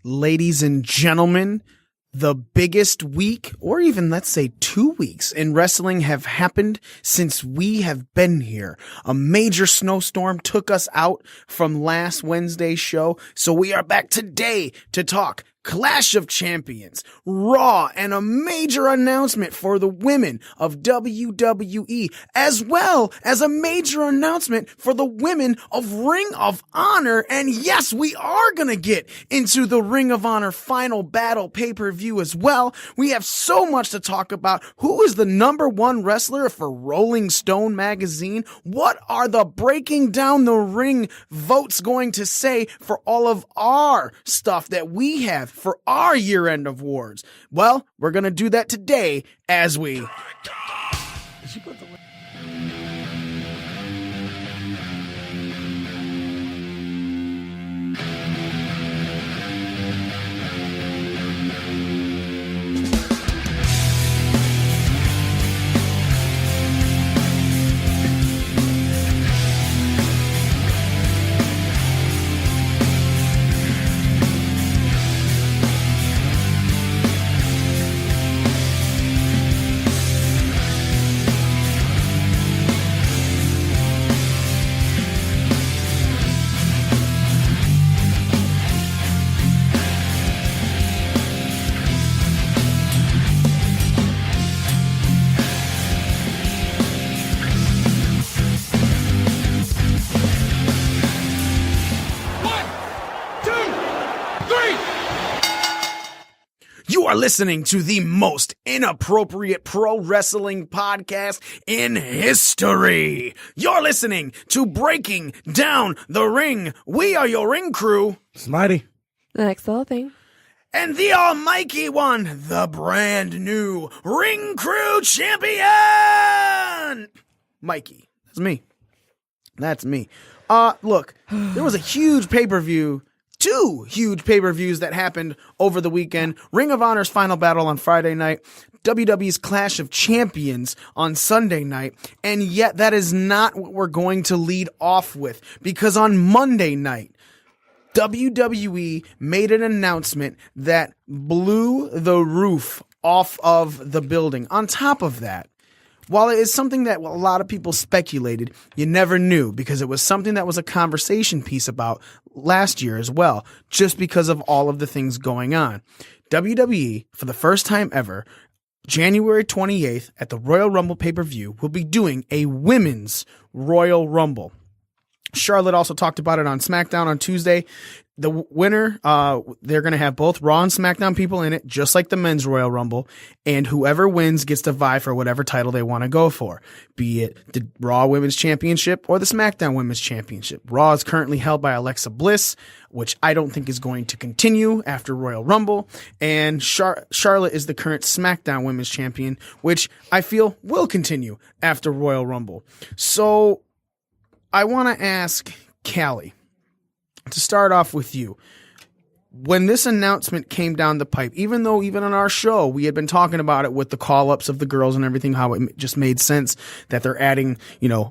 Ladies and gentlemen, the biggest week, or even let's say 2 weeks in wrestling have happened since we have been here. A major snowstorm took us out from last Wednesday's show, so we are back today to talk Clash of Champions, Raw, and a major announcement for the women of WWE, as well as a major announcement for the women of Ring of Honor. And yes, we are going to get into the Ring of Honor Final Battle pay-per-view as well. We have so much to talk about. Who is the number one wrestler for Rolling Stone magazine? What are the Breaking Down the Ring votes going to say for all of our stuff that we have for our year-end awards? Well, we're going to do that today as we... You are listening to the most inappropriate pro wrestling podcast in history. You're listening to Breaking Down the Ring. We are your ring crew. Smitey. The next little thing. And the almighty one, the brand new Ring Crew Champion, Mikey. That's me. That's me. Look, there was a huge pay-per-view. Two huge pay-per-views that happened over the weekend. Ring of Honor's Final Battle on Friday night. WWE's Clash of Champions on Sunday night. And yet that is not what we're going to lead off with. Because on Monday night, WWE made an announcement that blew the roof off of the building. On top of that, while it is something that a lot of people speculated, you never knew because it was something that was a conversation piece about last year as well, just because of all of the things going on. WWE, for the first time ever, January 28th at the Royal Rumble pay-per-view, will be doing a women's Royal Rumble. Charlotte also talked about it on SmackDown on Tuesday. The winner, they're going to have both Raw and SmackDown people in it, just like the men's Royal Rumble. And whoever wins gets to vie for whatever title they want to go for, be it the Raw Women's Championship or the SmackDown Women's Championship. Raw is currently held by Alexa Bliss, which I don't think is going to continue after Royal Rumble. And Charlotte is the current SmackDown Women's Champion, which I feel will continue after Royal Rumble. So I want to ask Callie, to start off with you. When this announcement came down the pipe, even though even on our show we had been talking about it with the call-ups of the girls and everything, how it just made sense that they're adding,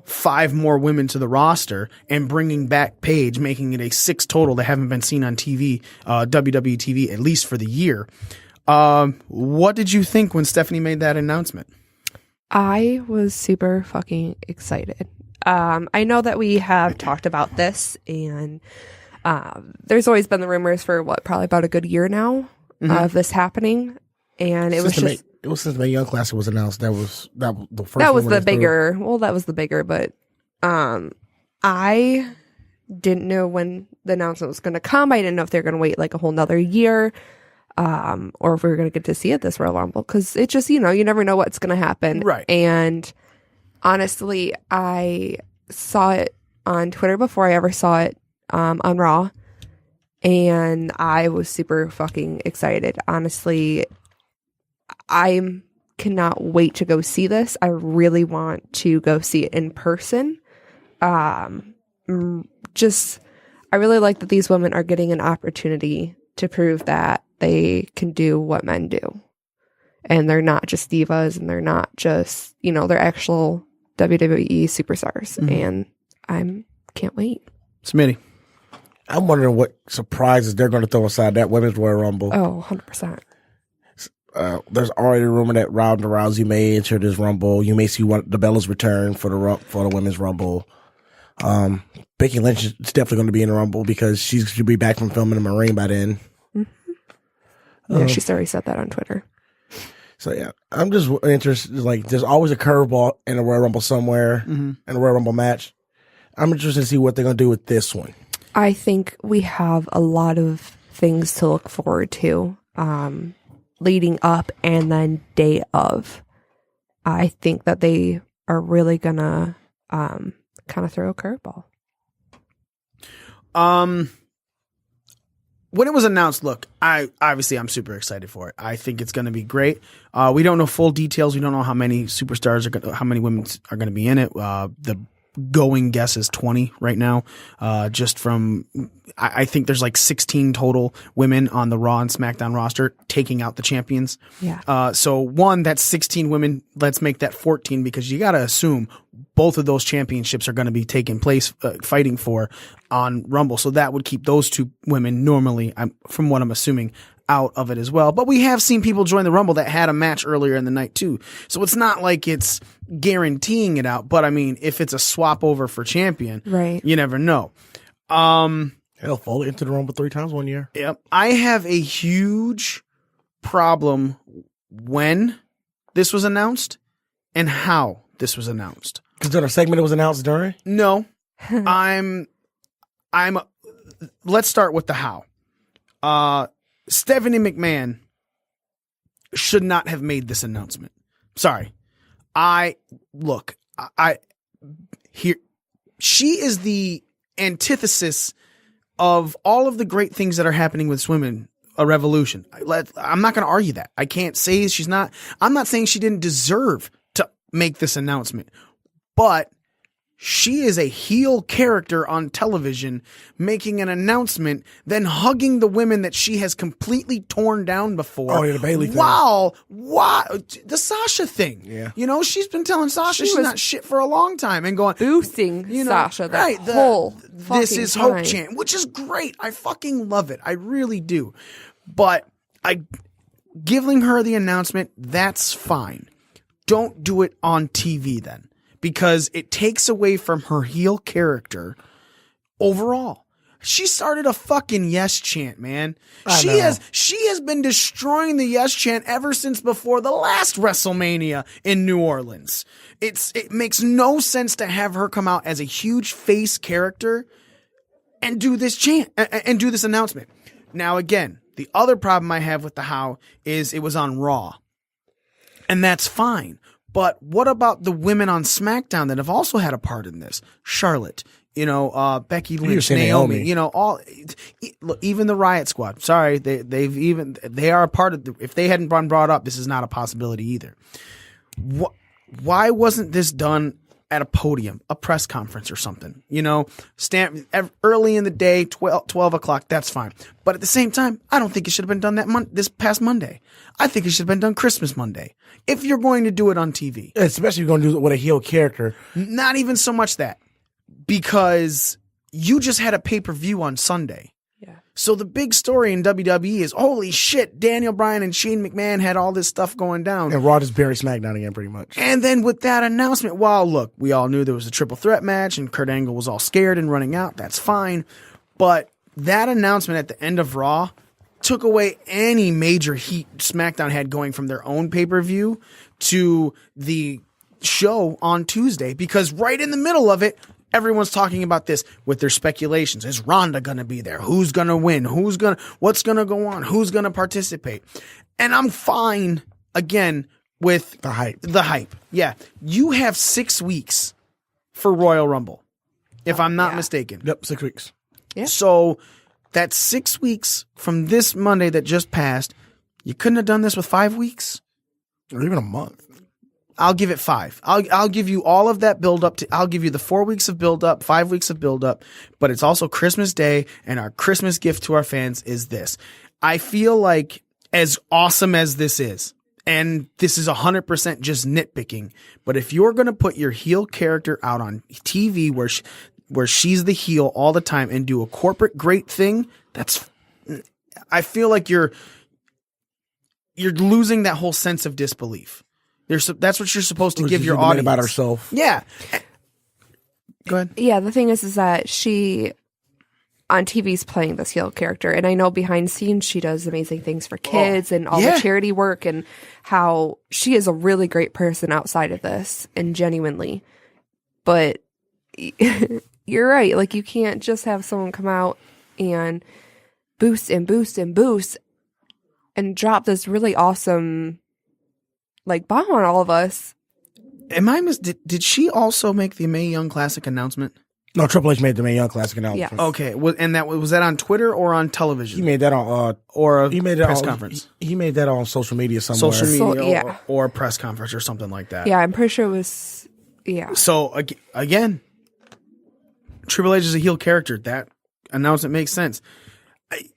5 more women to the roster and bringing back Paige, making it a 6 total that haven't been seen on TV, WWE TV, at least for the year. What did you think when Stephanie made that announcement? I was super fucking excited. I know that we have talked about this, and there's always been the rumors for probably about a good year now of this happening, and it was since the Mae Young Classic was announced. That was the first. That was the bigger. Well, that was the bigger, but I didn't know when the announcement was going to come. I didn't know if they're going to wait like a whole nother year, or if we were going to get to see it this Royal Rumble, because it just you never know what's going to happen, right? And honestly, I saw it on Twitter before I ever saw it on Raw, and I was super fucking excited. Honestly, I cannot wait to go see this. I really want to go see it in person. I really like that these women are getting an opportunity to prove that they can do what men do. And they're not just divas, and they're not just, they're actual WWE superstars. Mm-hmm. And I can't wait. Smitty. I'm wondering what surprises they're going to throw inside that women's Royal Rumble. Oh, 100%. There's already a rumor that Ronda Rousey may enter this Rumble. You may see the Bellas return for the women's Rumble. Becky Lynch is definitely going to be in the Rumble because she should be back from filming the Marine by then. Mm-hmm. Yeah, she's already said that on Twitter. So yeah, I'm just interested. Like, there's always a curveball in a Royal Rumble somewhere in a Royal Rumble match. I'm interested to see what they're going to do with this one. I think we have a lot of things to look forward to leading up and then day of. I think that they are really going to kind of throw a curveball. When it was announced, look, I'm super excited for it. I think it's going to be great. We don't know full details. We don't know how many superstars how many women are going to be in it. The going guess is 20 right now. Just from, I think there's like 16 total women on the Raw and SmackDown roster, taking out the champions. Yeah. So that's 16 women. Let's make that 14 because you got to assume both of those championships are going to be taking place, fighting for on Rumble. So that would keep those two women normally, from what I'm assuming, out of it as well. But we have seen people join the Rumble that had a match earlier in the night too. So it's not like it's guaranteeing it out. But I mean, if it's a swap over for champion, right, you never know. Hell, Foley into the Rumble 3 times one year. Yep. I have a huge problem when this was announced and how this was announced. Because there a segment that was announced during? No. Let's start with the how. Stephanie McMahon should not have made this announcement. Sorry. She is the antithesis of all of the great things that are happening with women, a revolution. I'm not going to argue that. I can't say she's not. I'm not saying she didn't deserve to make this announcement, but she is a heel character on television making an announcement, then hugging the women that she has completely torn down before. Oh, yeah, the Bailey thing. Wow. The Sasha thing. Yeah. You know, she's been telling Sasha she's not shit for a long time and going, boosting Sasha that whole this is time. Hope chant, which is great. I fucking love it. I really do. But giving her the announcement, that's fine. Don't do it on TV then. Because it takes away from her heel character overall. She started a fucking yes chant, man. She has been destroying the yes chant ever since before the last WrestleMania in New Orleans. It makes no sense to have her come out as a huge face character and do this chant and do this announcement. Now again, the other problem I have with the how is it was on Raw. And that's fine. But what about the women on SmackDown that have also had a part in this? Charlotte, Becky Lynch, Naomi, even the Riot Squad. Sorry, they are a part of if they hadn't been brought up, this is not a possibility either. Why wasn't this done at a podium, a press conference or something? Early in the day, 12 o'clock, that's fine. But at the same time, I don't think it should have been done this past Monday. I think it should have been done Christmas Monday. If you're going to do it on TV. Especially if you're going to do it with a heel character. Not even so much that. Because you just had a pay-per-view on Sunday. Yeah. So the big story in WWE is, holy shit, Daniel Bryan and Shane McMahon had all this stuff going down. And Raw just buried SmackDown again, pretty much. And then with that announcement, look, we all knew there was a triple threat match and Kurt Angle was all scared and running out. That's fine. But that announcement at the end of Raw took away any major heat SmackDown had going from their own pay-per-view to the show on Tuesday, because right in the middle of it, everyone's talking about this with their speculations. Is Ronda going to be there? Who's going to win? What's going to go on? Who's going to participate? And I'm fine, again, with the hype. Yeah. You have 6 weeks for Royal Rumble, if I'm not mistaken. Yep, 6 weeks. Yeah. So that's 6 weeks from this Monday that just passed. You couldn't have done this with 5 weeks? Or even a month. I'll give it 5. I'll give you all of that build up I'll give you the 4 weeks of build up, 5 weeks of build up, but it's also Christmas Day, and our Christmas gift to our fans is this. I feel like, as awesome as this is, and this is 100% just nitpicking, but if you're going to put your heel character out on TV where where she's the heel all the time and do a corporate great thing, I feel like you're losing that whole sense of disbelief. That's what you're supposed to give your audience about herself. Yeah. Go ahead. Yeah, the thing is that she on TV's playing this heel character, and I know behind scenes she does amazing things for kids and all the charity work, and how she is a really great person outside of this, and genuinely. But you're right, like you can't just have someone come out and boost and boost and boost and drop this really awesome like bomb on all of us. Did she also make the Mae Young Classic announcement? No, Triple H made the Mae Young Classic announcement. Yeah. Okay, and was that on Twitter or on television? He made that on or a he made that press on, conference. He made that on social media somewhere. Social media, yeah. or a press conference or something like that. Yeah, I'm pretty sure it was. Yeah. So again, Triple H is a heel character. That announcement makes sense.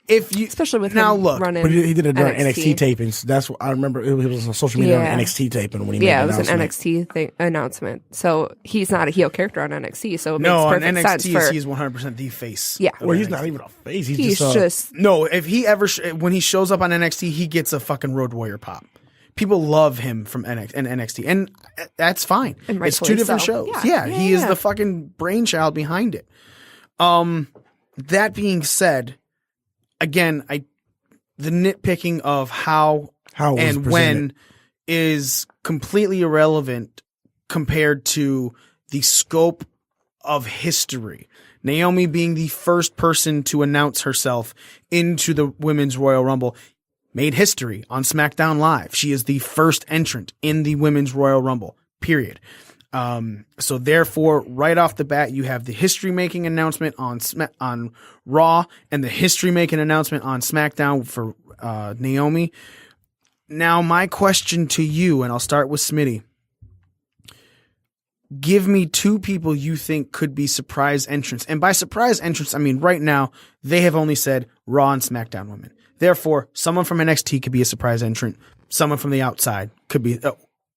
If you Especially with now him look, running But he did it during NXT. NXT tapings. That's what I remember. It was on social media Yeah. on NXT taping when he made Yeah, the it was an announcement. NXT announcement. So he's not a heel character on NXT. So it makes no, on perfect sense NXT, for. he's 100% the face. Yeah. of Well, he's NXT. not even a face. He's, He's just, just No, if he ever when he shows up on NXT, he gets a fucking Road Warrior pop. People love him from NXT, and that's fine. And It's two rightfully different so. shows. Yeah. He is the fucking brainchild behind it. That being said, again, the nitpicking of how how it was and presented. when is completely irrelevant compared to the scope of history. Naomi being the first person to announce herself into the Women's Royal Rumble made history on SmackDown Live. She is the first entrant in the Women's Royal Rumble, period. So therefore, right off the bat, you have the history-making announcement on Raw and the history-making announcement on SmackDown for Naomi. Now, my question to you, and I'll start with Smitty. Give me two people you think could be surprise entrants. And by surprise entrants, I mean right now, they have only said Raw and SmackDown women. Therefore, someone from NXT could be a surprise entrant. Someone from the outside could be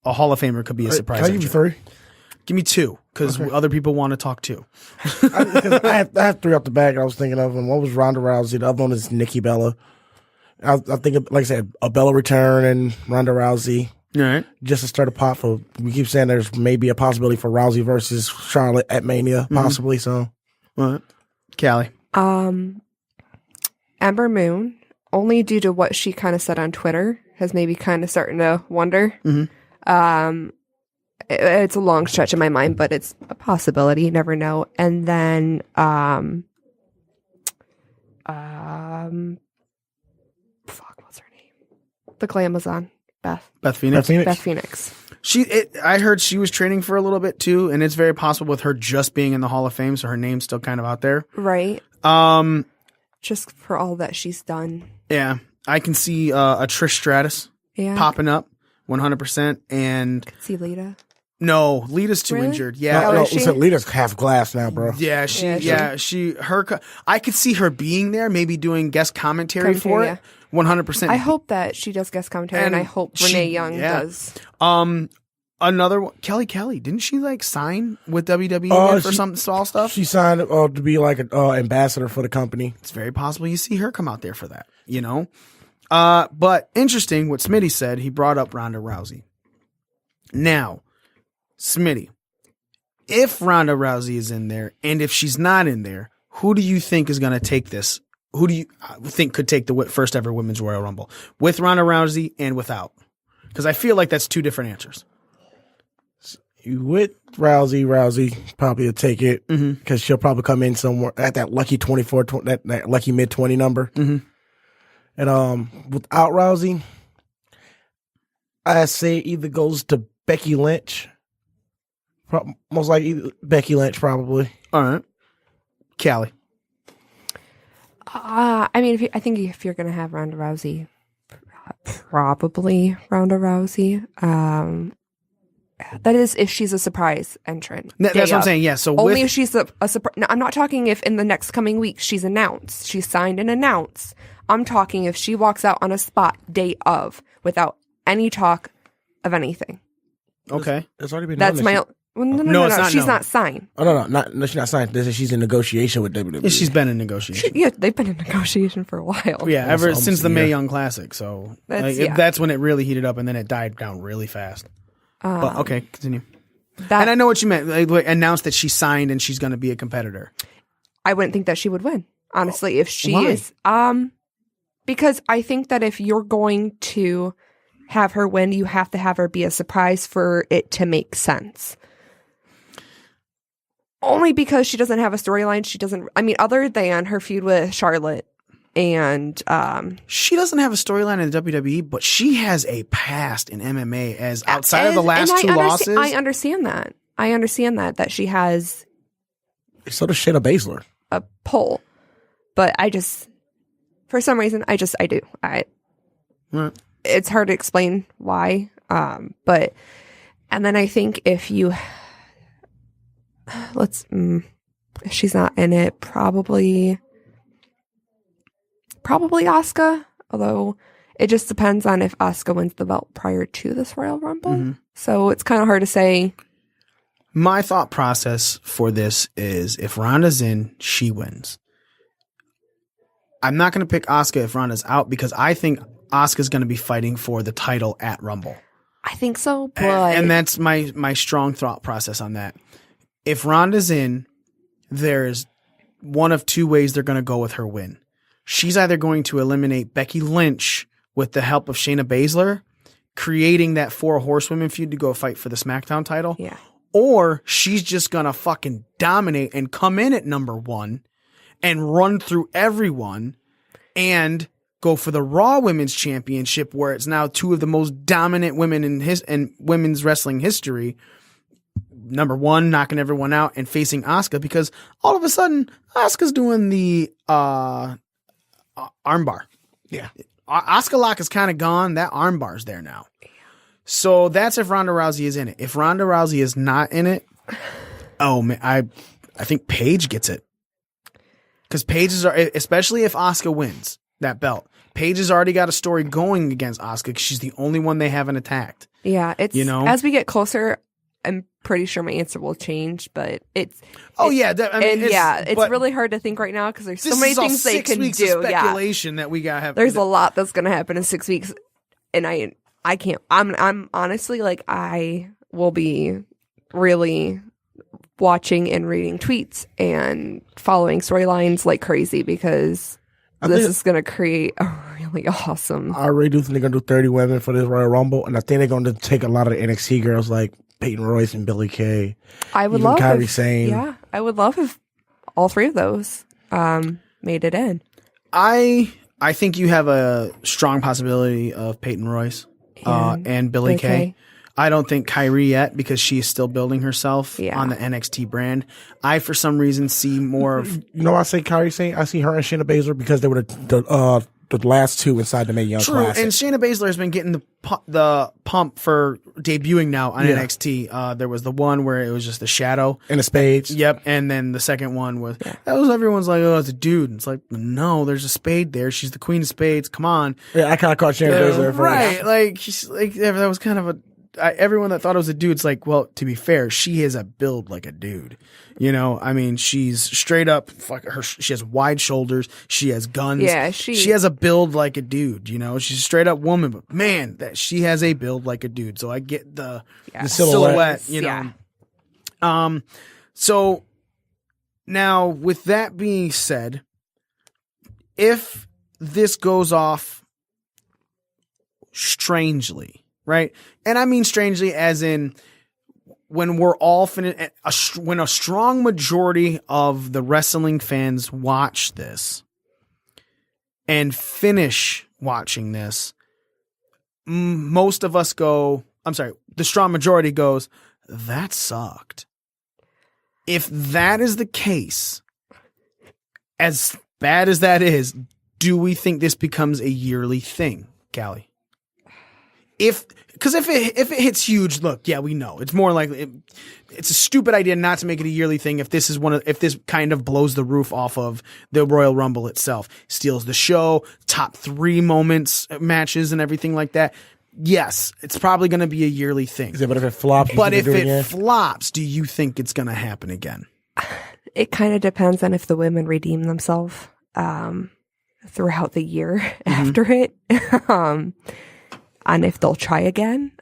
a Hall of Famer could be a surprise Can I give you entrant. 3? Give me 2, because other people want to talk too. I have 3 off the back I was thinking of, and one was Ronda Rousey. The other one is Nikki Bella. I think, like I said, a Bella return and Ronda Rousey. All right. Just to start a pot for, we keep saying there's maybe a possibility for Rousey versus Charlotte at Mania, possibly. So, All right. Callie. Ember Moon, only due to what she kind of said on Twitter, has maybe kind of starting to wonder. It's a long stretch in my mind, but it's a possibility. You never know. And then, what's her name? The Glamazon, Beth Phoenix. Beth Phoenix. I heard she was training for a little bit too, and it's very possible with her just being in the Hall of Fame, so her name's still kind of out there. Right. Just for all that she's done. Yeah, I can see a Trish Stratus Yeah. popping up 100%, and See Lita. no, Lita's too Really? injured. Yeah, Oh, is she? listen, Lita's half glass now, bro. yeah, I could see her being there, maybe doing guest commentary for Commentary, it. 100%. I hope that she does guest commentary, and I hope Renee Young does. Another one, Kelly, didn't she like sign with WWE again for some small stuff? She signed to be like an ambassador for the company. It's very possible you see her come out there for that, you know? But interesting what Smitty said. He brought up Ronda Rousey. Now, Smitty, if Ronda Rousey is in there, and if she's not in there, who do you think is going to take this? Who do you think could take the first ever Women's Royal Rumble? With Ronda Rousey and without? Because I feel like that's two different answers. With Rousey probably will take it because she'll probably come in somewhere at that lucky 24, that lucky mid 20 number. And without Rousey, I say either goes to Becky Lynch. Most likely Becky Lynch, probably. All right. Callie. I mean, I think if you're going to have Ronda Rousey, probably Ronda Rousey. That is if she's a surprise entrant. That's what I'm saying. Yeah. So Only if she's a surprise. No, I'm not talking if in the next coming weeks she's announced. She's signed and announced. I'm talking if she walks out on a spot day of without any talk of anything. okay. It's already been That's known my. that Well, no, No, it's not she's known. not signed. Oh no, she's not signed. This is she's in negotiation with WWE. Yeah, she's been in negotiation. Yeah, they've been in negotiation for a while. Yeah, Almost- ever almost since a the Mae year. Young Classic. So That's- that's when it really heated up, and then it died down really fast. But okay, continue. That And I know what you meant. Like, announced that she signed and she's going to be a competitor. I wouldn't think that she would win, honestly, if she Why? is. Because I think that if you're going to have her win, you have to have her be a surprise for it to make sense. Only because she doesn't have a storyline. She doesn't. I mean, other than her feud with Charlotte, and She doesn't have a storyline in the WWE, but she has a past in MMA as outside of the last and two losses. I understand that. I understand that she has So does Shayna Baszler. a pull, but I just, for some reason, I do. Right. It's hard to explain why. But, and then I think if you, if she's not in it, probably Asuka, although it just depends on if Asuka wins the belt prior to this Royal Rumble. Mm-hmm. So it's kind of hard to say. My thought process for this is if Ronda's in, she wins. I'm not going to pick Asuka if Ronda's out because I think Asuka's going to be fighting for the title at Rumble. I think so, but And that's my strong thought process on that. If Ronda's in, there's one of two ways they're going to go with her win. She's either going to eliminate Becky Lynch with the help of Shayna Baszler, creating that 4 horsewomen feud to go fight for the SmackDown title. yeah. Or she's just going to fucking dominate and come in at number 1 and run through everyone and go for the Raw Women's Championship, where it's now 2 of the most dominant women in women's wrestling history. Number 1, knocking everyone out and facing Asuka, because all of a sudden Asuka's doing the armbar. Yeah. Asuka lock is kind of gone. That armbar's there now. So that's if Ronda Rousey is in it. If Ronda Rousey is not in it, oh man, I think Paige gets it. Because Paige is, especially if Asuka wins that belt, Paige has already got a story going against Asuka because she's the only one they haven't attacked. Yeah, it's, You know? as we get closer, I'm pretty sure my answer will change, but it's Oh yeah, it's but really hard to think right now because there's this so many is all things they 6 can weeks do. of Yeah, speculation that we got to have. there's a lot that's going to happen in 6 weeks, and I can't. I'm honestly like I will be really watching and reading tweets and following storylines like crazy because this is going to create a really awesome. I really do think they're gonna do 30 women for this Royal Rumble, and I think they're gonna take a lot of the NXT girls like Peyton Royce and Billie Kay. I would even love Kairi if, Sane. Yeah, I would love if all 3 of those made it in. I think you have a strong possibility of Peyton Royce and Billie Kay. I don't think Kyrie yet because she's still building herself on the NXT brand. I, for some reason, see more of... You know, I say Kairi Sane. I see her and Shayna Baszler because they were the last 2 inside the Mae Young True, Classic. and Shayna Baszler has been getting the pump for debuting now on NXT. There was the one where it was just the shadow. And the spades. Yep, and then the second one was... That was everyone's like, oh, it's a dude. And it's like, no, there's a spade there. She's the queen of spades. Come on. Yeah, I kind of caught Shayna Baszler first. Right, like, that was kind of a... everyone that thought it was a dude, it's like, well, to be fair, she has a build like a dude. You know, I mean, she's straight up, she has wide shoulders, she has guns. Yeah, she has a build like a dude, you know, she's a straight up woman, but man, that she has a build like a dude. So I get the silhouette, you know. Yeah. So now with that being said, if this goes off strangely, right? And I mean strangely as in when we're all when a strong majority of the wrestling fans watch this and finish watching this, most of us go, the strong majority goes, that sucked. If that is the case, as bad as that is, do we think this becomes a yearly thing, Callie? Because if it hits huge, look, yeah, we know it's more likely. It's a stupid idea not to make it a yearly thing. If this kind of blows the roof off of the Royal Rumble itself, steals the show, top 3 moments, matches, and everything like that. yes, it's probably going to be a yearly thing. But if it flops, But if it flops, do you think it's going to happen again? It kind of depends on if the women redeem themselves throughout the year after it, and if they'll try again.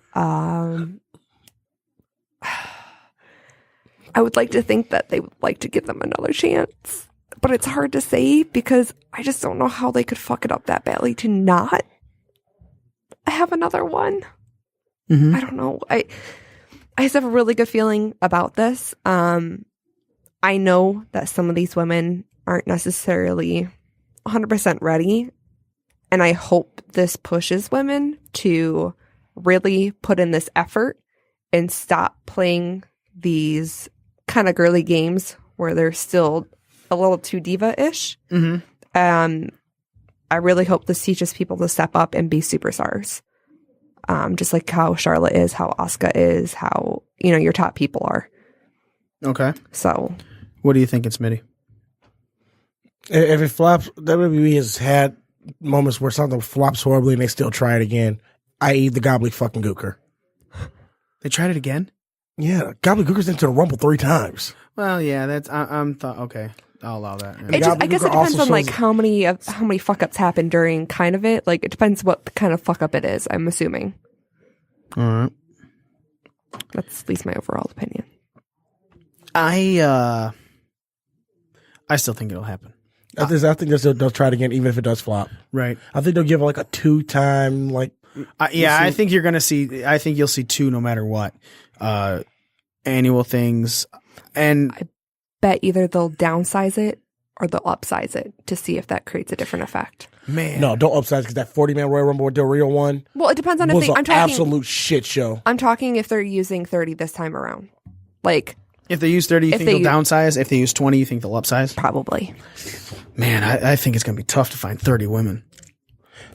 I would like to think that they would like to give them another chance, but it's hard to say because I just don't know how they could fuck it up that badly to not have another one. I don't know. I just have a really good feeling about this. I know that some of these women aren't necessarily 100% ready, and I hope this pushes women to really put in this effort and stop playing these kind of girly games where they're still a little too diva-ish. I really hope this teaches people to step up and be superstars. Just like how Charlotte is, how Asuka is, how, your top people are. Okay. So what do you think, Smitty? If it flops, WWE has had moments where something flops horribly and they still try it again, i.e. the fucking Gooker. They tried it again? Yeah, Gooker's into the Rumble 3 times. Well, yeah, that's okay. I'll allow that. Yeah. I guess it depends on like how many fuck ups happen during kind of it. Like it depends what kind of fuck up it is. I'm assuming. All right. That's at least my overall opinion. I still think it'll happen. I think they'll try it again, even if it does flop. Right. I think they'll give like a 2-time I think you're gonna see. I think you'll see 2 no matter what. Annual things, and I bet either they'll downsize it or they'll upsize it to see if that creates a different effect. Man, no, don't upsize because that 40-man Royal Rumble with Del Rio one. Well, it depends on if was I'm an talking absolute shit show. I'm talking if they're using 30 this time around, like. If they use 30, you think they'll downsize? If they use 20, you think they'll upsize? Probably. Man, I think it's going to be tough to find 30 women.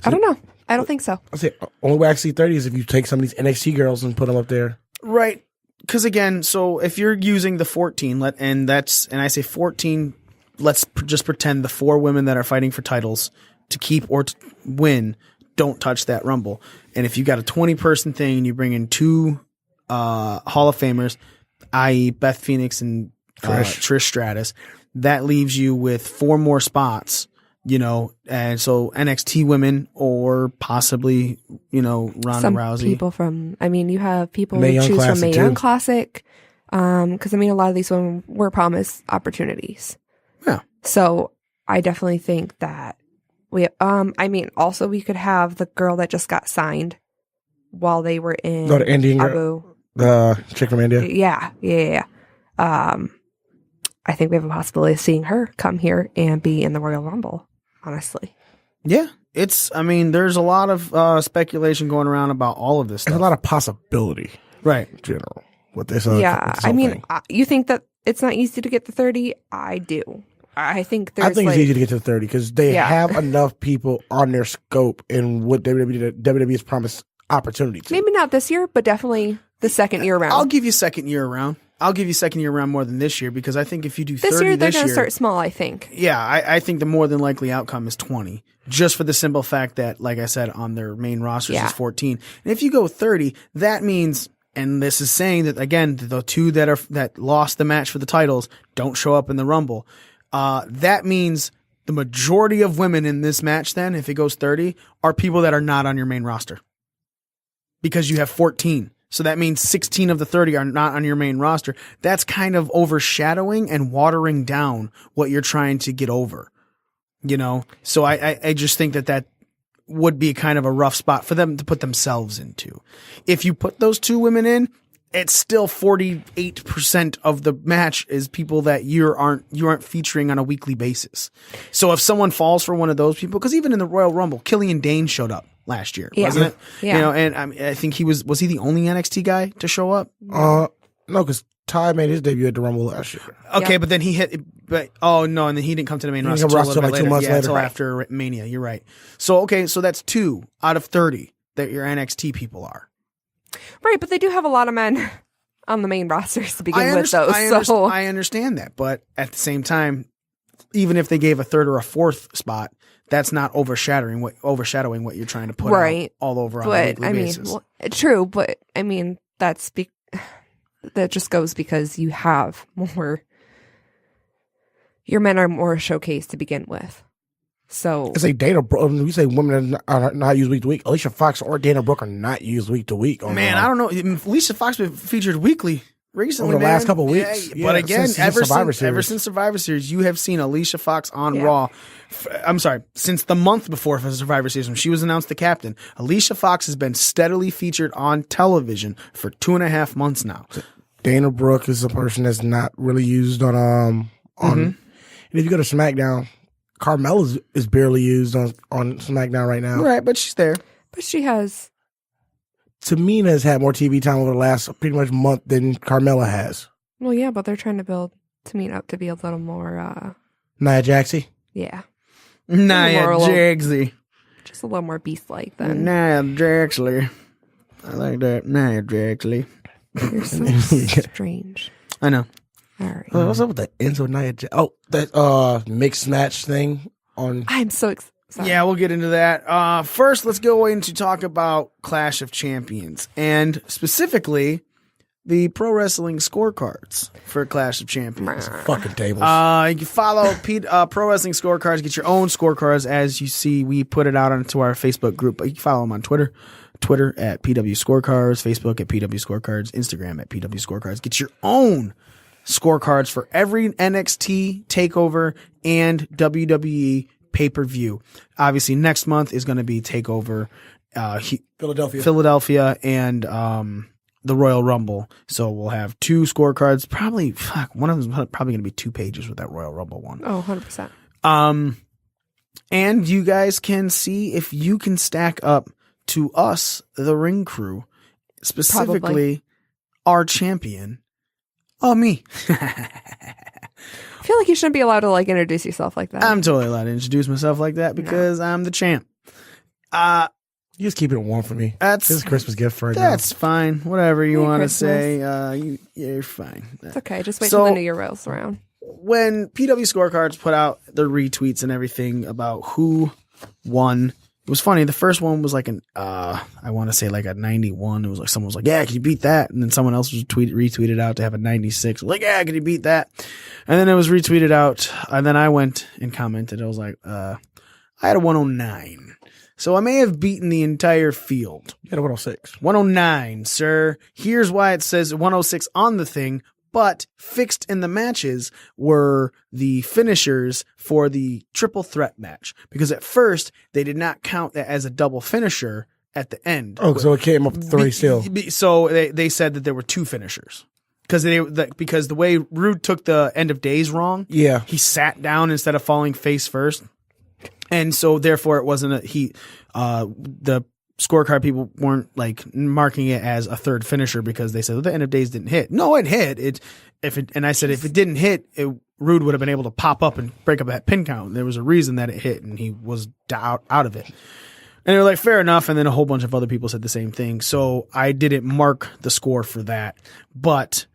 I don't know. I don't think so. I say only way I see 30 is if you take some of these NXT girls and put them up there. Right. Because again, so if you're using the 14, and I say 14, let's just pretend the 4 women that are fighting for titles to keep or to win don't touch that Rumble. And if you got a 20-person thing and you bring in 2 Hall of Famers, i.e. Beth Phoenix and Trish Stratus, that leaves you with 4 more spots, and so NXT women or possibly, Ronda Rousey. People you have people who choose from Mae Young Classic. Because, a lot of these women were promised opportunities. Yeah. So I definitely think that also we could have the girl that just got signed while they were in the Indian Abu. Girl. Chick from India. Yeah. I think we have a possibility of seeing her come here and be in the Royal Rumble, honestly. Yeah. There's a lot of speculation going around about all of this stuff. There's a lot of possibility. Right. In general. With this, you think that it's not easy to get to 30? I do. I think it's easy to get to 30 because they have enough people on their scope and what WWE has promised opportunities. Maybe not this year, but definitely the second year around. I'll give you second year around. More than this year because I think if you do 30 this year, they're going to start small, I think. Yeah, I think the more than likely outcome is 20. Just for the simple fact that, like I said, on their main rosters is 14. And if you go 30, that means, and this is saying that, again, the 2 that lost the match for the titles don't show up in the Rumble. That means the majority of women in this match then, if it goes 30, are people that are not on your main roster. Because you have 14. So that means 16 of the 30 are not on your main roster. That's kind of overshadowing and watering down what you're trying to get over. So I just think that would be kind of a rough spot for them to put themselves into. If you put those 2 women in, it's still 48% of the match is people that you aren't featuring on a weekly basis. So if someone falls for one of those people, because even in the Royal Rumble, Killian Dane showed up last year, wasn't it? Yeah. And I think he was he the only NXT guy to show up? No, because Ty made his debut at the Rumble last year. Okay, but then he hit, and then he didn't come to the main roster until like 2 months later. Until after Mania. You're right. So so that's 2 out of 30 that your NXT people are. Right, but they do have a lot of men on the main rosters to begin with, though. I understand that, but at the same time, even if they gave a 3rd or a 4th spot, that's not overshadowing what you're trying to put Right. out all over on a But weekly I mean, basis. true. But I mean, that just goes because you have more. Your men are more showcased to begin with. So I say Dana Brooke. We say women are not used week to week. Alicia Fox or Dana Brooke are not used week to week. Man, I don't know. Alicia Fox been featured weekly recently, over the man. last couple of weeks. Yeah, but again, since ever Survivor since Survivor Series, you have seen Alicia Fox on Yeah. Raw. I'm sorry, since the month before for Survivor Series when she was announced the captain, Alicia Fox has been steadily featured on television for 2.5 months now. Dana Brooke is a person that's not really used on. And if you go to SmackDown, Carmella is barely used on SmackDown right now. Right, but she's there. but she has. Tamina has had more TV time over the last pretty much month than Carmella has. Well, yeah, but they're trying to build Tamina up to be a little more. Nia Jaxie. Yeah, Nia More a little- Jaxley. just a little more beast-like than. Nia Jaxley. I like that. Nia Jaxley. You're so strange. I know. All right. What's up with the Enzo Nia? That mixed match thing on. I'm so excited. Yeah, we'll get into that. First, let's go into talk about Clash of Champions and specifically the pro wrestling scorecards for Clash of Champions. Fucking tables. You can follow Pro Wrestling Scorecards. Get your own scorecards. As you see, we put it out onto our Facebook group. But you can follow them on Twitter at PW Scorecards, Facebook at PW Scorecards, Instagram at PW Scorecards. Get your own scorecards for every NXT takeover and WWE pay-per-view. Obviously, next month is going to be takeover Philadelphia and the Royal Rumble. So we'll have 2 scorecards. Probably, one of them is probably going to be 2 pages with that Royal Rumble one. Oh, 100%. And you guys can see if you can stack up to us, the Ring Crew, specifically Probably. our champion. Oh, me. I feel like you shouldn't be allowed to like introduce yourself like that. I'm totally allowed to introduce myself like that because I'm the champ. You just keep it warm for me. That's This is a Christmas gift for That's fine. Whatever you Merry want to Christmas. say. You're fine. It's okay. Just wait So- till the New Year rolls around. When PW Scorecards put out their retweets and everything about who won, it was funny. The first one was like I want to say like a 91. It was like someone was like, "Yeah, can you beat that?" And then someone else was retweeted out to have a 96. Like, "Yeah, can you beat that?" And then it was retweeted out, and then I went and commented. I was like, "I had a 109." So I may have beaten the entire field. You got a 106. 109, sir. Here's why it says 106 on the thing, but fixed in the matches were the finishers for the triple threat match. Because at first, they did not count that as a double finisher at the end. Oh, so it came up 3 still. So they said that there were 2 finishers. Because the way Rude took the end of days wrong, Yeah. he sat down instead of falling face first. And so therefore it wasn't the scorecard people weren't like marking it as a third finisher because they said well, the end of days didn't hit. No, it hit. And I said if it didn't hit, Rude would have been able to pop up and break up that pin count. There was a reason that it hit and he was out of it. And they were like, fair enough. And then a whole bunch of other people said the same thing. So I didn't mark the score for that, but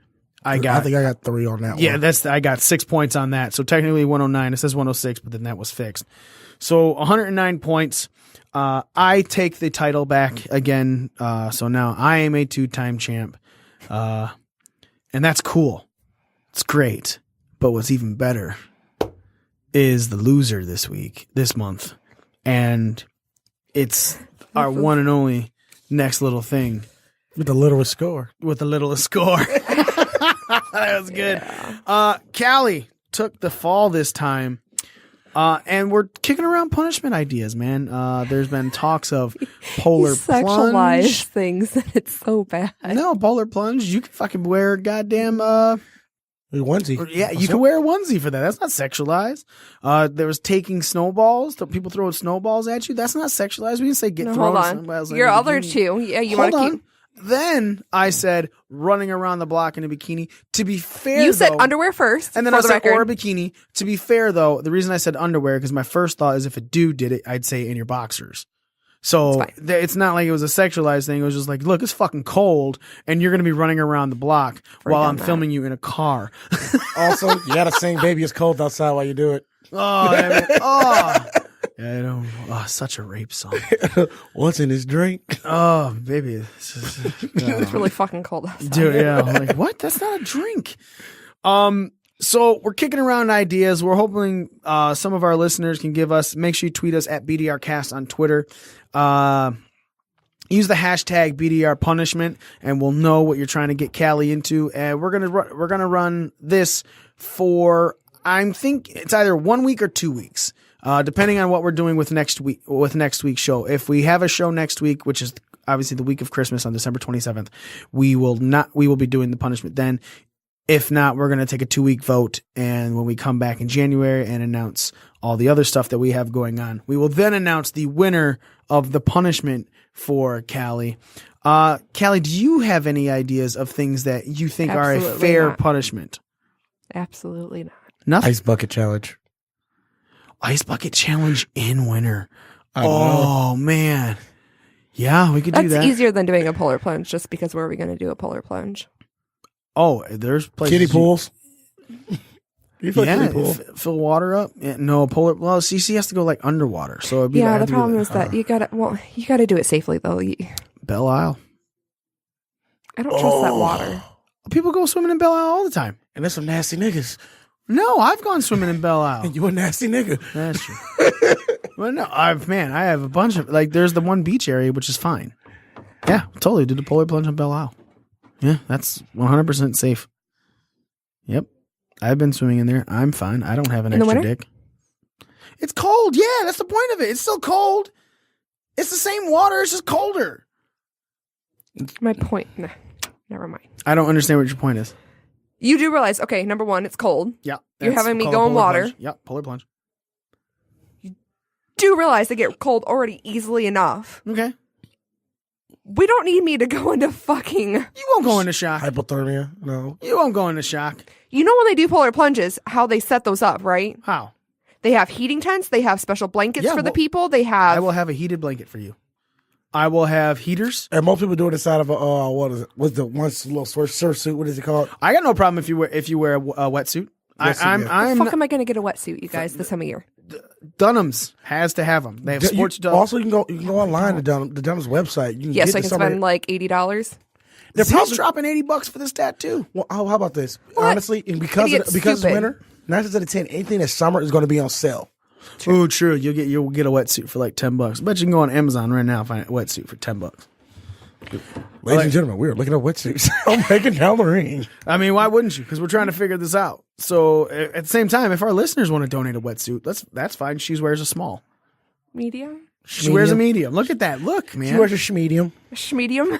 I think I got 3 on that one. yeah, I got 6 points on that. So technically 109. It says 106, but then that was fixed. So 109 points. I take the title back again. So now I am a 2-time champ. And that's cool. It's great. But what's even better is the loser this month. And it's our one and only next little thing With the littlest score. with the littlest score. That was good. Callie took the fall this time. And we're kicking around punishment ideas, man. There's been talks of polar You sexualize plunge. things and it's so bad. No, polar plunge. You can fucking wear a goddamn Onesie. yeah, you can wear a onesie for that. That's not sexualized. There was taking snowballs. People throwing snowballs at you. That's not sexualized. We didn't say get No, thrown hold on. snowballs in Your a other bikini. 2. Yeah, you Hold want to on. keep. Then I said running around the block in a bikini. To be fair, You said though- underwear first. and then for I the said record. or a bikini. To be fair, though, the reason I said underwear because my first thought is if a dude did it, I'd say in your boxers. So It's fine. it's not like it was a sexualized thing. It was just like, look, it's fucking cold, and you're gonna be running around the block while I'm that. filming you in a car. Also, you gotta sing "Baby It's Cold Outside" while you do it. Oh, damn it. Oh, I don't. Oh, such a rape song. What's in his drink? Oh, baby. It's really fucking cold outside. Dude, yeah. I'm like, what? That's not a drink. So we're kicking around ideas. We're hoping some of our listeners can give us. Make sure you tweet us at BDRcast on Twitter. Use the hashtag BDR punishment, and we'll know what you're trying to get Callie into. And we're gonna run this for, I think it's either 1 week or 2 weeks, depending on what we're doing with next week's show. If we have a show next week, which is obviously the week of Christmas on December 27th, we will be doing the punishment then. If not, we're going to take a 2-week vote, and when we come back in January and announce all the other stuff that we have going on, we will then announce the winner of the punishment for Callie. Callie, do you have any ideas of things that you think Absolutely are a fair not. punishment? Absolutely not. Nothing. Ice bucket challenge. Ice bucket challenge in winter. I don't know. Oh man, yeah, we could do That's that. easier than doing a polar plunge, just because where are we going to do a polar plunge? Oh, there's places. Kiddie pools. You put Yeah, kiddie pool. fill water up. Yeah, no polar. Well, she has to go like underwater. So it'd be Yeah, like, the problem is that you gotta do it safely though. Belle Isle. I don't trust that water. People go swimming in Belle Isle all the time. And there's some nasty niggas. No, I've gone swimming in Belle Isle. And you a nasty nigga. That's true. Well, no, I have a bunch of, like, there's the one beach area, which is fine. Yeah, totally. Did the polar plunge on Belle Isle. Yeah, that's 100% safe. Yep. I've been swimming in there. I'm fine. I don't have an In the extra winter? dick. It's cold. Yeah, that's the point of it. It's still cold. It's the same water. It's just colder. My point. Nah, never mind. I don't understand what your point is. You do realize, okay, number one, it's cold. Yeah. You're that's having me called go a in polar water. plunge. Yep, polar plunge. Do realize they get cold already easily enough. Okay. We don't need me to go into fucking. You won't go into shock. Hypothermia. No. You won't go into shock. You know when they do polar plunges, how they set those up, right? How? They have heating tents. They have special blankets Yeah, for the well, people. They I have. will have a heated blanket for you. I will have heaters. And most people do it inside of a what is it? What's the one little surf suit? What is it called? I got no problem if you wear a wetsuit. Wetsuit, yeah. I'm fuck am I going to get a wetsuit, you guys, this time of year? Dunham's has to have them. They have sports. Also, you can go online to the Dunham's website. You can Yes, get I the can summer- spend like $80. They're He's probably dropping $80 for this tattoo. Well, how about this? What? Honestly, and because Idiot, it's stupid. winter, 9 times out of 10, anything that's summer is going to be on sale. Oh, true. You'll get a wetsuit for like $10. Bet you can go on Amazon right now and find a wetsuit for $10. Ladies and gentlemen, we are looking at wetsuits. I'm breaking down the ring. I mean, why wouldn't you? Because we're trying to figure this out. So at the same time, if our listeners want to donate a wetsuit, that's fine. She wears a small. Medium? She wears a medium. Look at that. Look, man. She wears a schmedium. A schmedium?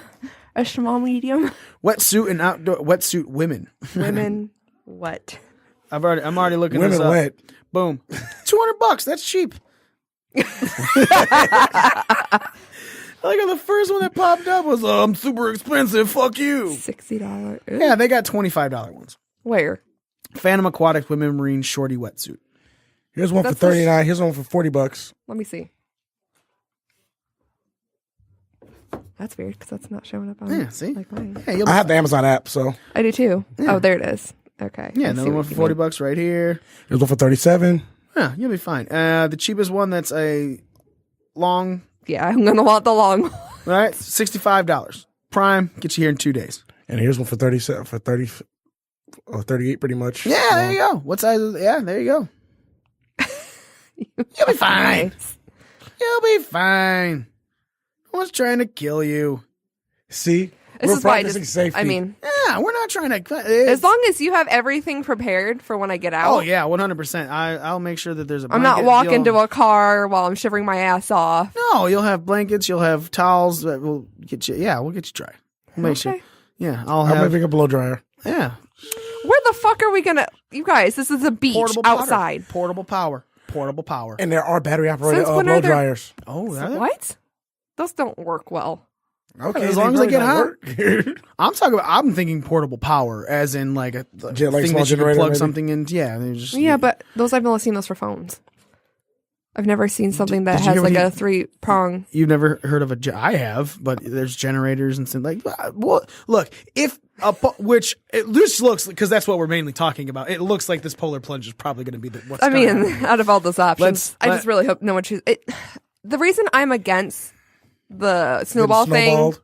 A small medium? Wetsuit and outdoor wetsuit women. Women, what? I'm already looking Women this up. wet. Boom. $200. That's cheap. Like the first one that popped up was super expensive. Fuck you. $60. Yeah, they got $25 ones. Where? Phantom Aquatic Women Marine Shorty Wetsuit. Here's one That's for $39. Here's one for $40. Let me see. That's weird because that's not showing up on Yeah, see? like mine. Yeah, you'll I be have the Amazon app, so I do too. Oh, there it is. Okay. Yeah, I another see one what for you mean. $40 right here. here's one for $37. Yeah, you'll be fine. The cheapest one that's a long, Yeah, I'm gonna want the long one. right? $65. Prime, get you here in 2 days. And here's one for 37 for 30 or 38 pretty much. Yeah, there you go. What size is it? Yeah, there you go. You'll be fine. Nice. You'll be fine. No one's trying to kill you. See? This We're is why I practicing just. safety. I mean, Yeah, we're not trying to. as long as you have everything prepared for when I get out. Oh yeah, 100%. I'll make sure that there's a. I'm not blanket. walking to You'll- a car while I'm shivering my ass off. No, you'll have blankets. You'll have towels that will get you. Yeah, we'll get you dry. We'll make sure. Okay. Yeah, I'll I'm have. having a blow dryer. Yeah, Where the fuck are we gonna? You guys, this is a beach portable powder. outside. Portable power. Portable power. And there are battery operated Since when blow are there- dryers. Oh, that? What? Those don't work well. Okay, As long as they get hot. hot. I'm talking about. I'm thinking portable power, as in like a Yeah, like thing small that you can generator, plug maybe? something in. Yeah, they just Yeah, but those I've only seen those for phones. I've nenever seen something that did you has hear like what a 3-prong. You've never heard of I have, but there's generators and stuff like. Well, look, if which this looks because that's what we're mainly talking about. It looks like this polar plunge is probably going to be what's. I mean, gonna happen. out of all those options, I just really hope no one chooses it. The reason I'm against the snowball thing. Snowballed.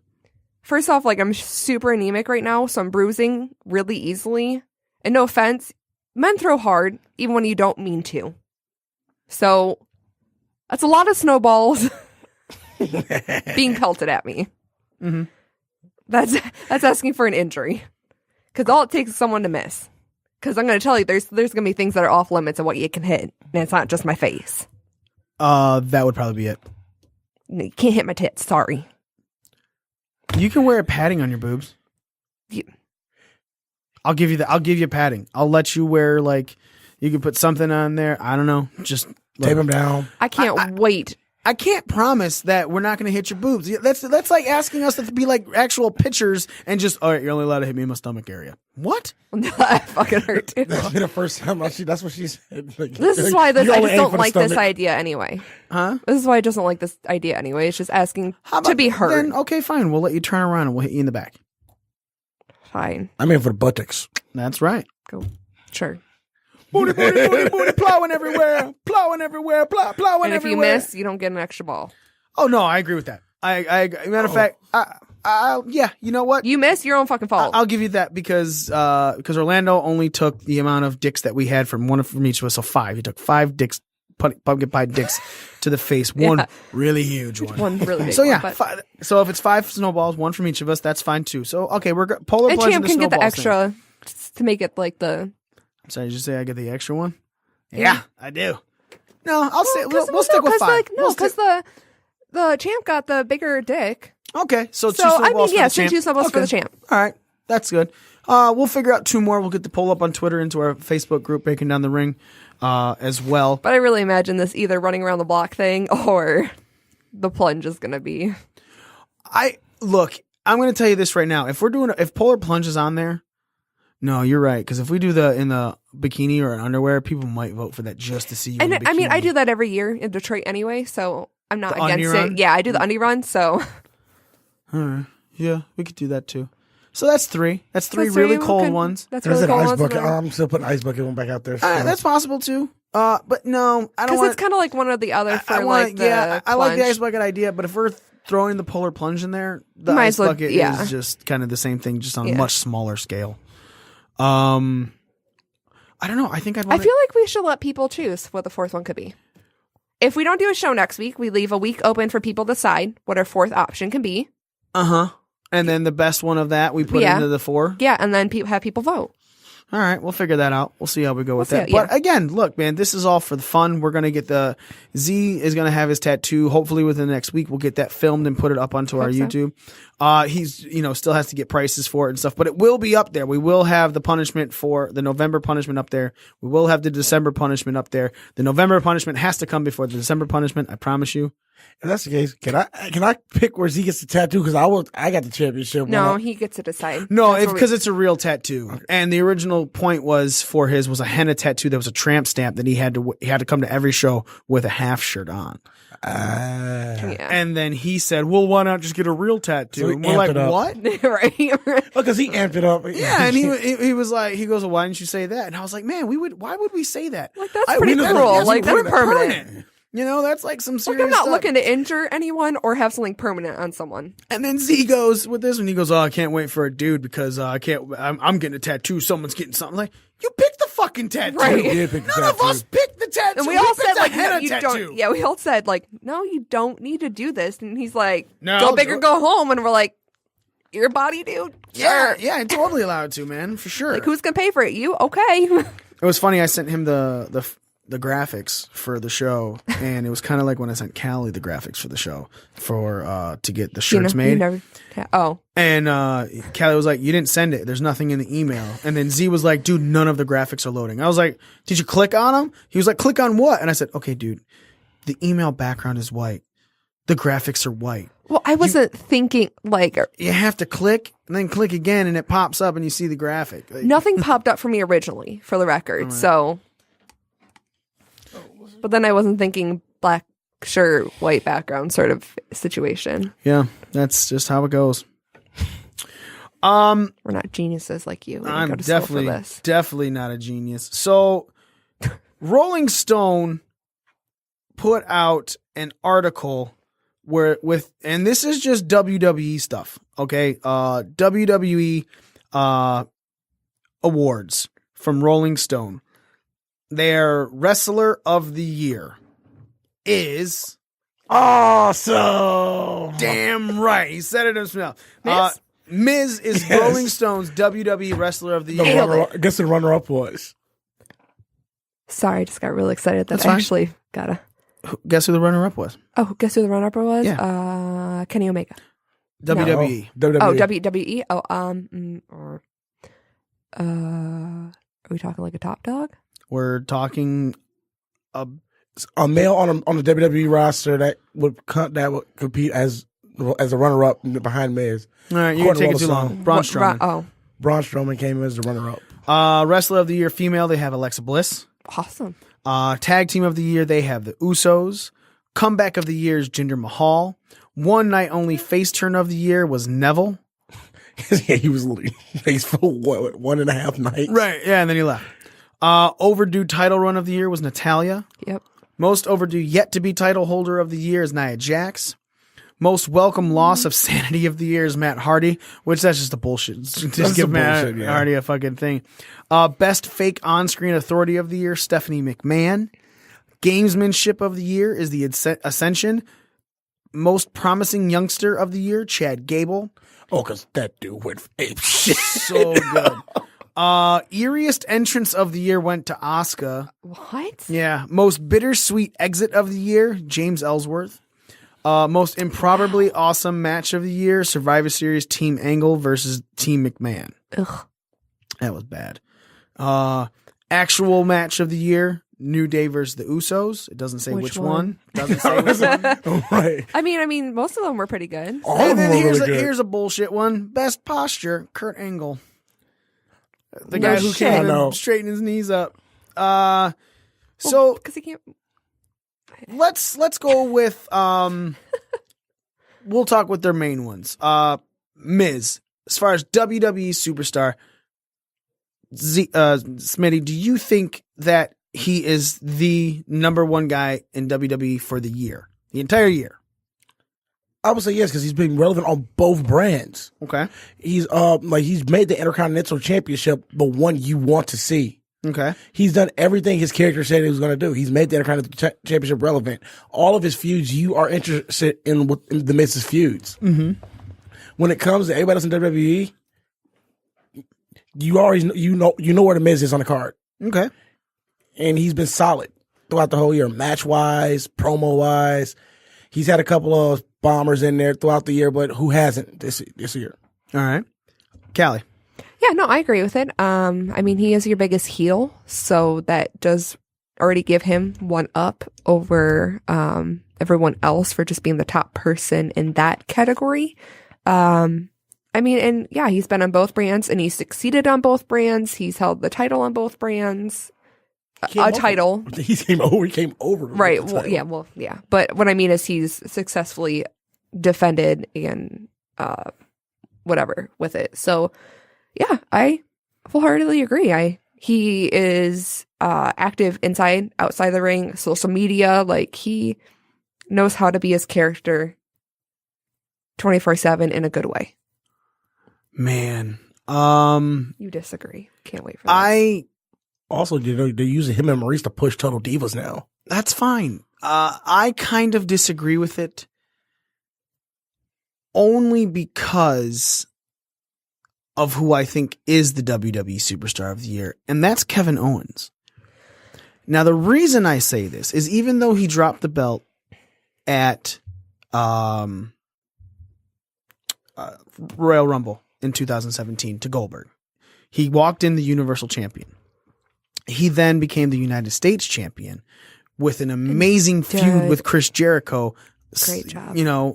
First off, like I'm super anemic right now, so I'm bruising really easily. And no offense, men throw hard even when you don't mean to. So that's a lot of snowballs being pelted at me. Mm-hmm. That's asking for an injury. Because all it takes is someone to miss. Because I'm going to tell you, there's going to be things that are off limits of what you can hit. And it's not just my face. That would probably be it. No, you can't hit my tits. Sorry. You can wear a padding on your boobs. I'll give you that. I'll give you padding. I'll let you wear like you can put something on there. I don't know. Just Tape them down. I can't wait. I can't promise that we're not going to hit your boobs. That's like asking us to be like actual pitchers and just all right. You're only allowed to hit me in my stomach area. What? I fucking hurt too. That's the first time that's what she said. Like, This is why you I only just aim don't for the like this stomach. idea anyway. Huh? This is why I just don't like this idea anyway. It's just asking to be heard. Then okay, fine. We'll let you turn around and we'll hit you in the back. Fine. I'm in for the buttocks. That's right. Go. Sure. Booty, booty, booty, booty, plowing everywhere, plowing everywhere, plowing And if you everywhere. miss, you don't get an extra ball. Oh no, I agree with that. Matter of fact, yeah. You know what? You miss, your own fucking fault. I'll give you that because Orlando only took the amount of dicks that we had from each of us, so 5. He took 5 dicks, pumpkin pie dicks to the face. One Yeah. really huge one. One really big So one, yeah, but- so if it's 5 snowballs, 1 from each of us, that's fine too. So okay, we're polar and plunge Champ the can get the snowballs thing. extra just to make it like the. Sorry, did you say I get the extra one? Yeah. Yeah, I do. No, I'll say we'll Well, stick with 5. We'll Because stick- the Champ got the bigger dick. Okay, so 2 So I snowballs mean, yeah, for the champ. 2 snowballs for Okay. the Champ. All right, that's good. We'll figure out 2 more. We'll get the poll up on Twitter into our Facebook group, Breaking Down the Ring, as well. But I really imagine this either running around the block thing or the plunge is going to be. I'm going to tell you this right now. If polar plunge is on there, no, you're right. Because if we do in the bikini or underwear, people might vote for that just to see you. And in the I mean, I bikini. do that every year in Detroit anyway, so I'm not The against undie run? it. Yeah, I do the undie run, so. All right. Yeah, we could do that too. So that's 3. That's 3 That's really three. cold Okay. ones. That's There's really an cold ice ones. bucket. I'm still putting ice bucket one back out there. So. That's possible too. But no, I don't Because want. it's kind of like one or the other for I like the I like the plunge. ice bucket idea, but if we're throwing the polar plunge in there, the Might ice as well- bucket yeah. is just kind of the same thing, just on a Yeah. much smaller scale. I don't know. I think I'd I want feel like we should let people choose what the 4th one could be. If we don't do a show next week, we leave a week open for people to decide what our 4th option can be. And then the best one of that we put Yeah. into the 4. Yeah, and then have people vote. All right, we'll figure that out. We'll see how we go with We'll that. see, yeah. But again, look, man, this is all for the fun. We're gonna get Z is gonna have his tattoo. Hopefully within the next week, we'll get that filmed and put it up onto our Hope so. YouTube. He's still has to get prices for it and stuff, but it will be up there. We will have the punishment for the November punishment up there. We will have the December punishment up there. The November punishment has to come before the December punishment. I promise you. If that's the case, can I pick where Z gets the tattoo? Because I got the championship. No, he gets to decide. No, That's what because it's a real tattoo, and the original point was a henna tattoo that was a tramp stamp that he had to come to every show with a half shirt on. yeah. And then he said, "Well, why not just get a real tattoo?" So he And we're amped like, it up. "What?" right. Because he amped it up. Yeah, and he was like, he goes, well, "Why didn't you say that?" And I was like, "Man, why would we say that? Like, that's pretty cruel. Like, that's permanent. You know, that's like some serious Like, I'm not stuff. looking to injure anyone or have something permanent on someone. And then Z goes with this one. He goes, "Oh, I can't wait for a dude because I'm getting a tattoo. Someone's getting something." Like, you picked the fucking tattoo. Right. You did pick the None of tattoo. us picked the tattoo. And we all picked said, a like, no, henna you tattoo. don't. Yeah, we all said, like, no, you don't need to do this. And he's like, No, go I'll big do or it. go home. And we're like, your body, dude? Yeah, Sure. yeah, I'm totally allowed to, man, for sure. Like, who's going to pay for it? You? Okay. It was funny. I sent him the graphics for the show, and it was kind of like when I sent Callie the graphics for the show to get the shirts made. And Callie was like, "You didn't send it. There's nothing in the email." And then Z was like, "Dude, none of the graphics are loading." I was like, "Did you click on them?" He was like, "Click on what?" And I said, "Okay, dude, the email background is white. The graphics are white. Well, I wasn't thinking, like, You have to click and then click again, and it pops up, and you see the graphic." Like, nothing popped up for me originally, for the record. So, but then I wasn't thinking black shirt, white background sort of situation. Yeah, that's just how it goes. We're not geniuses like you. We didn't I'm go to school for this. definitely not a genius. So, Rolling Stone put out an article and this is just WWE stuff, okay? WWE awards from Rolling Stone. Their Wrestler of the Year is awesome. Damn right, he said it himself. Miz? Miz is Yes. Rolling Stone's WWE Wrestler of the Year. Guess the runner-up was. Sorry, I just got really excited that That's I fine. actually got a. Guess who the runner-up was? Oh, guess who the runner-up was? Yeah. Kenny Omega. WWE. WWE. Oh, WWE. Oh, are we talking like a top dog? We're talking a male on the WWE roster that would compete as a runner-up behind Miz. All right, you're going to take it too long. Braun Strowman. Braun Strowman came in as the runner-up. Wrestler of the Year female, they have Alexa Bliss. Awesome. Tag Team of the Year, they have the Usos. Comeback of the Year is Jinder Mahal. One Night Only Face Turn of the Year was Neville. Yeah, he was literally face for 1.5 nights. Right, yeah, and then he left. Overdue Title Run of the Year was Natalia. Yep. Most overdue yet to be title holder of the year is Nia Jax. Most welcome loss of sanity of the year is Matt Hardy, which that's just a bullshit. Just give Matt Hardy a fucking thing. Best fake on-screen authority of the year, Stephanie McMahon. Gamesmanship of the year is the Ascension. Most promising youngster of the year, Chad Gable. Oh, because that dude went ape shit. So good. Eeriest entrance of the year went to Asuka. What? Yeah. Most bittersweet exit of the year, James Ellsworth. Most improbably awesome match of the year, Survivor Series Team Angle versus Team McMahon. Ugh. That was bad. Actual match of the year, New Day versus the Usos. It doesn't say which one. Doesn't say which one. Right. I mean, most of them were pretty good. All And of them then were really good. here's a bullshit one. Best posture, Kurt Angle. The No guy who shit. can't I know. even straighten his knees up. So Because he can't. let's go with we'll talk with their main ones. Miz, as far as WWE superstar, Smitty, do you think that he is the number one guy in WWE for the year, the entire year? I would say yes, because he's been relevant on both brands. Okay. He's he's made the Intercontinental Championship the one you want to see. Okay. He's done everything his character said he was going to do. He's made the Intercontinental Championship relevant. All of his feuds, you are interested in the Miz's feuds. Mm-hmm. When it comes to everybody else in WWE, you already know where the Miz is on the card, Okay. and he's been solid throughout the whole year, match wise, promo wise. He's had a couple of bombers in there throughout the year, but who hasn't this year? All right. Callie. Yeah, no, I agree with it. I mean, he is your biggest heel, so that does already give him one up over everyone else for just being the top person in that category. I mean, and yeah, he's been on both brands and he's succeeded on both brands. He's held the title on both brands. Title. He came over. Right. Well, yeah. But what I mean is he's successfully defended and whatever with it. So yeah, I wholeheartedly agree. He is active inside, outside the ring, social media. Like he knows how to be his character 24/7 in a good way. Man. You disagree. Can't wait for that. Also, they're using him and Maurice to push Total Divas now. That's fine. I kind of disagree with it only because of who I think is the WWE Superstar of the Year, and that's Kevin Owens. Now, the reason I say this is even though he dropped the belt at Royal Rumble in 2017 to Goldberg, he walked in the Universal Champion. He then became the United States champion with an amazing feud with Chris Jericho. Great job. Yeah,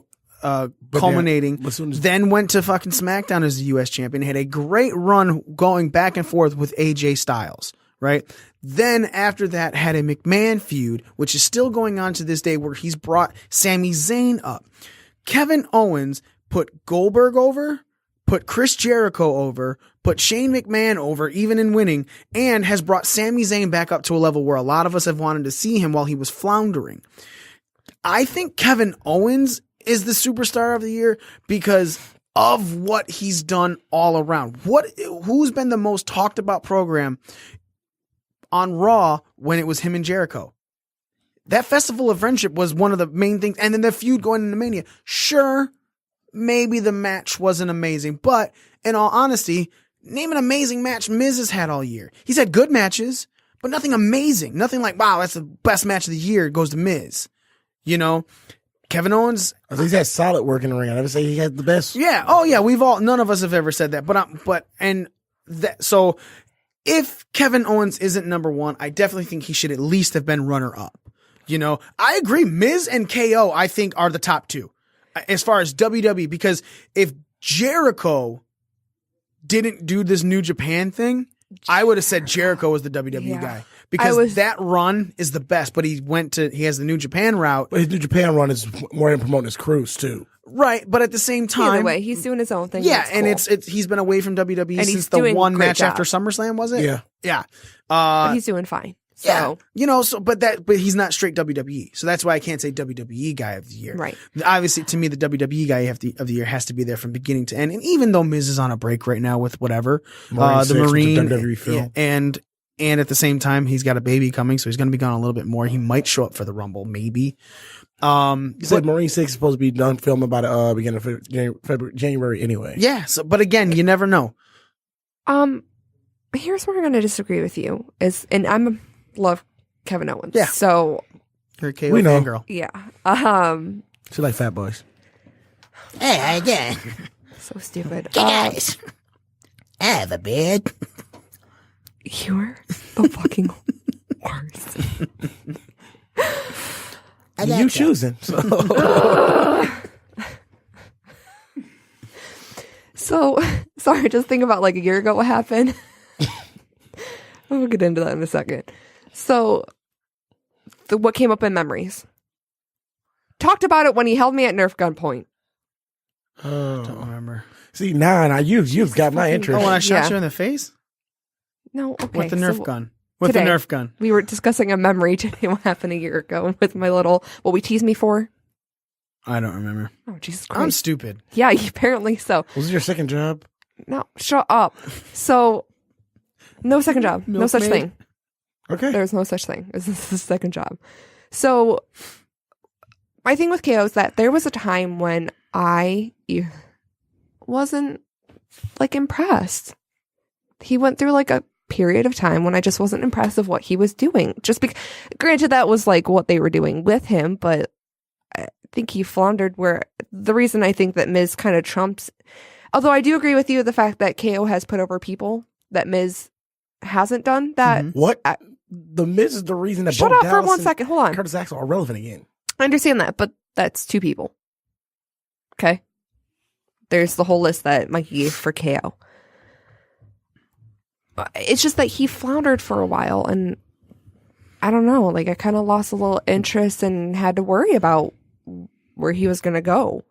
Culminating. then went to fucking SmackDown as the U.S. champion. Had a great run going back and forth with AJ Styles. right? Then after that had a McMahon feud, which is still going on to this day, where he's brought Sami Zayn up. Kevin Owens put Goldberg over, put Chris Jericho over, put Shane McMahon over, even in winning, and has brought Sami Zayn back up to a level where a lot of us have wanted to see him while he was floundering. I think Kevin Owens is the superstar of the year because of what he's done all around. Who's been the most talked about program on Raw when it was him and Jericho? That Festival of Friendship was one of the main things. And then the feud going into Mania. Sure, maybe the match wasn't amazing, but in all honesty, name an amazing match Miz has had all year. He's had good matches, but nothing amazing. Nothing like, wow, that's the best match of the year. It goes to Miz. You know, Kevin Owens. I think he's had solid work in the ring. I never say he had the best. Yeah. Oh yeah. None of us have ever said that, so if Kevin Owens isn't number one, I definitely think he should at least have been runner up. You know, I agree. Miz and KO, I think, are the top two as far as WWE, because if Jericho didn't do this New Japan thing, I would have said Jericho was the WWE guy. Because that run is the best, but he has the New Japan route. But his New Japan run is more than promoting his cruise too. Right, but at the same time, either way, he's doing his own thing. Yeah, and cool. it's he's been away from WWE since the one match after SummerSlam, was it? Yeah. But he's doing fine. So. Yeah, you know, but he's not straight WWE, so that's why I can't say WWE guy of the year. Right. Obviously, to me, the WWE guy of the year has to be there from beginning to end. And even though Miz is on a break right now with whatever, the Marine, WWE film. and at the same time, he's got a baby coming, so he's going to be gone a little bit more. He might show up for the Rumble, maybe. He said Marine 6 is supposed to be done filming by the beginning of January anyway. Yeah, but again, you never know. Here's where I'm going to disagree with you and love Kevin Owens. Yeah. So you're a KO fangirl. Yeah. She like fat boys. Hey, again. So stupid. Guys, I have a bed. You're the fucking worst. You choosing. So, sorry, just think about like a year ago what happened. We'll get into that in a second. So, what came up in memories? Talked about it when he held me at Nerf gunpoint. Don't remember. See, now you've got my interest. Oh, when I shot you in the face? No, okay. With the Nerf gun. With the Nerf gun. We were discussing a memory today, what happened a year ago with my little, what we teased me for. I don't remember. Oh, Jesus Christ. I'm stupid. Yeah, apparently so. Was it your second job? No, shut up. So, no second job. No such thing. Okay. There's no such thing. This is the second job. So, my thing with KO is that there was a time when I wasn't, like, impressed. He went through, like, a period of time when I just wasn't impressed with what he was doing. Just because, granted, that was, like, what they were doing with him, but I think he floundered where the reason I think that Miz kind of trumps, although I do agree with you, the fact that KO has put over people that Miz hasn't done that. Mm-hmm. What? The Miz is the reason that Shut Bo up Dallas for 1 second. Hold on. Curtis Axel are relevant again. I understand that, but that's two people. Okay. There's the whole list that Mikey gave for KO. It's just that he floundered for a while, and I don't know, like I kind of lost a little interest and had to worry about where he was going to go.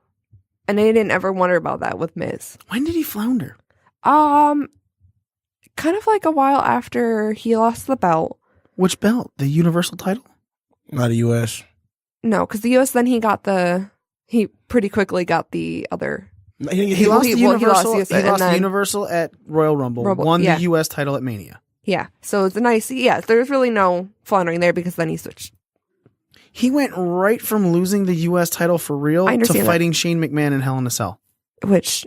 And I didn't ever wonder about that with Miz. When did he flounder? Kind of like a while after he lost the belt. Which belt? The Universal title? Not a U.S. No, because the U.S. then he pretty quickly got the other. He lost the Universal. He lost the then Universal at Royal Rumble. Won the U.S. title at Mania. Yeah, so it's a nice. Yeah, there's really no floundering there because then he switched. He went right from losing the U.S. title for real to fighting Shane McMahon in Hell in a Cell. Which,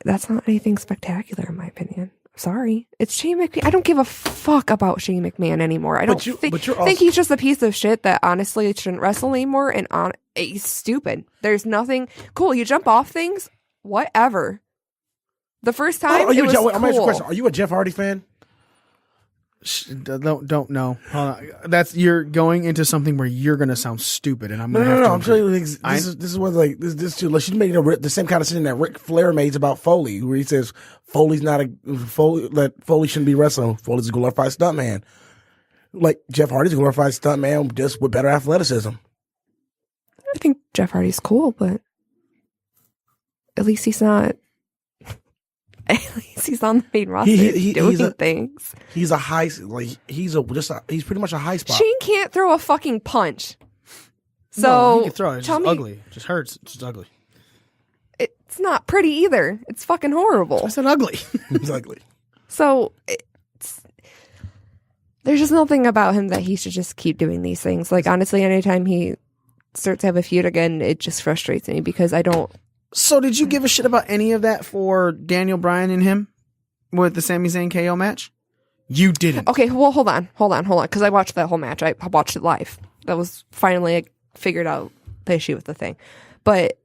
that's not anything spectacular in my opinion. Sorry, it's Shane McMahon. I don't give a fuck about Shane McMahon anymore. I don't think he's just a piece of shit that honestly shouldn't wrestle anymore. And he's stupid. There's nothing cool. You jump off things. Whatever. The first time, it was cool. I'm asking you a question. Are you a Jeff Hardy fan? Don't know. Hold on. That's you're going into something where you're gonna sound stupid, and I'm No, gonna no, have no. to I'm agree. telling you, this is what like this too. Like she's making the same kind of decision that Ric Flair made about Foley, where he says Foley's not a Foley. That Foley shouldn't be wrestling. Foley's a glorified stuntman. Like Jeff Hardy's a glorified stuntman, just with better athleticism. I think Jeff Hardy's cool, but at least he's not. At least he's on the main roster doing things. He's a high, like he's pretty much a high spot. Shane can't throw a fucking punch. So No, he can throw it. It's tell just me, ugly. It just hurts. It's just ugly. it's not pretty either. It's fucking horrible. I said ugly. It's ugly. So there's just nothing about him that he should just keep doing these things. Like honestly, anytime he starts to have a feud again, it just frustrates me because I don't. So did you give a shit about any of that for Daniel Bryan and him with the Sami Zayn KO match? You didn't. Okay, well, hold on, because I watched that whole match. I watched it live. That was finally I figured out the issue with the thing. But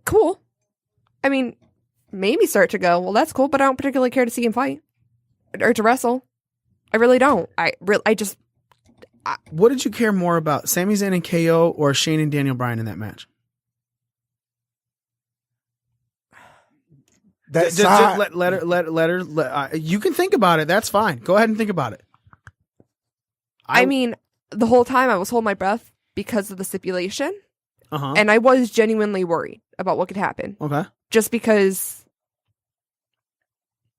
cool. I mean, maybe start to go, well, that's cool, but I don't particularly care to see him fight or to wrestle. I really don't. What did you care more about, Sami Zayn and KO or Shane and Daniel Bryan in that match? That's let her. You can think about it. That's fine. Go ahead and think about it. I mean, the whole time I was holding my breath because of the stipulation, Uh-huh. and I was genuinely worried about what could happen. Okay. Just because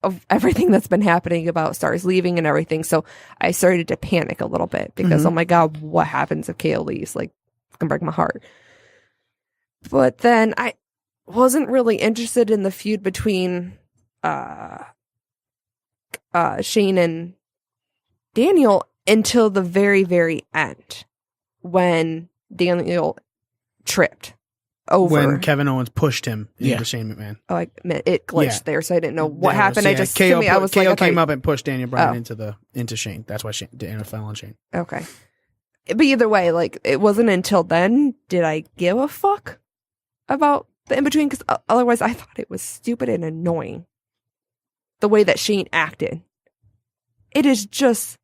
of everything that's been happening about stars leaving and everything. So I started to panic a little bit because, oh my God, what happens if KO leaves? Like, it can break my heart. But then I wasn't really interested in the feud between Shane and Daniel until the very, very end when Daniel tripped over. When Kevin Owens pushed him Yeah. into Shane McMahon. Oh, it glitched Yeah. there, so I didn't know what That happened. was- I just KO, to me, I was KO like, I came thought- up and pushed Daniel Bryan Oh. into Shane. That's why Daniel fell on Shane. Okay. But either way, like, it wasn't until then did I give a fuck about the in-between, because otherwise I thought it was stupid and annoying. The way that Shane acted. It is just...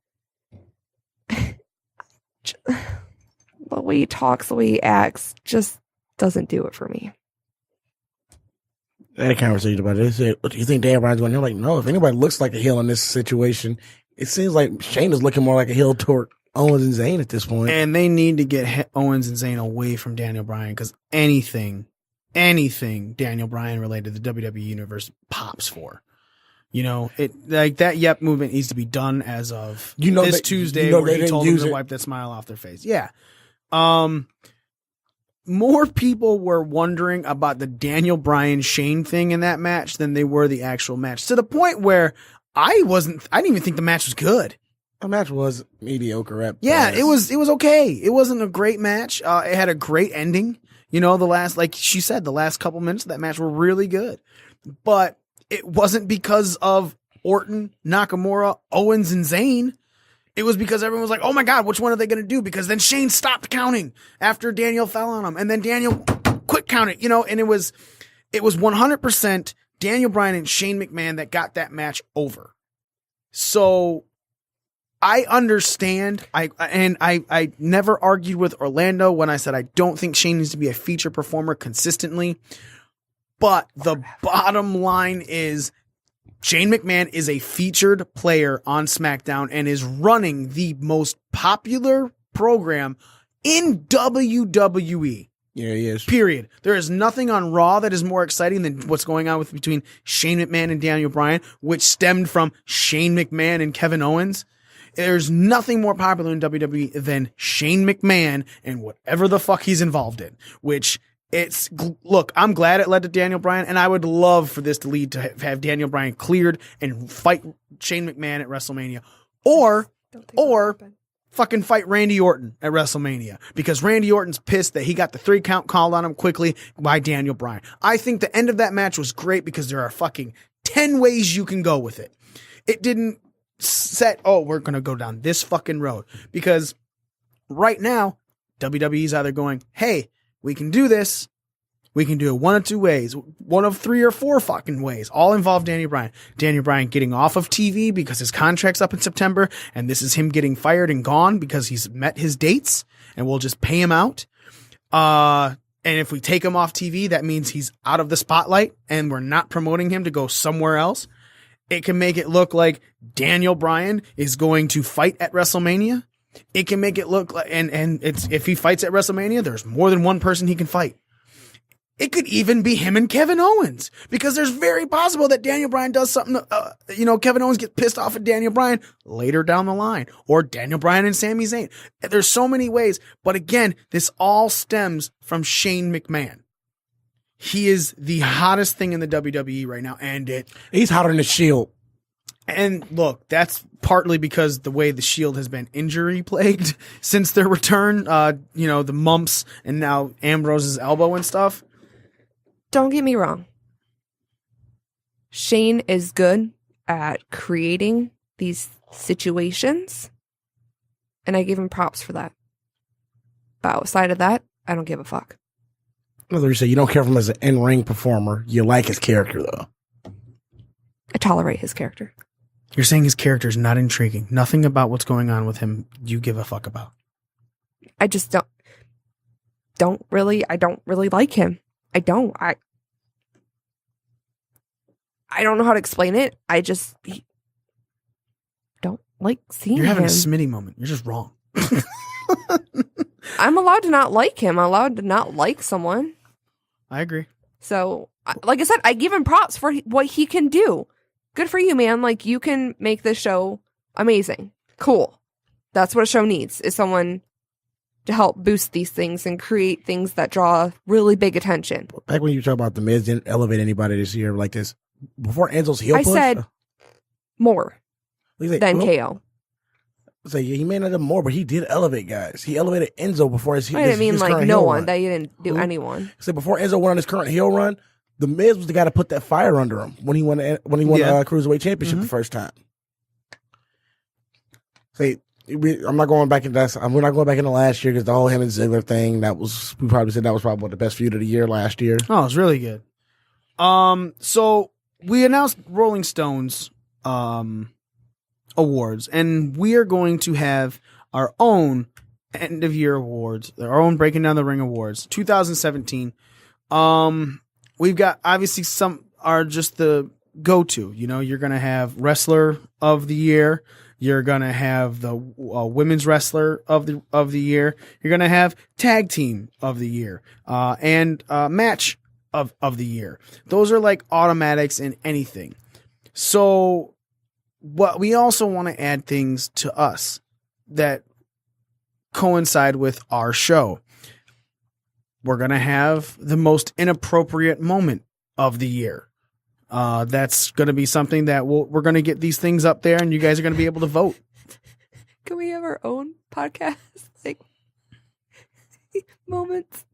the way he talks, the way he acts, just doesn't do it for me. I had a conversation about it. They said, "Do you think Dan Bryan's going?" I'm like, no. If anybody looks like a heel in this situation, it seems like Shane is looking more like a heel toward Owens and Zayn at this point. And they need to get Owens and Zayn away from Daniel Bryan, because anything Daniel Bryan related to the WWE Universe pops for. You know, it like that Yep movement needs to be done as of this Tuesday, where he told them to wipe that smile off their face. Yeah. More people were wondering about the Daniel Bryan Shane thing in that match than they were the actual match, to the point where I didn't even think the match was good. The match was mediocre at Yeah, best. it was okay. It wasn't a great match. It had a great ending. You know, like she said, the last couple minutes of that match were really good. But it wasn't because of Orton, Nakamura, Owens, and Zayn. It was because everyone was like, oh my God, which one are they going to do? Because then Shane stopped counting after Daniel fell on him. And then Daniel quit counting, you know, and it was 100% Daniel Bryan and Shane McMahon that got that match over. So I understand. I never argued with Orlando when I said I don't think Shane needs to be a feature performer consistently. But the bottom line is Shane McMahon is a featured player on SmackDown and is running the most popular program in WWE. Yeah, he is. Period. There is nothing on Raw that is more exciting than what's going on between Shane McMahon and Daniel Bryan, which stemmed from Shane McMahon and Kevin Owens. There's nothing more popular in WWE than Shane McMahon and whatever the fuck he's involved in, look, I'm glad it led to Daniel Bryan, and I would love for this to lead to have Daniel Bryan cleared and fight Shane McMahon at WrestleMania, or fucking fight Randy Orton at WrestleMania, because Randy Orton's pissed that he got the 3 count called on him quickly by Daniel Bryan. I think the end of that match was great because there are fucking 10 ways you can go with it. It didn't set, we're going to go down this fucking road, because right now WWE's either going, hey, we can do this. We can do it one of two ways, one of three or four fucking ways. All involve Daniel Bryan. Daniel Bryan getting off of TV because his contract's up in September, and this is him getting fired and gone because he's met his dates, and we'll just pay him out. And if we take him off TV, that means he's out of the spotlight, and we're not promoting him to go somewhere else. It can make it look like Daniel Bryan is going to fight at WrestleMania. It can make it look like, and it's, if he fights at WrestleMania, there's more than one person he can fight. It could even be him and Kevin Owens, because there's very possible that Daniel Bryan does something, Kevin Owens gets pissed off at Daniel Bryan later down the line, or Daniel Bryan and Sami Zayn. There's so many ways, but again, this all stems from Shane McMahon. He is the hottest thing in the WWE right now, and he's hotter than the Shield. And look, that's partly because the way the Shield has been injury plagued since their return, the mumps and now Ambrose's elbow and stuff. Don't get me wrong. Shane is good at creating these situations, and I give him props for that. But outside of that, I don't give a fuck. Another, you say you don't care for him as an in-ring performer. You like his character, though. I tolerate his character. You're saying his character is not intriguing. Nothing about what's going on with him you give a fuck about. I just don't really like him. I don't know how to explain it. I just don't like seeing him. You're having a Smitty moment. You're just wrong. I'm allowed to not like him. I'm allowed to not like someone. I agree. So, like I said, I give him props for what he can do. Good for you, man. Like, you can make this show amazing. Cool. That's what a show needs, is someone to help boost these things and create things that draw really big attention. Back when you talk about the Miz didn't elevate anybody this year like this. Before Enzo's heel I push, said more than well, KO. So he may not have more, but he did elevate guys. He elevated Enzo before his. I didn't mean his like current no heel one. run. That you didn't do anyone. So before Enzo went on his current heel run, the Miz was the guy to put that fire under him when he won Cruiserweight Championship the first time. I'm not going back into that. We're not going back into last year because the whole him and Ziggler thing, we probably said that was probably the best feud of the year last year. Oh, it was really good. So we announced Rolling Stones awards, and we are going to have our own end of year awards, our own Breaking Down the Ring awards, 2017. We've got, obviously, some are just the go-to. You're going to have Wrestler of the Year. You're going to have the Women's Wrestler of the Year. You're going to have Tag Team of the Year, and Match of the Year. Those are like automatics in anything. So what we also want to add things to us that coincide with our show. We're going to have the most inappropriate moment of the year. That's going to be something that we're going to get these things up there, and you guys are going to be able to vote. Can we have our own podcast? Like, moments?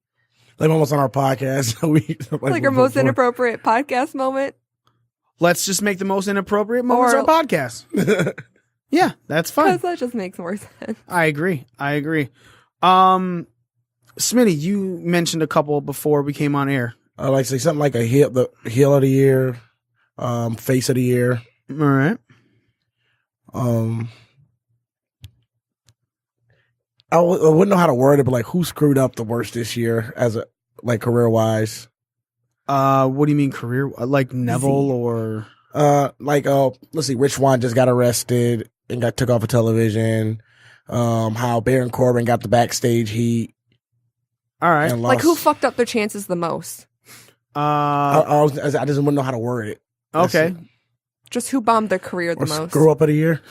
Like almost on our podcast. Like our most inappropriate podcast moment? Let's just make the most inappropriate moments our podcast. Yeah, that's fine. That just makes more sense. I agree. Smitty, you mentioned a couple before we came on air. Like say something like the heel of the year, face of the year. All right. I wouldn't know how to word it, but like who screwed up the worst this year as a career wise? What do you mean career? Like Neville or let's see, Rich Swann just got arrested and got took off of television. How Baron Corbin got the backstage heat. All right. Like who fucked up their chances the most? I just wouldn't know how to word it. Okay. Just who bombed their career the most? Screw up of the year.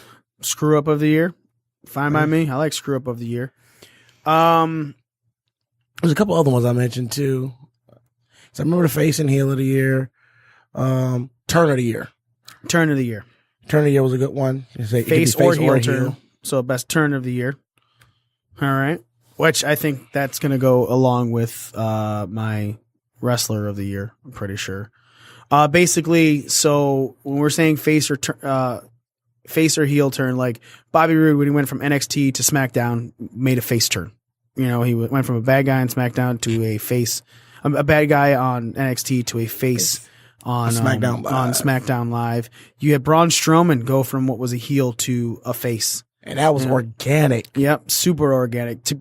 Screw up of the year. Fine by me. I like screw up of the year. There's a couple other ones I mentioned too. So I remember the face and heel of the year. Turn of the year. Turn of the year. Turn of the year was a good one. Face or heel turn. So best turn of the year. All right. Which I think that's going to go along with my wrestler of the year. I'm pretty sure. Basically, so when we're saying face or heel turn, like Bobby Roode when he went from NXT to SmackDown made a face turn. He went from a bad guy in SmackDown to a face, a bad guy on NXT to a face on SmackDown Live. on SmackDown Live. You had Braun Strowman go from what was a heel to a face. And that was organic. Yep, super organic. To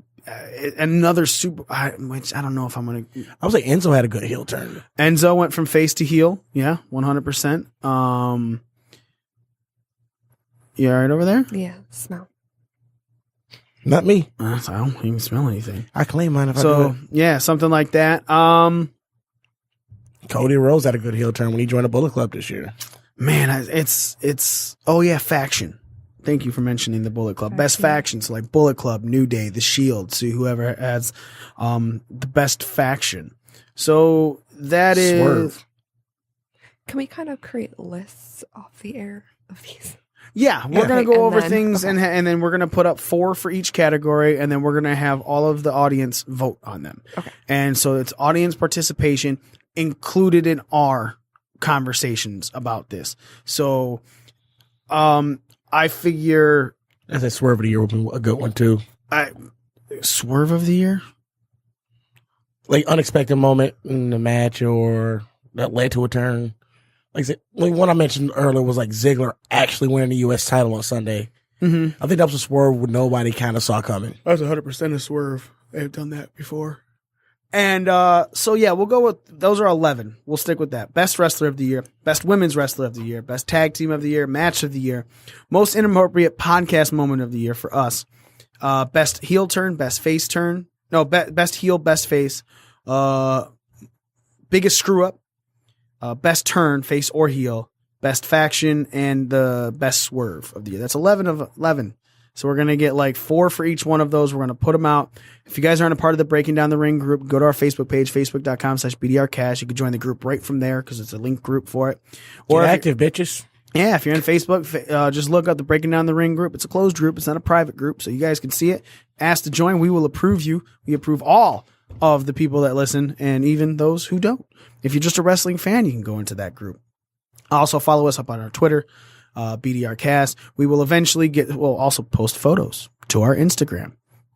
another super, which I don't know if I'm gonna. I would say Enzo had a good heel turn. Enzo went from face to heel. Yeah, 100%. You all right over there? Yeah, smell. Not me. I don't even smell anything. I claim mine if I do So it. yeah, something like that. Cody Rhodes had a good heel turn when he joined the Bullet Club this year. Man, it's oh yeah, faction. Thank you for mentioning the Bullet Club. Best factions like Bullet Club, New Day, The Shield. See whoever has the best faction. So that is Swerve. Can we kind of create lists off the air of these? Yeah, we're Yeah. gonna go And over then- things and then we're gonna put up 4 for each category, and then we're gonna have all of the audience vote on them. Okay. And so it's audience participation included in our conversations about this. So, I figure I said Swerve of the Year would be a good one too. Swerve of the Year. Like unexpected moment in the match or that led to a turn. Like I said, like one I mentioned earlier was like Ziggler actually winning the U.S. title on Sunday. Mm-hmm. I think that was a swerve what nobody kind of saw coming. That's 100% a swerve. They've done that before. And so yeah, we'll go with those are 11. We'll stick with that. Best wrestler of the year, best women's wrestler of the year, best tag team of the year, match of the year, most inappropriate podcast moment of the year for us. Best heel turn, best face turn. No, best heel, best face. Biggest screw up. Best turn, face or heel, best faction, and the best swerve of the year. That's 11 of 11. So we're going to get like 4 for each one of those. We're going to put them out. If you guys aren't a part of the Breaking Down the Ring group, go to our Facebook page, facebook.com/BDRcast. You can join the group right from there because it's a link group for it. Or if active bitches. yeah, if you're on Facebook, just look up the Breaking Down the Ring group. It's a closed group. It's not a private group, so you guys can see it. Ask to join. We will approve you. We approve all of the people that listen and even those who don't. If you're just a wrestling fan, you can go into that group. Also follow us up on our Twitter, BDRcast. We will eventually we'll also post photos to our Instagram,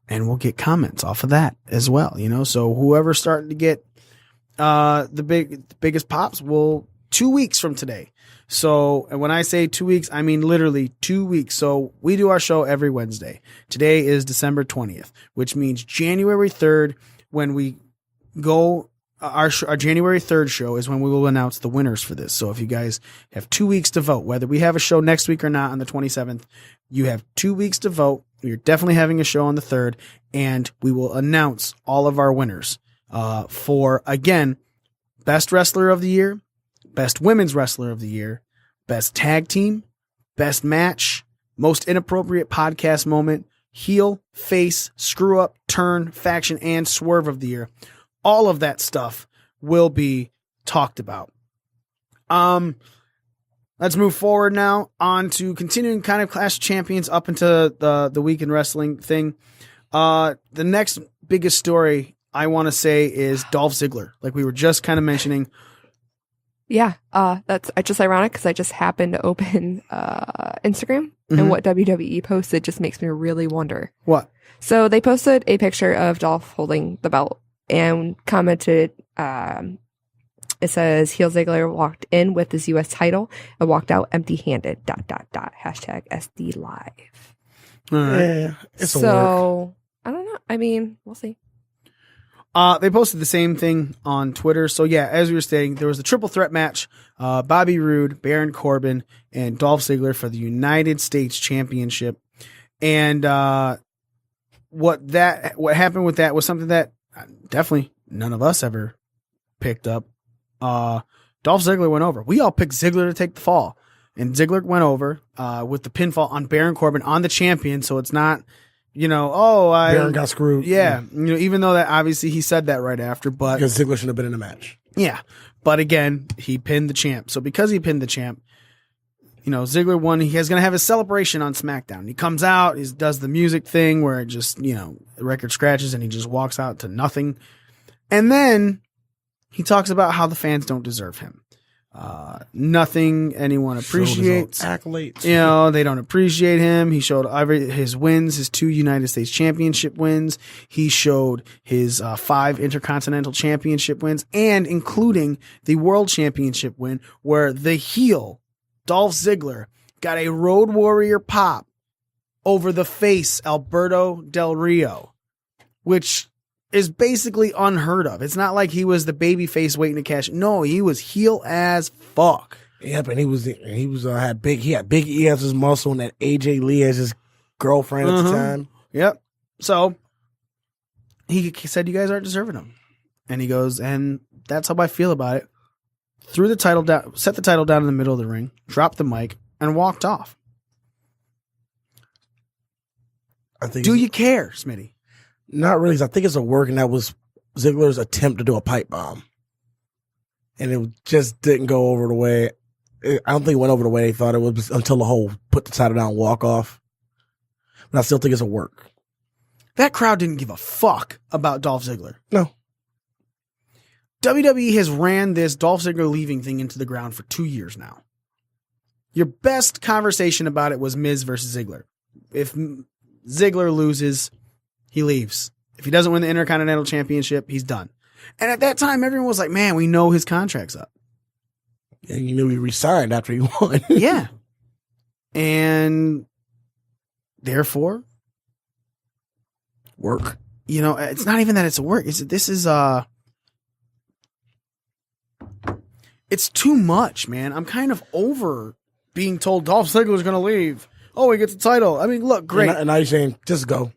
and we'll get comments off of that as well. You know, so whoever's starting to get the biggest pops will 2 weeks from today. So, and when I say 2 weeks, I mean literally 2 weeks. So we do our show every Wednesday. Today is December 20th, which means January 3rd, when we go, our January 3rd show is when we will announce the winners for this. So if you guys have 2 weeks to vote, whether we have a show next week or not on the 27th, you have 2 weeks to vote. You're definitely having a show on the 3rd, and we will announce all of our winners for, again, best wrestler of the year, best women's wrestler of the year, best tag team, best match, most inappropriate podcast moment, heel, face, screw up, turn, faction, and swerve of the year. All of that stuff will be talked about. Let's move forward now on to continuing kind of Clash of Champions up into the week in wrestling thing. The next biggest story I want to say is Dolph Ziggler, like we were just kind of mentioning. Yeah, that's just ironic because I just happened to open Instagram, Mhm. and what WWE posted just makes me really wonder. What? So they posted a picture of Dolph holding the belt and commented, it says, heel Ziggler walked in with his U.S. title and walked out empty-handed, .. Hashtag SD Live. All right. Yeah, it's a work. So, I don't know. I mean, we'll see. They posted the same thing on Twitter. So yeah, as we were stating, there was the triple threat match, Bobby Roode, Baron Corbin, and Dolph Ziggler for the United States Championship. And what happened with that was something that definitely none of us ever picked up. Dolph Ziggler went over. We all picked Ziggler to take the fall, and Ziggler went over with the pinfall on Baron Corbin on the champion. So it's not, Baron got screwed. Yeah, even though that obviously he said that right after, but Because Ziggler shouldn't have been in the match. yeah, but again, he pinned the champ. So because he pinned the champ, Ziggler won. He's going to have his celebration on SmackDown. He comes out, he does the music thing where it just, the record scratches and he just walks out to nothing. And then he talks about how the fans don't deserve him. Nothing anyone appreciates. Accolades. You know, they don't appreciate him. He showed his wins, his 2 United States Championship wins. He showed his 5 Intercontinental Championship wins, and including the World Championship win, where the heel, Dolph Ziggler, got a Road Warrior pop over the face, Alberto Del Rio, which is basically unheard of. It's not like he was the baby face waiting to cash. No, he was heel as fuck. Yep, and he had Big E as his muscle and that AJ Lee as his girlfriend at the time. Yep. So he said, "You guys aren't deserving him," and he goes, "And that's how I feel about it." Threw the title down, set the title down in the middle of the ring, dropped the mic, and walked off. Do you care, Smitty? Not really. 'Cause I think it's a work, and that was Ziggler's attempt to do a pipe bomb, and it just didn't go over the way. I don't think it went over the way they thought it was until the whole put the title down, walk off. But I still think it's a work. That crowd didn't give a fuck about Dolph Ziggler. No. WWE has ran this Dolph Ziggler leaving thing into the ground for 2 years now. Your best conversation about it was Miz versus Ziggler. If Ziggler loses, he leaves. If he doesn't win the Intercontinental Championship, he's done. And at that time, everyone was like, man, we know his contract's up. And you knew he resigned after he won. Yeah. And therefore, work. You know, it's not even that it's a work. It's too much, man. I'm kind of over being told Dolph Ziggler's going to leave. Oh, he gets the title. I mean, look, great. And now you're saying, just go.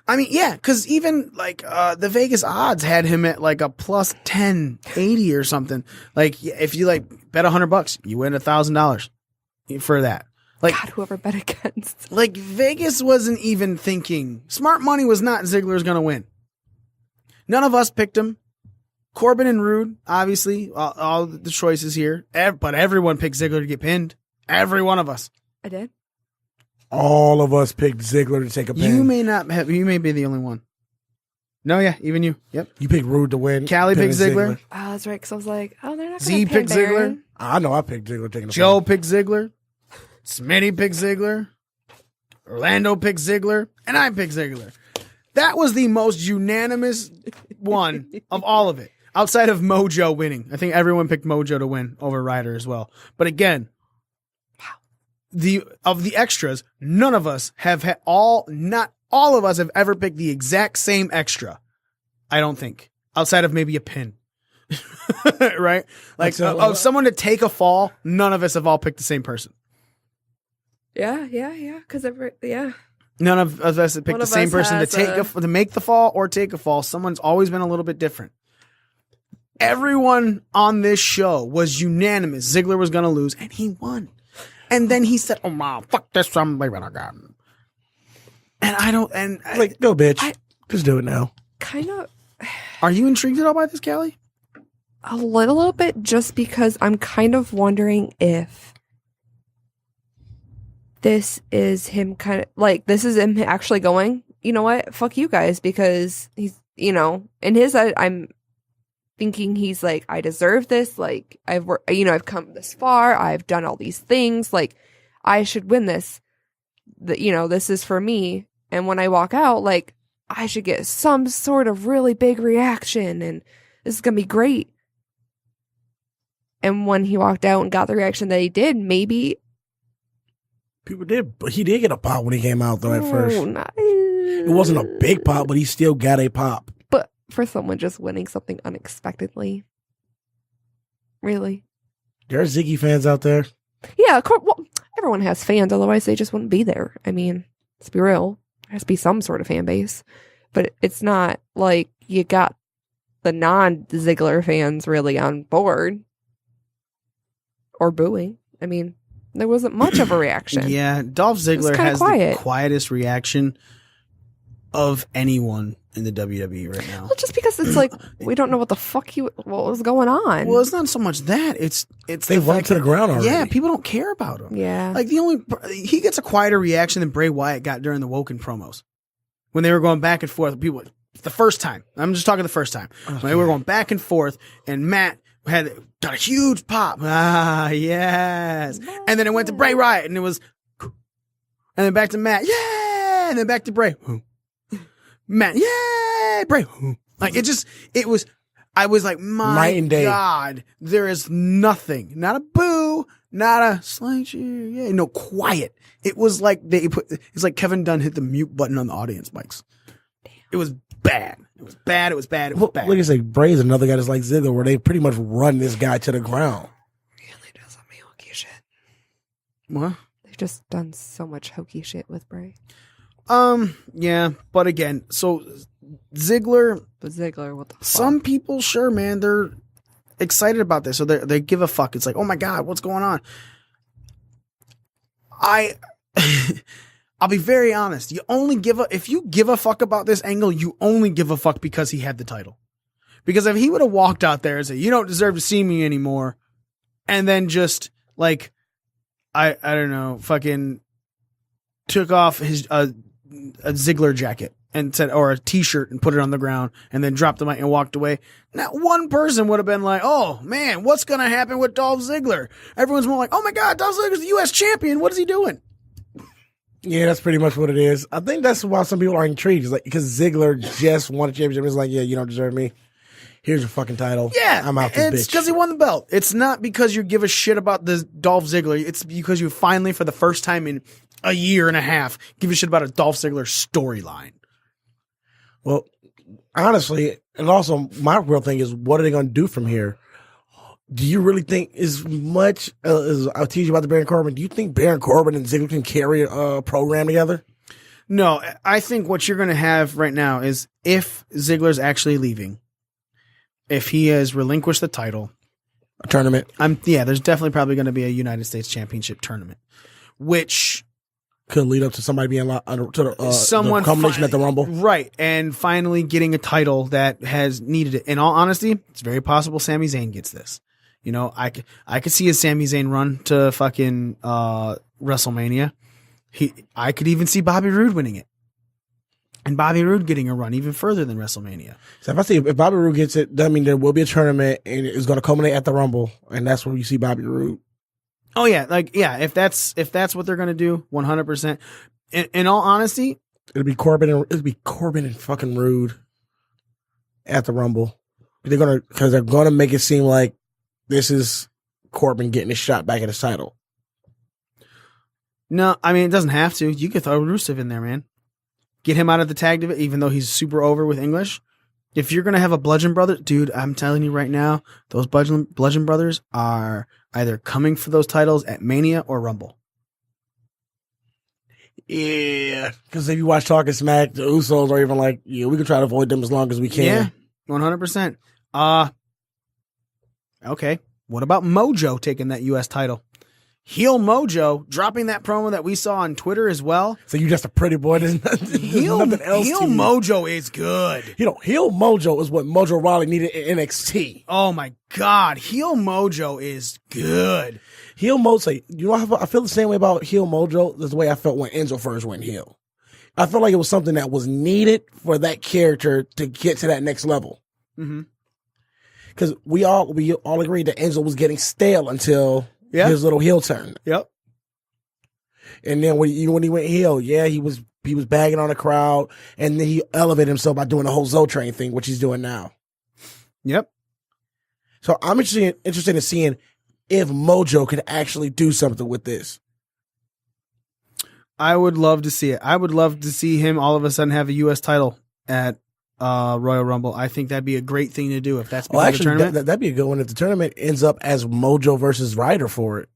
I mean, yeah, because even like the Vegas odds had him at like a plus 1080 or something. Like if you like bet $100, you win $1,000 for that. Like God, whoever bet against. Like Vegas wasn't even thinking. Smart money was not Ziggler's going to win. None of us picked him. Corbin and Rude, obviously, all the choices here. But everyone picked Ziggler to get pinned. Every one of us. I did. All of us picked Ziggler to take a pin. You may not have. You may be the only one. No, yeah, even you. Yep. You picked Rude to win. Callie picked Ziggler. Oh, that's right. Because I was like, oh, they're not going Z to pin picked Ziggler. Baron. I know I picked Ziggler taking a Joe pin. picked Ziggler. Smitty picked Ziggler. Orlando picked Ziggler. And I picked Ziggler. That was the most unanimous one of all of it. Outside of Mojo winning. I think everyone picked Mojo to win over Ryder as well. But again, of the extras, none of us have not all of us have ever picked the exact same extra. I don't think. Outside of maybe a pin. Right? Like, someone to take a fall, none of us have all picked the same person. Yeah. Because None of us have picked the same person to make the fall or take a fall. Someone's always been a little bit different. Everyone on this show was unanimous. Ziggler was going to lose, and he won. And then he said, "Oh my, fuck this! I'm leaving again." And I don't. And like, go, bitch. Just do it now. Kind of. Are you intrigued at all by this, Callie? A little bit, just because I'm kind of wondering if this is him this is him actually going, you know what? Fuck you guys, because he's, in his, I'm thinking he's like, I deserve this. Like, I've come this far. I've done all these things. Like, I should win this. This is for me. And when I walk out, like, I should get some sort of really big reaction, and this is going to be great. And when he walked out and got the reaction that he did, maybe people did, but he did get a pop when he came out though at first. It wasn't a big pop, but he still got a pop. But for someone just winning something unexpectedly, really, there are Ziggy fans out there. Yeah, of course. Well, everyone has fans, otherwise they just wouldn't be there. I mean, let's be real. There has to be some sort of fan base, but it's not like you got the non-Ziggler fans really on board or booing. I mean, there wasn't much of a reaction. Yeah, Dolph Ziggler has the quietest reaction of anyone in the WWE right now. Well, just because it's like, we don't know what the fuck what was going on. Well, it's not so much that. It's they run to the ground already. Yeah, people don't care about him. Yeah. Like, he gets a quieter reaction than Bray Wyatt got during the Woken promos. When they were going back and forth, people, the first time. I'm just talking the first time. When they were going back and forth, and Matt got a huge pop. Ah, yes. And then it went to Bray Wyatt, and it was, and then back to Matt, yeah, and then back to Bray, Matt, yeah, Bray. Like I was like, my Night and day. God, there is nothing, not a boo, not a slight cheer, yeah, no, quiet. It was like it's like Kevin Dunn hit the mute button on the audience mics. It was bad. It was bad. It was bad. It was bad. Like I say, Bray is another guy that's like Ziggler, where they pretty much run this guy to the ground. Really does some hokey shit. What? They've just done so much hokey shit with Bray. Yeah, but again, so Ziggler, But Ziggler, what the fuck? some people, sure, man, they're excited about this, so they give a fuck. It's like, oh my God, what's going on? I'll be very honest. If you give a fuck about this angle, you only give a fuck because he had the title. Because if he would have walked out there and said, you don't deserve to see me anymore, and then just like, I don't know, fucking took off his, a Ziggler jacket and said, or a t-shirt and put it on the ground and then dropped the mic and walked away. Not one person would have been like, oh man, what's going to happen with Dolph Ziggler? Everyone's more like, oh my God, Dolph Ziggler's the U.S. champion. What is he doing? Yeah, that's pretty much what it is. I think that's why some people are intrigued. It's like, because Ziggler just won a championship. It's like, yeah, you don't deserve me. Here's your fucking title. Yeah, I'm out this it's bitch. because he won the belt. It's not because you give a shit about the Dolph Ziggler. It's because you finally, for the first time in a year and a half, give a shit about a Dolph Ziggler storyline. Well, honestly, and also my real thing is, what are they going to do from here? Do you really think as much as I'll teach you about the Baron Corbin, do you think Baron Corbin and Ziggler can carry a program together? No, I think what you're going to have right now is if Ziggler's actually leaving, if he has relinquished the title, A tournament there's definitely probably going to be a United States Championship tournament, which could lead up to somebody being to the culmination at the Rumble. Right, and finally getting a title that has needed it. In all honesty, it's very possible Sami Zayn gets this. You know, I could see a Sami Zayn run to fucking WrestleMania. I could even see Bobby Roode winning it. And Bobby Roode getting a run even further than WrestleMania. So if Bobby Roode gets it, that means there will be a tournament and it's going to culminate at the Rumble, and that's where you see Bobby Roode. Oh yeah, if that's what they're gonna do, 100%. In all honesty, It'll be Corbin and fucking Roode at the Rumble. Because they're gonna make it seem like this is Corbin getting his shot back at his title. no, I mean it doesn't have to. You could throw Rusev in there, man. Get him out of the tag division, even though he's super over with English. If you're gonna have a Bludgeon Brother, dude, I'm telling you right now, those Bludgeon Brothers are either coming for those titles at Mania or Rumble. Yeah, because if you watch Talking Smack, the Usos are even like, yeah, we can try to avoid them as long as we can. Yeah, 100%. Okay. What about Mojo taking that U.S. title? Heel Mojo dropping that promo that we saw on Twitter as well. So you just a pretty boy. There's nothing else Heel to you. Mojo is good. Heel Mojo is what Mojo Rawley needed in NXT. Oh my God. Heel Mojo is good. Heel Mojo, I feel the same way about Heel Mojo. That's the way I felt when Enzo first went heel. I felt like it was something that was needed for that character to get to that next level. Mm-hmm. Because we all agreed that Enzo was getting stale until his little heel turn. Yep. And then when he went heel, he was bagging on the crowd, and then he elevated himself by doing the whole Zo Train thing, which he's doing now. Yep. So I'm interested in seeing if Mojo could actually do something with this. I would love to see it. I would love to see him all of a sudden have a U.S. title at Royal Rumble. I think that'd be a great thing to do if that's the tournament. That'd be a good one if the tournament ends up as Mojo versus Ryder for it.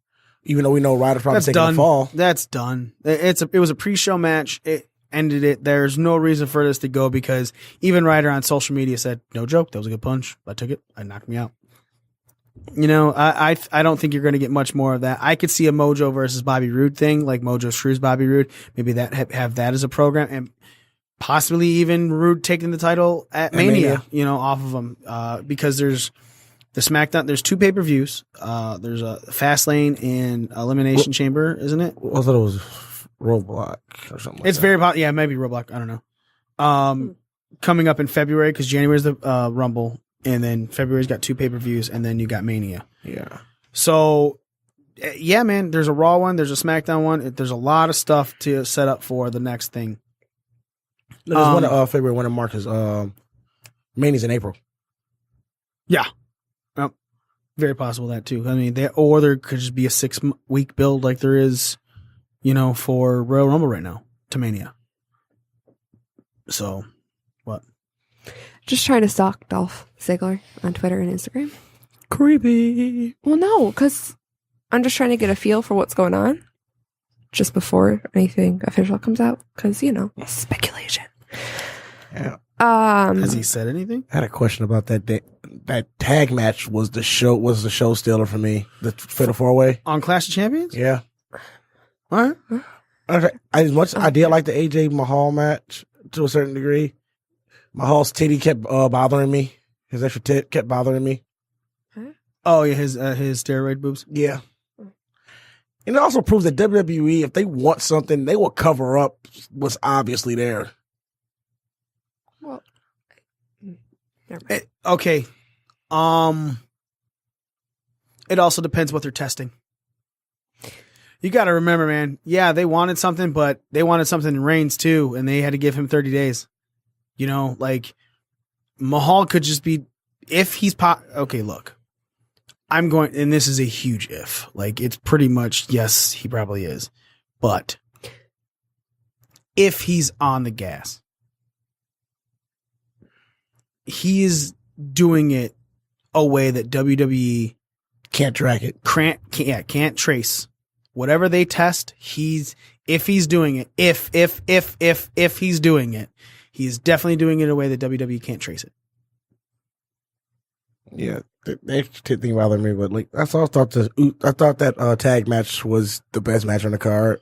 Even though we know Ryder's probably taking the fall. That's done. It was a pre-show match. It ended it. There's no reason for this to go because even Ryder on social media said, no joke, that was a good punch. I took it. It knocked me out. You know, I don't think you're going to get much more of that. I could see a Mojo versus Bobby Roode thing, like Mojo screws Bobby Roode. Maybe that have that as a program, and possibly even Roode taking the title at Mania, you know, off of him. Because there's the SmackDown, there's 2 pay-per-views. There's a Fastlane and Elimination Chamber, isn't it? I thought it was Roadblock or something like it's very possible. Yeah, maybe Roadblock. I don't know. Coming up in February because January is the Rumble and then February's got 2 pay-per-views, and then you got Mania. Yeah. So, yeah, man, there's a Raw one, there's a SmackDown one. There's a lot of stuff to set up for the next thing. No, there's one of February, one of March is Mania's in April. Yeah. Well, very possible that too. I mean, or there could just be a 6-week build like there is, for Royal Rumble right now to Mania. So, what? Just trying to stalk Dolph Ziggler on Twitter and Instagram. Creepy. Well, no, because I'm just trying to get a feel for what's going on just before anything official comes out. Because, speculation. Yeah. Has he said anything? I had a question about that. That tag match was the show stealer for me. The Fatal 4-Way On Clash of Champions? Yeah. All right. Okay. As much I did like the AJ Mahal match to a certain degree. Mahal's titty kept bothering me. His extra tit kept bothering me. Oh yeah, his steroid boobs. Yeah. And it also proves that WWE, if they want something, they will cover up what's obviously there. Well, never mind. Okay. It also depends what they're testing. You got to remember, man. Yeah, they wanted something, but they wanted something in Reigns too, and they had to give him 30 days. Mahal could just be, if he's okay, look. I'm going, and this is a huge if. It's pretty much, yes, he probably is. But if he's on the gas, he is doing it a way that WWE can't track it. Can't trace. Whatever they test, if he's doing it, if he's doing it, he's definitely doing it in a way that WWE can't trace it. Yeah, the extra thing bothered me, but I thought that tag match was the best match on the card,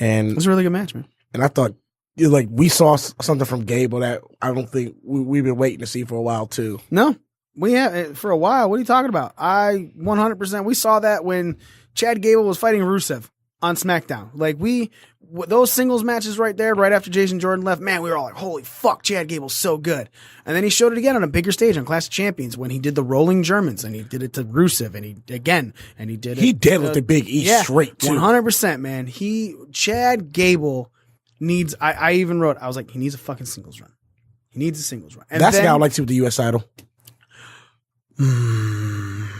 and it was a really good match, man. And I thought, we saw something from Gable that I don't think we've been waiting to see for a while too. No, we have for a while. What are you talking about? 100%. We saw that when Chad Gable was fighting Rusev on SmackDown. Those singles matches right there, right after Jason Jordan left, man, we were all like, holy fuck, Chad Gable's so good. And then he showed it again on a bigger stage on Clash of Champions when he did the Rolling Germans, and he did it to Rusev, and he did it. He did with the Big E straight too. 100%, man. Chad Gable needs, I even wrote, I was like, he needs a fucking singles run. He needs a singles run. And that's the guy I'd like to see with the U.S. title.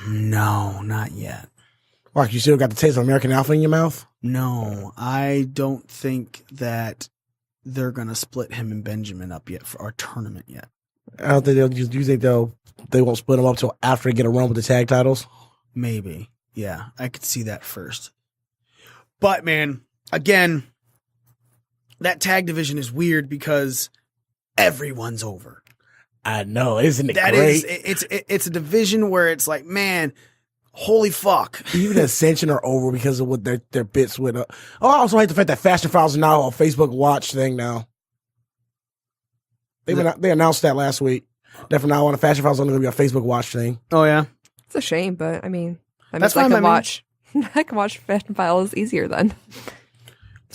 No, not yet. Mark, you still got the taste of American Alpha in your mouth? No, I don't think that they're going to split him and Benjamin up yet for our tournament yet. I don't think you think they won't split them up till after they get a run with the tag titles? Maybe. Yeah, I could see that first. But man, again, that tag division is weird because everyone's over. I know, isn't it great? It's a division where it's like, man, holy fuck. Even Ascension are over because of what their bits with. I also hate the fact that Fashion Files are now a Facebook Watch thing now. They announced that last week. That from now on, the Fashion Files are only going to be a Facebook Watch thing. Oh, yeah? It's a shame, but that's fine. I can watch Fashion Files easier then.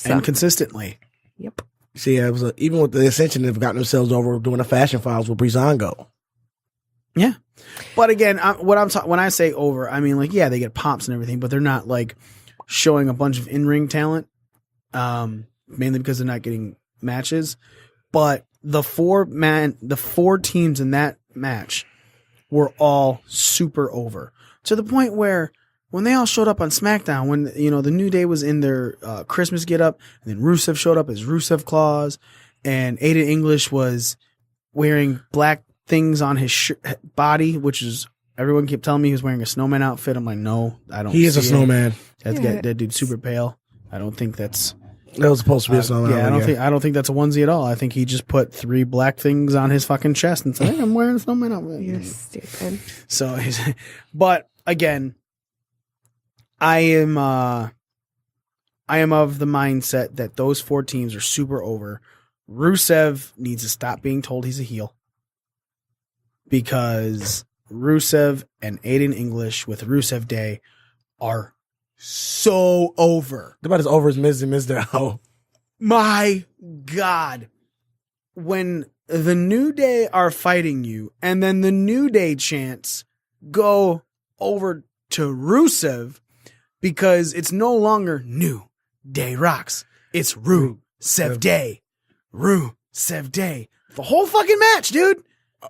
And consistently. Yep. See, even with the Ascension, they've gotten themselves over doing the Fashion Files with Breezango. Yeah. But again, when I say over, I mean, yeah, they get pops and everything, but they're not showing a bunch of in-ring talent, mainly because they're not getting matches. But the four teams in that match were all super over to the point where when they all showed up on SmackDown, when the New Day was in their Christmas get-up, and then Rusev showed up as Rusev Claus, and Aiden English was wearing black things on his body, which is, everyone kept telling me he was wearing a snowman outfit. I'm like, no, I don't. He is a snowman. That dude's super pale. I don't think that was supposed to be a snowman. Yeah, I don't think that's a onesie at all. I think he just put 3 black things on his fucking chest and said, hey, I'm wearing a snowman outfit. You're stupid. So, but again, I am of the mindset that those 4 teams are super over. Rusev needs to stop being told he's a heel. Because Rusev and Aiden English with Rusev Day are so over. They're about as over as Miz and Miz now. My God. When the New Day are fighting you, and then the New Day chants go over to Rusev because it's no longer New Day Rocks. It's Rusev Day. Rusev Day. The whole fucking match, dude.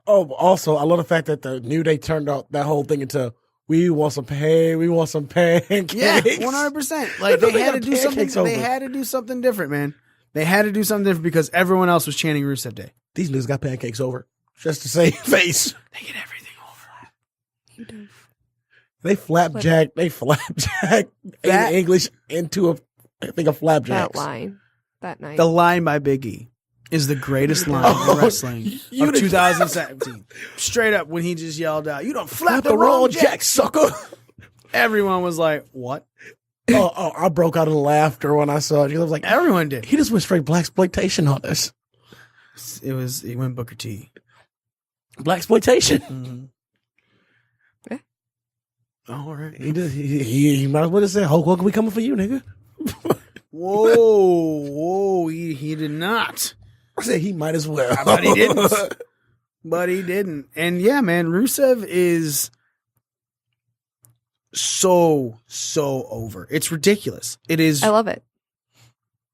Oh, also, I love the fact that the New Day turned out that whole thing into we want some pancakes. Yeah, 100%. Like they had to do something. Pancakes over. They had to do something different, man. They had to do something different because everyone else was chanting Rusev Day. These niggas got pancakes over just to save face. They get everything over. They flapjack That- English into a flapjack. That line that night. The line by Big E is the greatest line in wrestling You of didn't- 2017. Straight up, when he just yelled out, "You don't flap the wrong jack, sucker." Everyone was like, "What?" I broke out in laughter when I saw it. I was like, Everyone did. he just went straight blaxploitation on this. He went Booker T. Blaxploitation. Mm-hmm. Yeah. All right. He might as well just say, Hulk Hogan, we coming for you, nigga. Whoa, he did not. I said he might as well. But he didn't. But he didn't. And yeah, man, Rusev is so over. It's ridiculous. It is. I love it.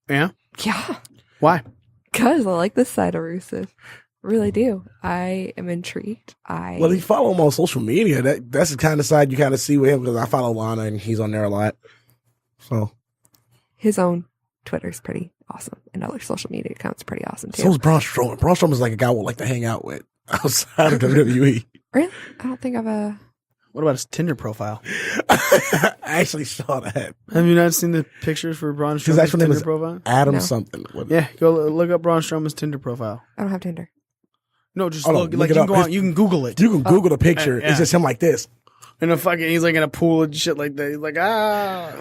Yeah. Yeah. Why? Because I like this side of Rusev. Really do. I am intrigued. Well, you follow him on social media. That's the kind of side you kind of see with him because I follow Lana and he's on there a lot. So his own Twitter's pretty awesome, and other social media accounts pretty awesome too. so is Braun Strowman. Braun Strowman is like a guy I would like to hang out with outside of WWE. Really? I don't think I've What about his Tinder profile? I actually saw that. Have you not seen the pictures for Braun His Strowman's actual name Tinder is profile? Adam No. something. What- Yeah, go look up Braun Strowman's Tinder profile. I don't have Tinder. No, just Oh, no, look. look Like it you up. can go on, you can Google it. You can Google the picture. Yeah. It's just him like this. And he's like in a pool and shit like that. He's like I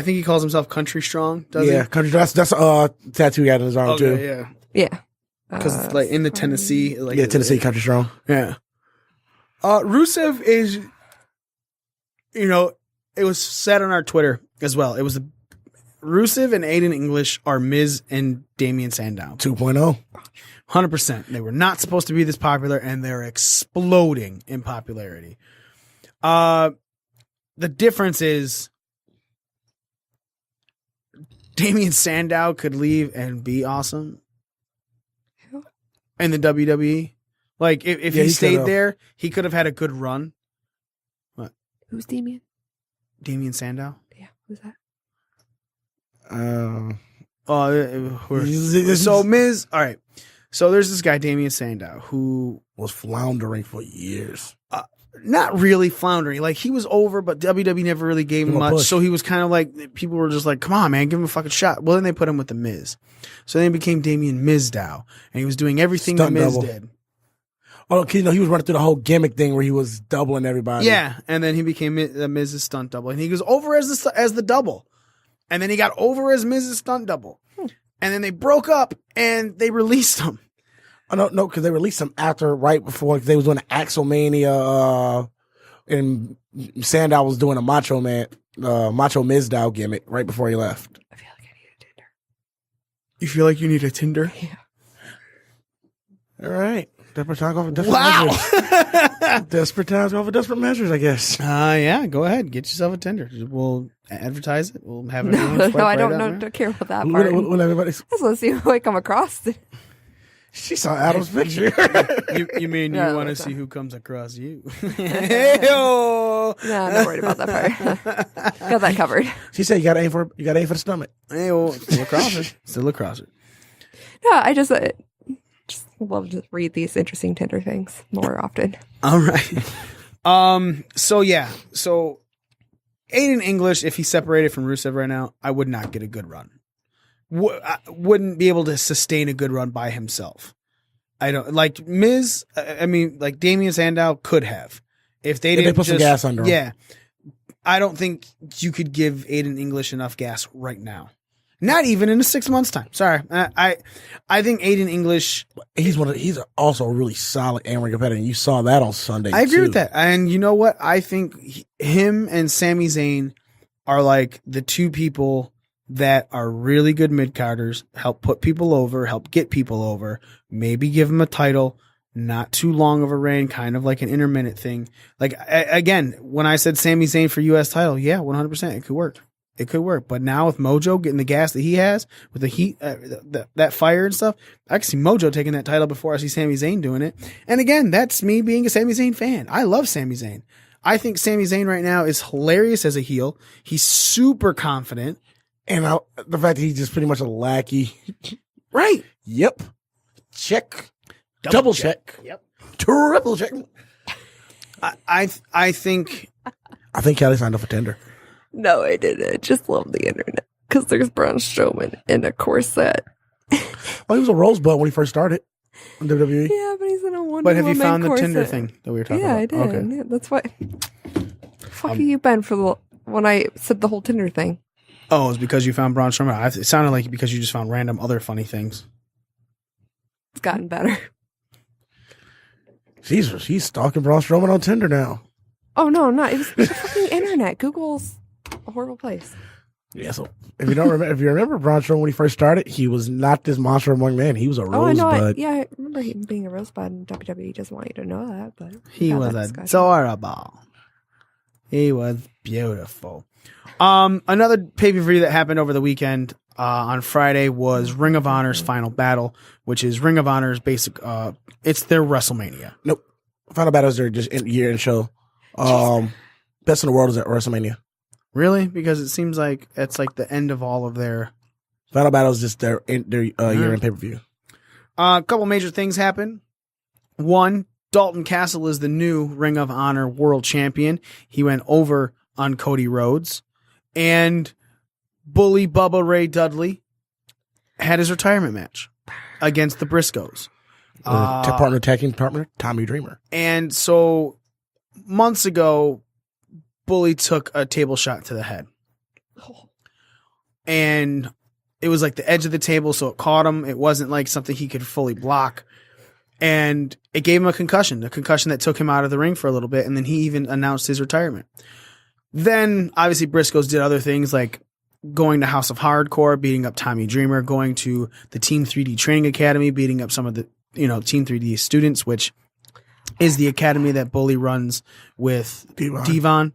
think he calls himself Country Strong. Does Yeah, he? country. That's tattoo he had on his arm too. Okay, yeah. Yeah. Because it's like in the Tennessee, like Yeah, Tennessee Country Strong. Yeah. Rusev is, it was said on our Twitter as well. It was Rusev and Aiden English are Miz and Damian Sandow. 2.0. 100%. They were not supposed to be this popular, and they're exploding in popularity. The difference is Damian Sandow could leave and be awesome in the WWE. Like, if Yeah, he he stayed could've. there, he could have had a good run. Who's Damien? Damian Sandow. Yeah. Who's that? So Miz, all right. So there's this guy, Damian Sandow, who Was floundering for years. not really floundering. Like, he was over, but WWE never really gave him Give him a much. push. So he was kind of like, people were just like, come on, man, give him a fucking shot. Well, then they put him with the Miz. So then he became Damian Mizdow, and he was doing everything Stunt the Miz double. did. Oh, he was running through the whole gimmick thing where he was doubling everybody. Yeah, and then he became Miz's stunt double, and he goes over as the double, and then he got over as Miz's stunt double, and then they broke up and they released him. Oh, no, because they released him right before they was doing the Axelmania, and Sandow was doing a Macho Mizdow gimmick right before he left. I feel like I need a Tinder. You feel like you need a Tinder? Yeah. All right. Desperate times call for desperate Wow. measures. Desperate times call for desperate measures, I guess. Yeah, go ahead, get yourself a Tinder. We'll advertise it. We'll have everyone No, swipe I right don't out know. there. Don't care about that part. When everybody, I just want to see who I come across. she saw Adam's picture. You mean No, you want to that's see not. who comes across you? Hey-o. No, I'm not worried about that part. Got that covered. She said you got to aim for the stomach. Hey-o. Still across it. Still across it. No, I just love to read these interesting Tinder things more often. All right. So yeah. So Aiden English, if he separated from Rusev right now, I would not get a good run. I wouldn't be able to sustain a good run by himself. I don't like Miz. I mean, like Damian Sandow could have if they didn't put some gas under him. Yeah. I don't think you could give Aiden English enough gas right now. Not even in a 6 months time. Sorry. I think Aiden English. He's also a really solid in-ring competitor. And you saw that on Sunday. I agree too. with that. And you know what? I think him and Sami Zayn are like the two people that are really good mid-carders, help put people over, help get people over, maybe give them a title, not too long of a reign, kind of like an intermittent thing. Like, again, when I said Sami Zayn for U.S. title, yeah, 100%, it could work. It could work. But now with Mojo getting the gas that he has, with the heat, that fire and stuff, I can see Mojo taking that title before I see Sami Zayn doing it. And again, that's me being a Sami Zayn fan. I love Sami Zayn. I think Sami Zayn right now is hilarious as a heel. He's super confident. And the fact that he's just pretty much a lackey. Right. Yep. Check. Double check. Yep. Triple check. I think. I think Kelly signed up for Tinder. No, I didn't. I just love the internet because there's Braun Strowman in a corset. Well, he was a rosebud when he first started in WWE. Yeah, but he's in a one. But have you found the Tinder thing that we were talking about? Yeah, I did. Okay. Yeah, that's why. Fuck you been for when I said the whole Tinder thing. Oh, it's because you found Braun Strowman. It sounded like because you just found random other funny things. It's gotten better. She's stalking Braun Strowman on Tinder now. Oh no, I'm not. It was the fucking internet. Google's a horrible place. Yeah, so if you remember Braun Strowman when he first started, he was not this monster among men. He was a Oh, I know. rosebud. I remember him being a rosebud in WWE. He doesn't want you to know that, but He we had was that discussion. adorable. He was beautiful. Another pay-per-view that happened over the weekend on Friday was Ring of Honor's Final Battle, which is Ring of Honor's basic. It's their WrestleMania. Nope. Final Battles are just year-end show. Best in the world is at WrestleMania. Really? Because it seems like it's like the end of all of their. Final Battle is just their year-end pay-per-view. A couple major things happen. One, Dalton Castle is the new Ring of Honor World Champion. He went over on Cody Rhodes. And Bully Bubba Ray Dudley had his retirement match against the Briscoes. Tag team partner, Tommy Dreamer. And so months ago, Bully took a table shot to the head. And it was like the edge of the table, so it caught him. It wasn't like something he could fully block. And it gave him a concussion that took him out of the ring for a little bit. And then he even announced his retirement. Then, obviously, Briscoes did other things like going to House of Hardcore, beating up Tommy Dreamer, going to the Team 3D Training Academy, beating up some of the, Team 3D students, which is the academy that Bully runs with Devon.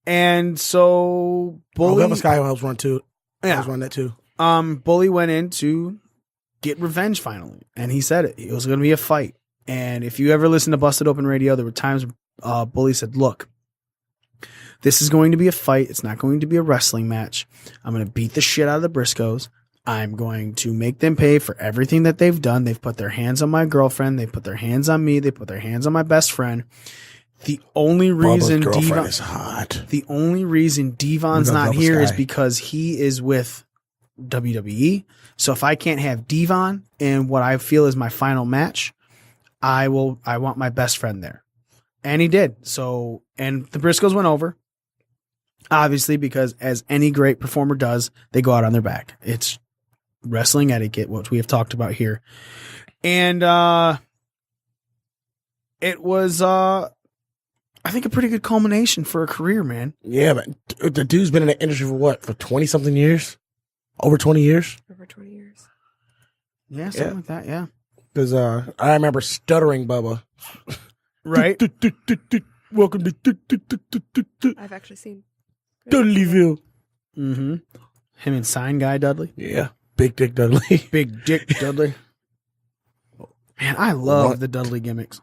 And so Bully... Oh, Sky helps run too. Yeah. Helps run that too. Bully went in to get revenge finally. And he said it. It was going to be a fight. And if you ever listen to Busted Open Radio, there were times Bully said, look, this is going to be a fight. It's not going to be a wrestling match. I'm going to beat the shit out of the Briscoes. I'm going to make them pay for everything that they've done. They've put their hands on my girlfriend. They put their hands on me. They put their hands on my best friend. The only reason girlfriend is hot. The only reason Devon's not here is because he is with WWE. So if I can't have Devon in what I feel is my final match, I want my best friend there. And he did. So, and the Briscoes went over. Obviously, because as any great performer does, they go out on their back. It's wrestling etiquette, which we have talked about here. And it was, I think, a pretty good culmination for a career, man. Yeah, but the dude's been in the industry for what? For 20-something years? Over 20 years? Over 20 years. Yeah, something like that, yeah. Because I remember stuttering Bubba. Right? Welcome to I've actually seen Dudleyville. Mm-hmm. Him and Sign Guy Dudley. Yeah. Big Dick Dudley. Big Dick Dudley. Man, I love the Dudley gimmicks.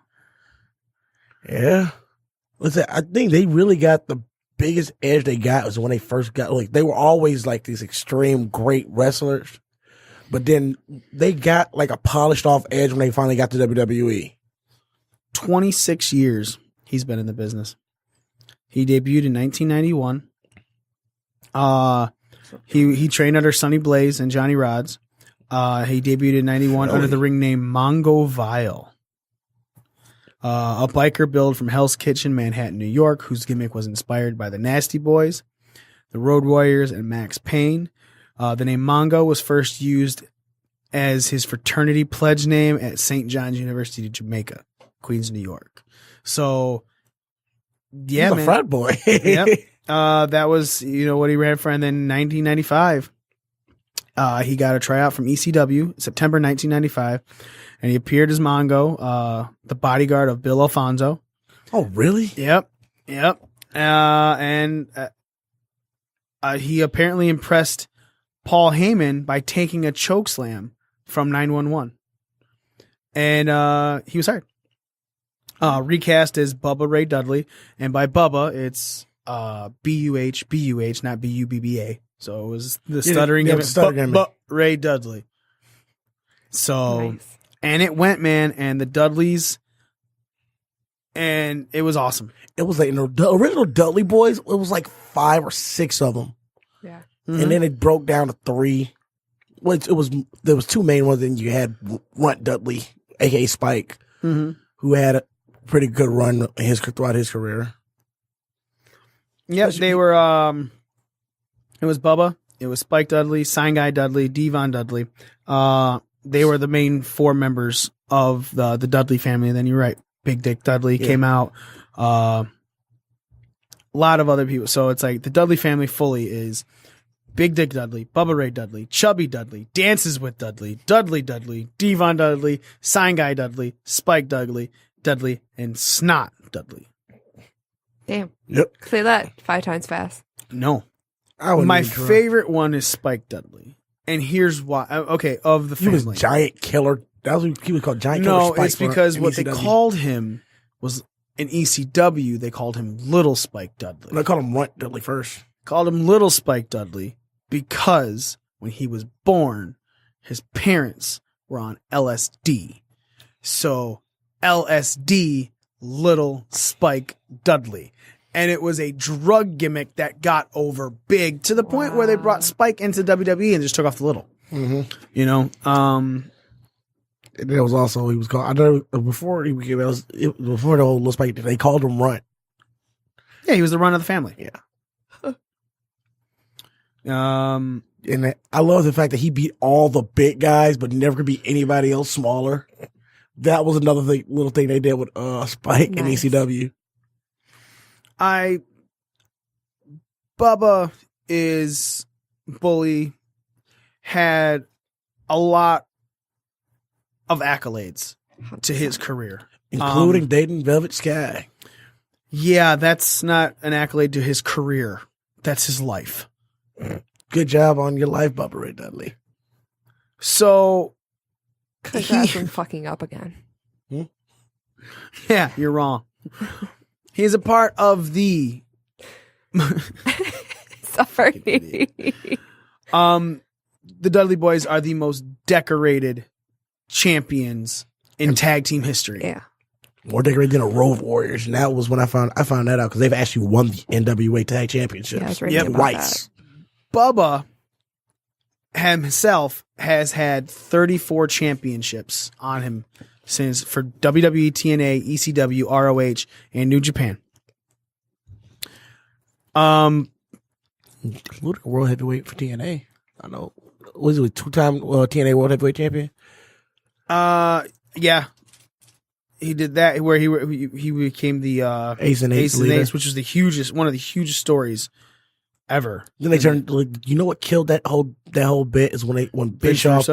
Yeah. Listen, I think they really got the biggest edge they got was when they first got, like, they were always like these extreme great wrestlers, but then they got like a polished off edge when they finally got to WWE. 26 years he's been in the business. He debuted in 1991. He trained under Sonny Blaze and Johnny Rods. He debuted in 91 under the ring name Mongo Vile. A biker build from Hell's Kitchen, Manhattan, New York, whose gimmick was inspired by the Nasty Boys, the Road Warriors, and Max Payne. The name Mongo was first used as his fraternity pledge name at St. John's University of Jamaica, Queens, New York. So, yeah, He's a frat boy. Yep. That was, what he ran for. And then in 1995, He got a tryout from ECW September 1995, and he appeared as Mongo, the bodyguard of Bill Alfonso. Oh, really? Yep. And he apparently impressed Paul Heyman by taking a chokeslam from 911. And he was hired. Recast as Bubba Ray Dudley. And by Bubba, it's B-U-H, not B-U-B-B-A. So it was the stuttering gimmick. Ray Dudley. So, Nice. and it went, man. And the Dudleys, and it was awesome. It was like the original Dudley Boys. It was like 5 or 6 of them, Yeah. and then it broke down to 3. Which there was 2 main ones, and you had Runt Dudley, aka Spike, who had a pretty good run throughout his career. Yep, they were. It was Bubba. It was Spike Dudley, Sign Guy Dudley, Devon Dudley. They were the main 4 members of the Dudley family. And then you're right, Big Dick Dudley came out. A lot of other people. So it's like the Dudley family fully is Big Dick Dudley, Bubba Ray Dudley, Chubby Dudley, Dances with Dudley, Dudley Dudley, Devon Dudley, Sign Guy Dudley, Spike Dudley, and Snot Dudley. Damn. Yep. Say that 5 times fast. No. I My favorite one is Spike Dudley. And here's why. Okay, of the He family. was Giant Killer. That was he was called Giant Killer. No, Spike it's because in what they ECW. called him was in ECW, they called him Little Spike Dudley. They called him Runt Dudley first. Called him Little Spike Dudley because when he was born, his parents were on LSD. So LSD, Little Spike Dudley. And it was a drug gimmick that got over big to the point where they brought Spike into WWE and just took off the little. Mm-hmm. You know? And there was also he was called. I know before he became before the whole Little Spike, they called him Runt. Yeah, he was the run of the family. Yeah. And I love the fact that he beat all the big guys, but never could beat anybody else smaller. That was another little thing they did with Spike and Nice. ECW. Bubba is Bully had a lot of accolades to his career, Including dating Velvet Sky. Yeah, that's not an accolade to his career. That's his life. Good job on your life, Bubba Ray Dudley. So, Congrats from fucking up again. yeah, you're wrong. He's a part of the Sorry. the Dudley Boys are the most decorated champions in tag team history. Yeah. More decorated than a Road Warriors, and that was when I found that out because they've actually won the NWA Tag Championships. Yeah, I was reading about twice. Bubba himself has had 34 championships on him since for WWE, TNA, ECW, ROH, and New Japan. Including World Heavyweight for TNA. I know. Was it 2-time TNA World Heavyweight Champion? Yeah. He did that where he became the Ace and Ace leader. which was one of the hugest stories ever. Then they turned. You know what killed that whole bit is when Bischoff,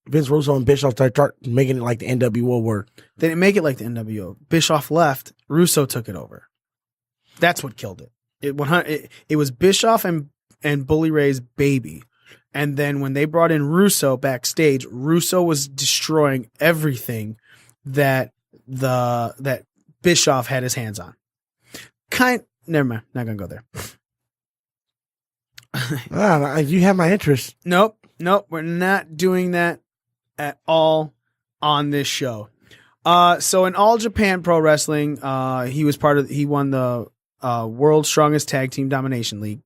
Vince Russo and Bischoff started making it like the NWO were. They didn't make it like the NWO. Bischoff left. Russo took it over. That's what killed it. It was Bischoff and Bully Ray's baby. And then when they brought in Russo backstage, Russo was destroying everything that Bischoff had his hands on. Never mind. Not gonna go there. You have my interest. Nope. We're not doing that at all on this show. So in All Japan Pro Wrestling, he won the World's Strongest Tag Team Domination League.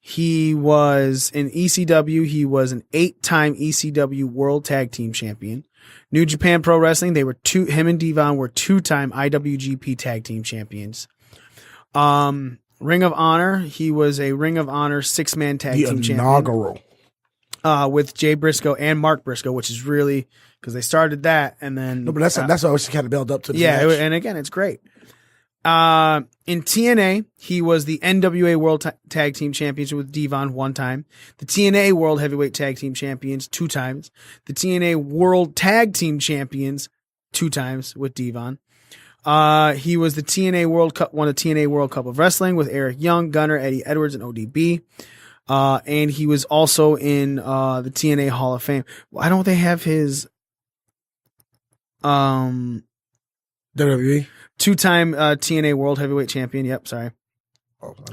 He was in ECW. He was an 8-time ECW World Tag Team Champion. New Japan Pro Wrestling, him and Devon were 2-time IWGP Tag Team Champions. Ring of Honor, he was a Ring of Honor 6-man tag team inaugural. champion. With Jay Briscoe and Mark Briscoe, which is really because they started that and then No, but that's what I was kind of built up to. Yeah, and again, it's great. In TNA, he was the NWA World Tag Team Championship with Devon 1 time, the TNA World Heavyweight Tag Team Champions 2 times, the TNA World Tag Team Champions 2 times with Devon. He was the TNA World Cup, won the TNA World Cup of Wrestling with Eric Young, Gunner, Eddie Edwards, and ODB. And he was also in the TNA Hall of Fame. Why don't they have his WWE? 2-time TNA World Heavyweight Champion? Yep, sorry.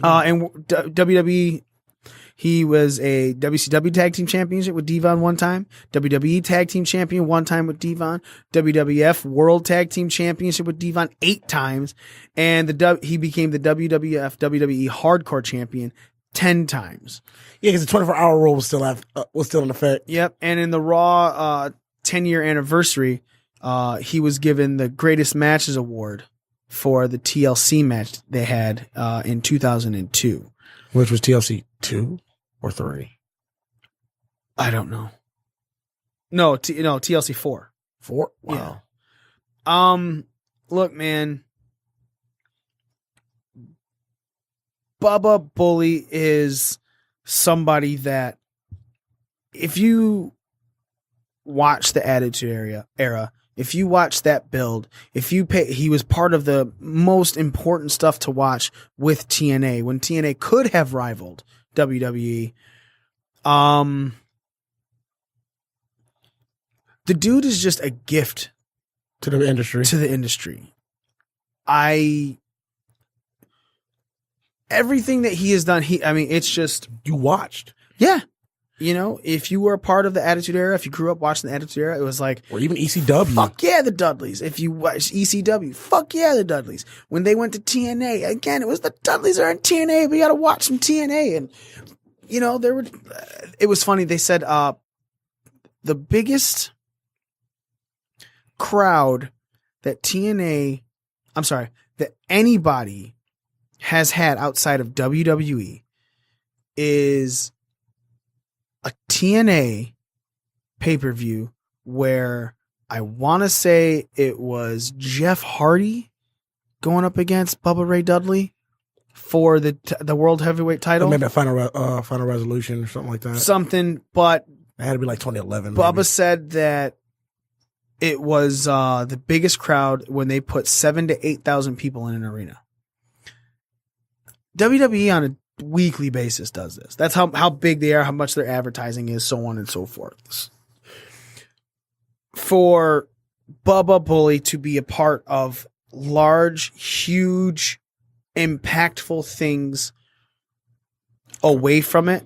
And WWE, he was a WCW Tag Team Championship with Devon 1 time, WWE Tag Team Champion 1 time with Devon, WWF World Tag Team Championship with Devon 8 times, and he became the WWF WWE Hardcore Champion 10 times. Yeah, because the 24-hour rule was still in effect. Yep, and in the Raw 10-year anniversary, he was given the Greatest Matches Award for the TLC match they had in 2002. Which was TLC 2 or 3? I don't know. No, TLC 4. 4? Wow. Yeah. Look, man. Bubba Bully is somebody that if you watch the Attitude Era, if you watch that build, he was part of the most important stuff to watch with TNA when TNA could have rivaled WWE. The dude is just a gift to the industry. Everything that he has done, it's just, you watched. Yeah. You know, if you were a part of the Attitude Era, if you grew up watching the Attitude Era, it was like, or even ECW. Fuck yeah, the Dudleys. If you watch ECW, fuck yeah, the Dudleys. When they went to TNA, again, it was the Dudleys are in TNA, but you got to watch some TNA. And, you know, it was funny. They said, the biggest crowd that that anybody has had outside of WWE is a TNA pay-per-view where I want to say it was Jeff Hardy going up against Bubba Ray Dudley for the World Heavyweight title. Maybe a final resolution or something like that. Something, but it had to be like 2011. Bubba maybe. said that it was the biggest crowd when they put 7,000 to 8,000 people in an arena. WWE on a weekly basis does this. That's how big they are, how much their advertising is, so on and so forth. For Bubba Bully to be a part of large, huge, impactful things away from it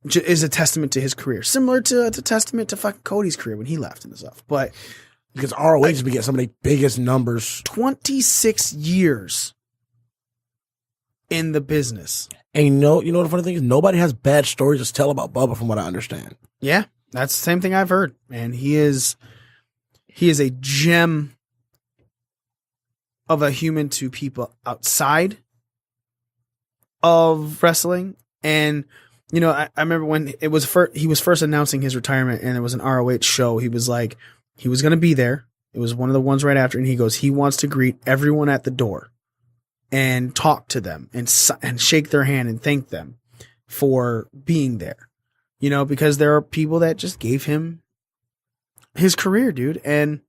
is a testament to his career. Similar to it's a testament to fucking Cody's career when he left and stuff. But because ROH has been getting some of the biggest numbers. 26 years in the business. And you know the funny thing is nobody has bad stories to tell about Bubba from what I understand. Yeah, that's the same thing I've heard. And he is a gem of a human to people outside of wrestling. And you know, I remember when he was first announcing his retirement and there was an ROH show, he was like, he was going to be there. It was one of the ones right after. And he goes, he wants to greet everyone at the door and talk to them and shake their hand and thank them for being there, you know, because there are people that just gave him his career, dude. And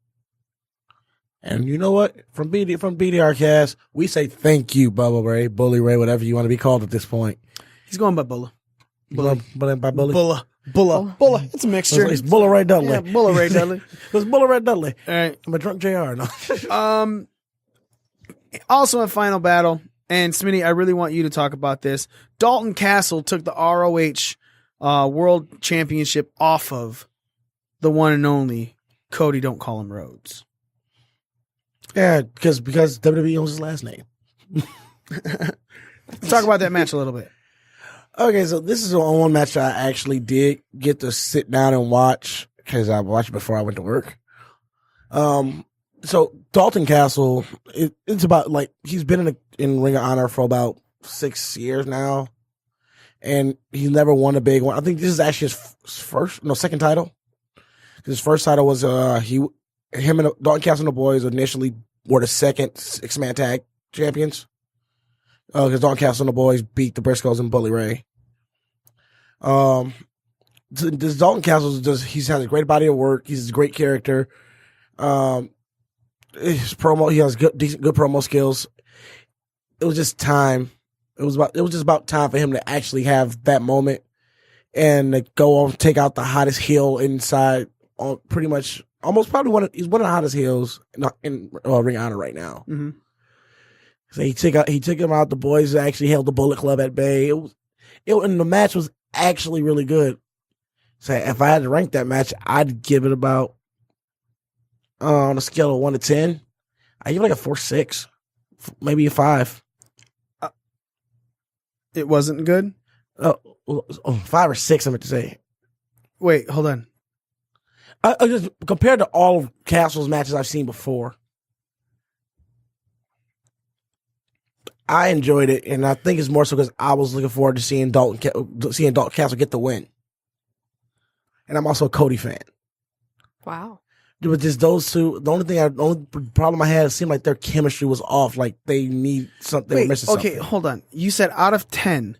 you know what? From BDR Cast, we say thank you, Bubba Ray, Bully Ray, whatever you want to be called at this point. He's going by Bulla. By Bully? Bulla. It's a mixture. It's Bulla Ray Dudley. Yeah, Bulla Ray Dudley. It's Bulla Ray Dudley. All right. I'm a drunk JR. No. Also in Final Battle, and Smitty, I really want you to talk about this. Dalton Castle took the ROH World Championship off of the one and only Cody, don't call him Rhodes. Yeah, because WWE owns his last name. Talk about that match a little bit. Okay, so this is the one match I actually did get to sit down and watch because I watched it before I went to work. So Dalton Castle, it's about like he's been in Ring of Honor for about 6 years now, and he never won a big one. I think this is actually his second title. His first title was him and Dalton Castle and the boys initially were the second 6-man tag champions. Because Dalton Castle and the boys beat the Briscoes and Bully Ray. This Dalton Castle he's has a great body of work. He's a great character. His promo, he has good promo skills. It was just time. It was just about time for him to actually have that moment and to go on take out the hottest heel inside. Pretty much, almost probably he's one of the hottest heels in Ring of Honor right now. Mm-hmm. So he took him out. The boys actually held the Bullet Club at bay. And the match was actually really good. So if I had to rank that match, I'd give it about on a scale of 1 to 10. I give it like a 4.6, maybe a 5. It wasn't good? 5 or 6, I meant to say. Wait, hold on. I just compared to all of Castle's matches I've seen before, I enjoyed it, and I think it's more so because I was looking forward to seeing Dalton Castle get the win. And I'm also a Cody fan. Wow. It was just those two. The only problem I had, it seemed like their chemistry was off. Like they need something. They were missing something. Okay, hold on. You said out of 10,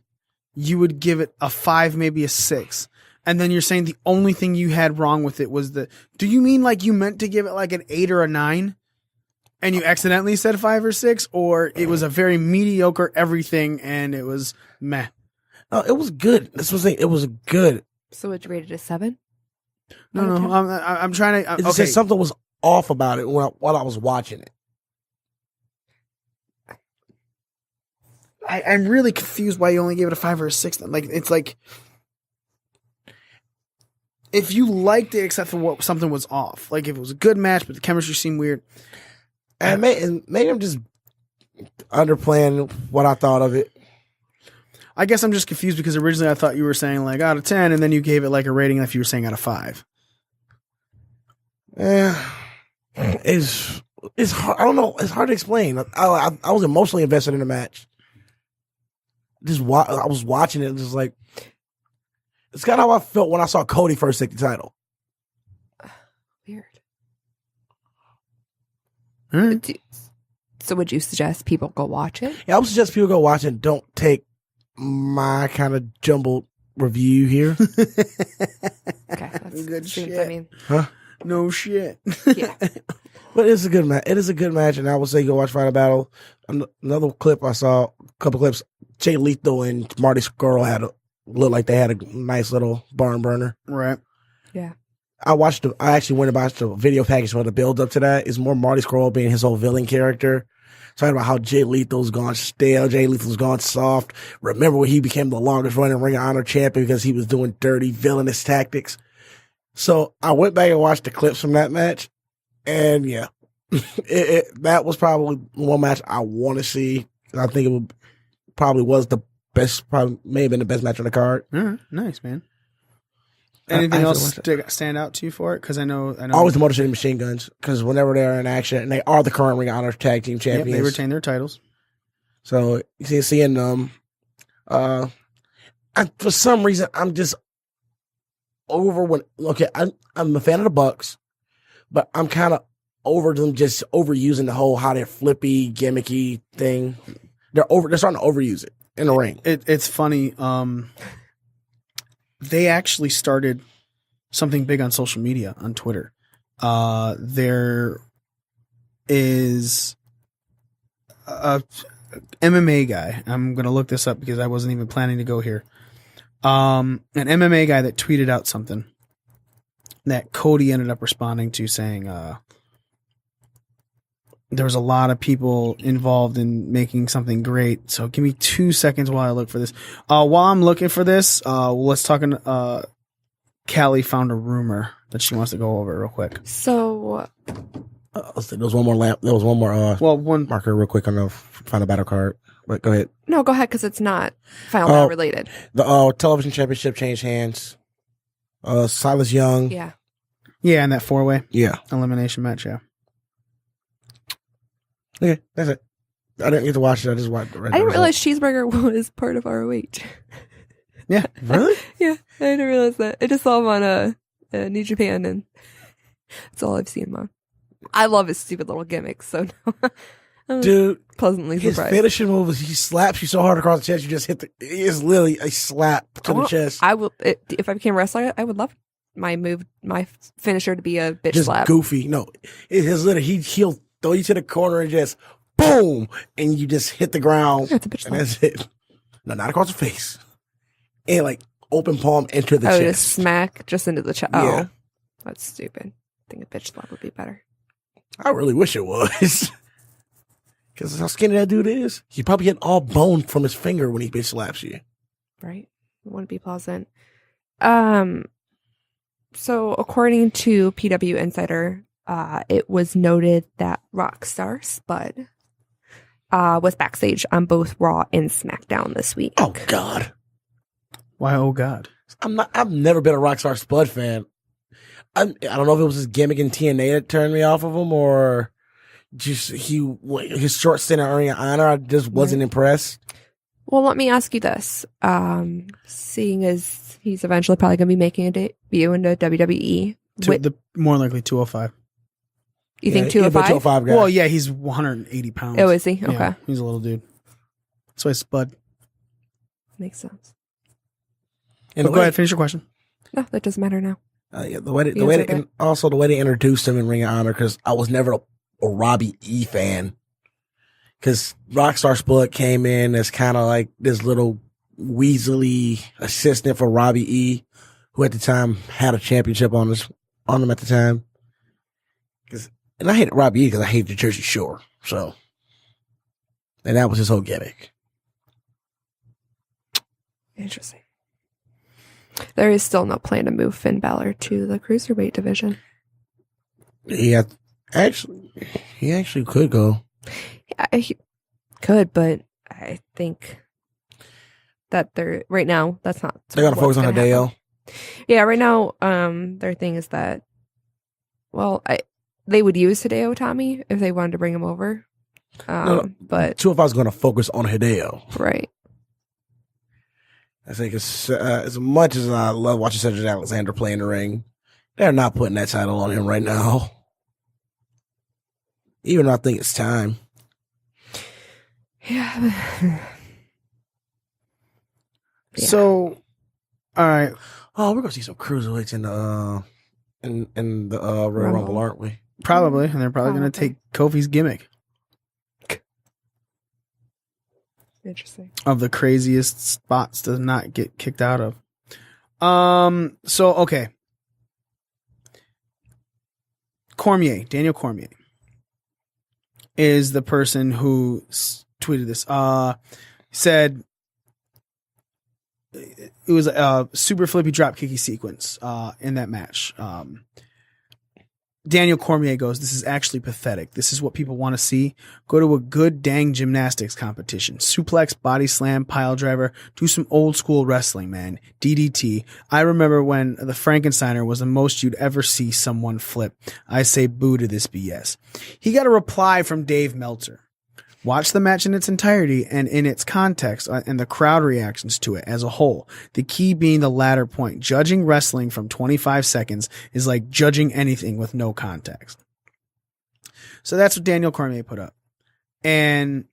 you would give it a 5, maybe a 6. And then you're saying the only thing you had wrong with it was do you mean like you meant to give it like an 8 or a 9? And you accidentally said 5 or 6? Or it was a very mediocre everything and it was meh? No, it was good. This was it was good. So would you rate it a 7? No, I'm trying to. It just said something was off about it while I was watching it. I'm really confused why you only gave it a 5 or a 6. Then. Like it's like if you liked it, except for what something was off. Like if it was a good match, but the chemistry seemed weird, and maybe I'm just underplaying what I thought of it. I guess I'm just confused because originally I thought you were saying like out of 10, and then you gave it like a rating if you were saying out of 5. Yeah, it's hard. I don't know. It's hard to explain. I was emotionally invested in the match. I was watching it, and just like it's kind of how I felt when I saw Cody first take the title. Weird. Right. So would you suggest people go watch it? Yeah, I would suggest people go watch it. Don't take my kind of jumbled review here. Okay, that's Good seems, shit. I mean, Huh? No shit. yeah. But it's a good match. It is a good match, and I would say go watch Final Battle. Another clip I saw, a couple clips, Jay Lethal and Marty Scurll looked like they had a nice little barn burner. Right. Yeah. I actually went and watched the video package for the build up to that. It's more Marty Scurll being his whole villain character. Talking about how Jay Lethal's gone stale, Jay Lethal's gone soft. Remember when he became the longest running Ring of Honor champion because he was doing dirty, villainous tactics. So I went back and watched the clips from that match, and yeah, that was probably one match I want to see. I think probably was the best, probably may have been the best match on the card. All right. Nice, man. Anything else stand out to you for it? Because I know. Always the Motor City Machine Guns, because whenever they're in action, and they are the current Ring of Honor Tag Team Champions. Yep, they retain their titles. So seeing them, for some reason, I'm just over when. Okay, I'm a fan of the Bucks, but I'm kind of over them just overusing the whole how they're flippy, gimmicky thing. They're starting to overuse it in the ring. It's funny. They actually started something big on social media, on Twitter. There is a MMA guy. I'm going to look this up because I wasn't even planning to go here. An MMA guy that tweeted out something that Cody ended up responding to, saying there was a lot of people involved in making something great. So give me 2 seconds while I look for this. While I'm looking for this, let's talk. Callie found a rumor that she wants to go over real quick. So There was one more marker real quick on the Final Battle card. But go ahead. no, go ahead because it's not Final Battle related. The television championship changed hands. Silas Young. Yeah. Yeah, and that 4-way Yeah. elimination match. Yeah. Okay, that's it. I didn't get to watch it. I just watched it. I didn't realize Cheeseburger was part of ROH. Yeah. Really? Yeah, I didn't realize that. I just saw him on New Japan, and that's all I've seen him on. I love his stupid little gimmicks, so no. Dude, Pleasantly his surprised. finishing move is he slaps you so hard across the chest, you just hit it's literally a slap to the chest. I will if I became a wrestler. I would love my finisher to be a bitch Just slap. goofy. No, it is literally he'll throw you to the corner and just boom, and you just hit the ground, Yeah, it's a bitch and slap. that's it. No, not across the face, and like open palm enter the Oh, chest. just smack just into the chest. Yeah. Oh, that's stupid. I think a bitch slap would be better. I really wish it was. Because how skinny that dude is. He probably get all bone from his finger when he bitch slaps you. Right? It wouldn't be pleasant. So according to PW Insider, it was noted that Rockstar Spud was backstage on both Raw and SmackDown this week. Oh God. Why? Oh God. I've never been a Rockstar Spud fan. I don't know if it was his gimmick in TNA that turned me off of him or just his short stint at Ring of Honor. I just wasn't impressed. Well, let me ask you this. Seeing as he's eventually probably going to be making a debut into WWE, More likely 205. you think he'll be a 205? 205 guy. Well, yeah, he's 180 pounds. Oh, is he? Okay. Yeah, he's a little dude. That's why Spud. Makes sense. And Go ahead, finish your question. No, that doesn't matter now. the way they introduced him in Ring of Honor, because I was never a Robbie E fan. Because Rockstar Spud came in as kind of like this little weaselly assistant for Robbie E, who at the time had a championship on him at the time. And I hated Robbie E because I hated the Jersey Shore. So, and that was his whole gimmick. Interesting. There is still no plan to move Finn Balor to the cruiserweight division. He actually could go. He could, but I think that right now that's not. They got to focus on what's gonna Hideo. happen. Yeah, right now, their thing is that, they would use Hideo Itami if they wanted to bring him over. No. But 205 is going to focus on Hideo. right. I think as much as I love watching Cedric Alexander play in the ring, they're not putting that title on him right now. Even though I think it's time. Yeah. So, all right. Oh, we're gonna see some cruiserweights in the Royal Rumble, aren't we? Probably. And they're probably going to take Kofi's gimmick Interesting. of the craziest spots to not get kicked out of. So, okay. Daniel Cormier is the person who tweeted this. Said it was a super flippy drop kicky sequence in that match. Daniel Cormier goes, "This is actually pathetic. This is what people want to see. Go to a good dang gymnastics competition. Suplex, body slam, pile driver. Do some old school wrestling, man. DDT. I remember when the Frankensteiner was the most you'd ever see someone flip. I say boo to this BS." He got a reply from Dave Meltzer. Watch the match in its entirety and in its context and the crowd reactions to it as a whole. The key being the latter point. Judging wrestling from 25 seconds is like judging anything with no context. So that's what Daniel Cormier put up. And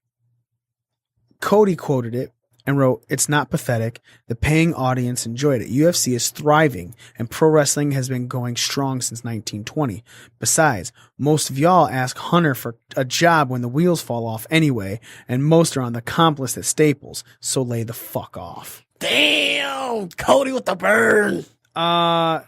Cody quoted it and wrote, "It's not pathetic. The paying audience enjoyed it. UFC is thriving and pro wrestling has been going strong since 1920. Besides, most of y'all ask Hunter for a job when the wheels fall off anyway, and most are on the comp list at Staples, so lay the fuck off." Damn, Cody with the burn. I'm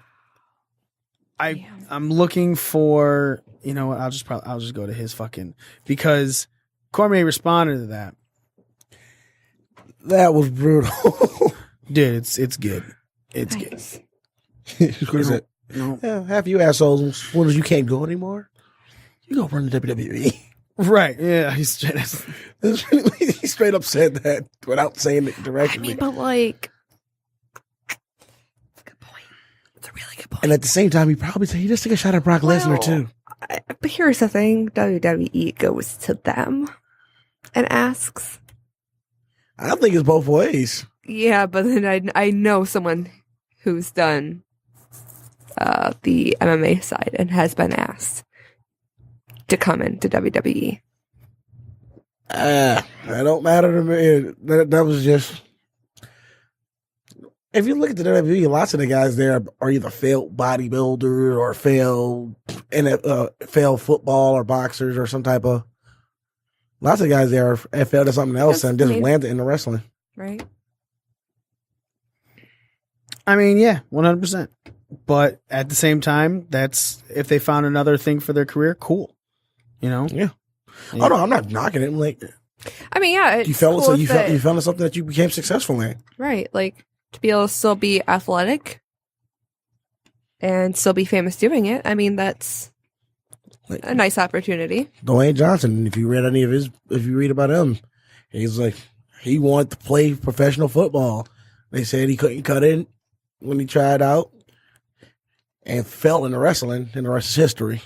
looking for, you know what, I'll just go to his fucking, because Cormier responded to that. That was brutal. Dude, it's good. It's Nice. good. What is it? No. Yeah, half you assholes, when you can't go anymore, you go run the WWE. Right. Yeah. He straight up said that without saying it I directly. mean, but like, that's a good point. It's a really good point. And at the same time, he probably said he just took a shot at Brock Lesnar too. But here's the thing: WWE goes to them and asks. I think it's both ways. Yeah, but then I know someone who's done the MMA side and has been asked to come into WWE. It don't matter to me. That was just. If you look at the WWE, lots of the guys there are either failed bodybuilders or failed football or boxers or some type of. Lots of guys there have failed at something else and just landed in the wrestling. Right. I mean, yeah, 100%. But at the same time, that's if they found another thing for their career, cool. You know? Yeah. Oh no, I'm not knocking it. I'm like, I mean, yeah, it's you fell cool you found something that you became successful in. right. Like to be able to still be athletic and still be famous doing it. I mean, that's Like, a nice opportunity. Dwayne Johnson, if you read about him, he's like, he wanted to play professional football. They said he couldn't cut in when he tried out and fell into wrestling, and the rest is history.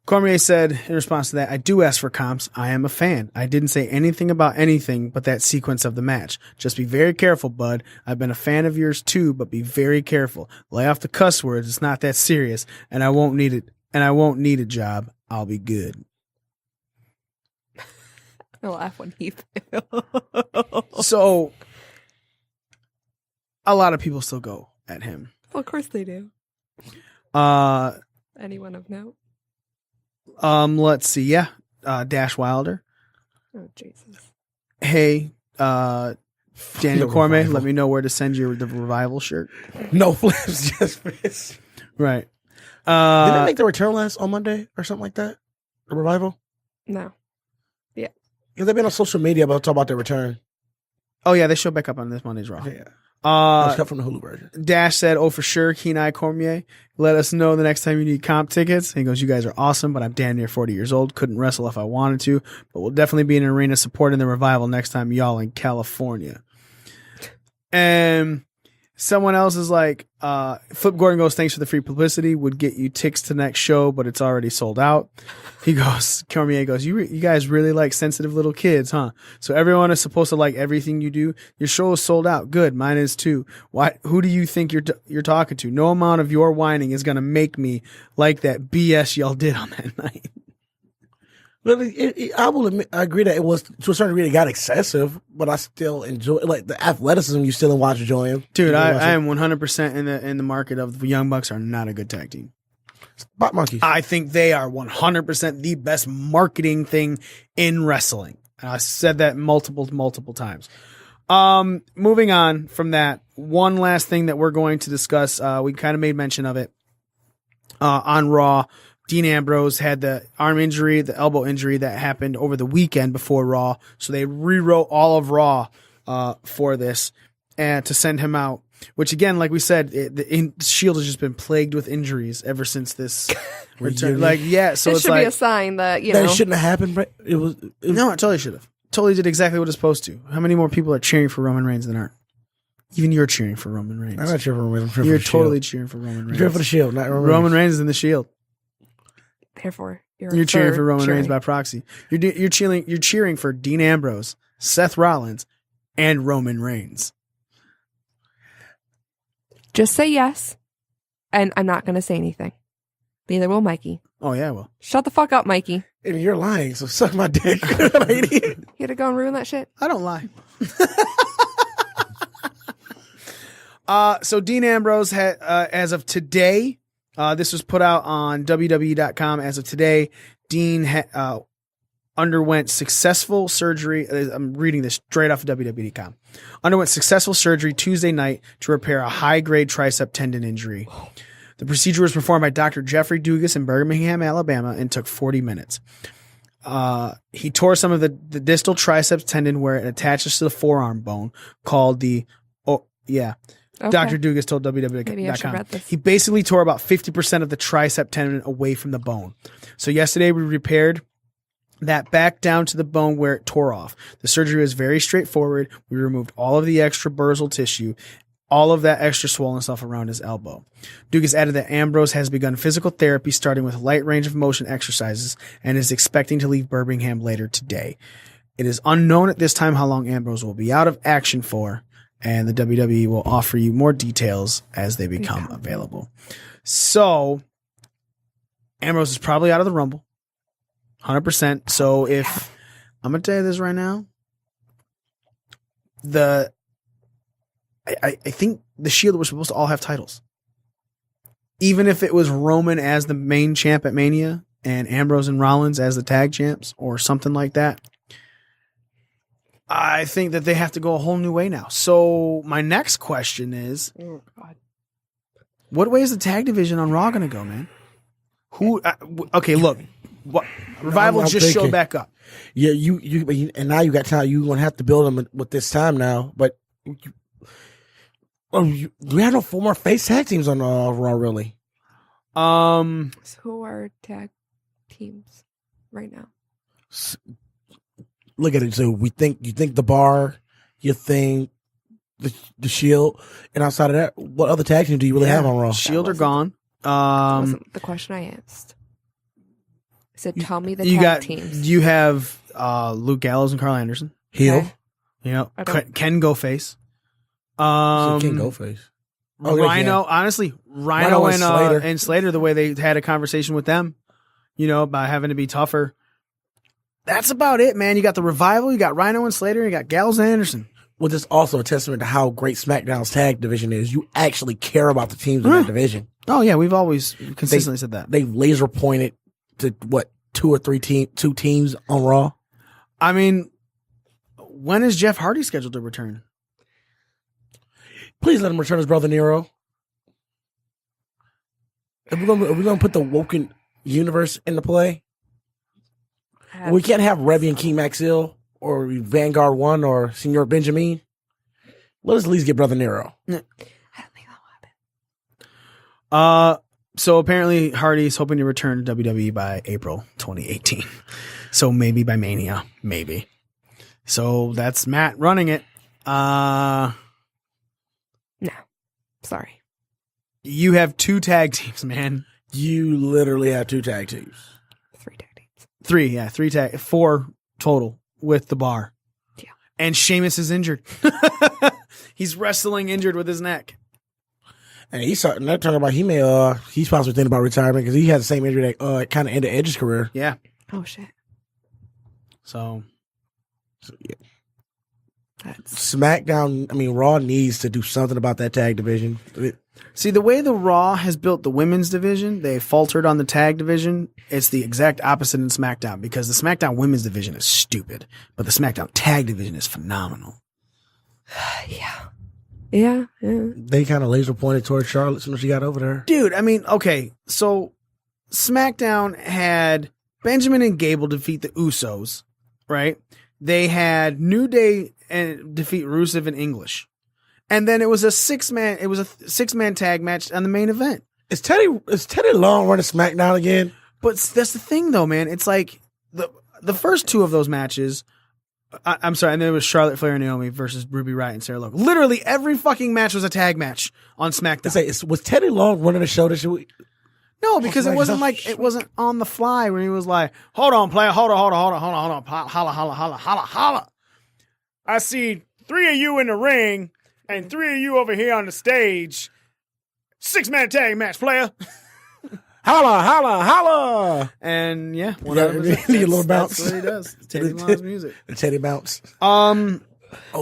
Cormier said in response to that, I do ask for comps. I am a fan. I didn't say anything about anything but that sequence of the match. Just be very careful, bud. I've been a fan of yours too, but be very careful. Lay off the cuss words. It's not that serious, and I won't need it. And I won't need a job. I'll be good. I laugh when he So, a lot of people still go at him. Well, of course they do. Anyone of note? Let's see. Yeah. Dash Wilder. Oh, Jesus. Hey, Daniel Cormier, let me know where to send you the Revival shirt. No flips, just fists. Right. Did they make the return on Monday or something like that? The Revival? No. Yeah. Because they've been on social media about talk about their return. Oh yeah, they show back up on this Monday's Raw. Yeah. It's cut from the Hulu version. Dash said, "Oh, for sure, Kenai Cormier. Let us know the next time you need comp tickets." He goes, "You guys are awesome, but I'm damn near 40 years old. Couldn't wrestle if I wanted to, but we'll definitely be in an arena supporting the Revival next time y'all in California." And someone else is like, Flip Gordon goes, "Thanks for the free publicity. Would get you tickets to next show, but it's already sold out." He goes, Cormier goes, you guys really like sensitive little kids, huh? So everyone is supposed to like everything you do. Your show is sold out. Good. Mine is too. Why? Who do you think you're talking to? No amount of your whining is going to make me like that BS y'all did on that night. Well, I will admit, I agree that it was, to a certain degree, it got excessive, but I still enjoy, like, the athleticism you still enjoy him. Dude, I am 100% in the market of the Young Bucks are not a good tag team. Spot monkeys. I think they are 100% the best marketing thing in wrestling. I said that multiple times. Moving on from that, one last thing that we're going to discuss, we kind of made mention of it on Raw. Dean Ambrose had the arm injury, the elbow injury that happened over the weekend before Raw. So they rewrote all of Raw for this and to send him out. Which again, like we said, the Shield has just been plagued with injuries ever since this return. Like, yeah, so This it's should like be a sign that, that it shouldn't have happened, but it was no, it totally should have. Totally did exactly what it's supposed to. How many more people are cheering for Roman Reigns than aren't? Even you're cheering for Roman Reigns. I'm not cheering for Roman Reigns. I'm cheering You're for the totally Shield. cheering for Roman I'm Reigns. cheering for the Shield, not Roman Reigns is in the Shield. Therefore, You're cheering for Roman Reigns by proxy. You're cheering for Dean Ambrose, Seth Rollins, and Roman Reigns. Just say yes, and I'm not going to say anything. Neither will Mikey. Oh yeah, well, Shut the fuck up, Mikey. And you're lying, so suck my dick, lady. You had to go and ruin that shit? I don't lie. So Dean Ambrose had, as of today, this was put out on WWE.com. As of today, Dean underwent successful surgery. I'm reading this straight off of WWE.com. Underwent successful surgery Tuesday night to repair a high-grade tricep tendon injury. The procedure was performed by Dr. Jeffrey Dugas in Birmingham, Alabama, and took 40 minutes. He tore some of the distal triceps tendon where it attaches to the forearm bone called the, Okay. Dr. Dugas told Maybe I should WWE.com. read this. He basically tore about 50% of the tricep tendon away from the bone. So yesterday we repaired that back down to the bone where it tore off. The surgery was very straightforward. We removed all of the extra bursal tissue, all of that extra swollen stuff around his elbow. Dugas added that Ambrose has begun physical therapy starting with light range of motion exercises and is expecting to leave Birmingham later today. It is unknown at this time how long Ambrose will be out of action for, and the WWE will offer you more details as they become available. So, Ambrose is probably out of the Rumble. 100%. So if I'm gonna tell you this right now. I think the Shield was supposed to all have titles. Even if it was Roman as the main champ at Mania and Ambrose and Rollins as the tag champs or something like that, I think that they have to go a whole new way now. So my next question is, Oh, God. what way is the tag division on Raw going to go, man? Who? Okay, look, Revival I'm just thinking. showed back up. Yeah, and now you got time. You're gonna have to build them with this time now. But we have no 4 more face tag teams on Raw, really. So who are tag teams right now? Look at it. So you think the Bar, you think the Shield, and outside of that, what other tag team do you really have on Raw? Shield are wasn't- gone. Wasn't the question I asked. I said, tell me the You tag got teams. you have Luke Gallows and Carl Anderson. Heel. Okay. You know, I don't- Ken Go Face. King Go Face. Oh, yeah, Rhino, yeah. honestly, Rhino Rhino and Slater. and Slater, the way they had a conversation with them, you know, about having to be tougher. That's about it, man. You got the Revival, you got Rhino and Slater, you got Gallows and Anderson. Well, this is also a testament to how great SmackDown's tag division is. You actually care about the teams in that division. Oh yeah, we've always consistently said that. They've laser pointed to what 2 teams on Raw. I mean, when is Jeff Hardy scheduled to return? Please let him return his brother Nero. Are we gonna put the Woken universe into play? We can't have Revy and King Maxwell or Vanguard 1 or Senor Benjamin. Let us at least get brother Nero. I don't think that'll happen. So apparently Hardy's hoping to return to WWE by April 2018. So maybe by Mania, maybe. So that's Matt running it. No. Sorry. You have 2 tag teams, man. You literally have 2 tag teams. 3 tag teams. 3, yeah, 4 total with the Bar. Yeah. And Sheamus is injured. He's wrestling injured with his neck. And they're talking about he's possibly thinking about retirement because he had the same injury that kind of ended Edge's career. Yeah. Oh, shit. So Yeah. That's SmackDown, Raw needs to do something about that tag division. see, the way the Raw has built the women's division, they faltered on the tag division. It's the exact opposite in SmackDown because the SmackDown women's division is stupid, but the SmackDown tag division is phenomenal. yeah. Yeah. They kind of laser pointed towards Charlotte as soon as she got over there. Dude, I mean, okay, so SmackDown had Benjamin and Gable defeat the Usos, right? They had New Day and defeat Rusev and English. And then it was a 6-man tag match on the main event. Is Teddy Long running SmackDown again? But that's the thing though, man. It's like the first 2 of those matches, I'm sorry, and then it was Charlotte Flair and Naomi versus Ruby Riott and Sarah Logan. Literally every fucking match was a tag match on SmackDown. Was Teddy Long running the show this week? No, because it wasn't on the fly when he was like, hold on, player, hold on, holla. I see 3 of you in the ring and 3 of you over here on the stage. 6-man tag match, player. Holla. And yeah, need a little bounce. That's what he does. Teddy Long's music. The Teddy bounce. Oh,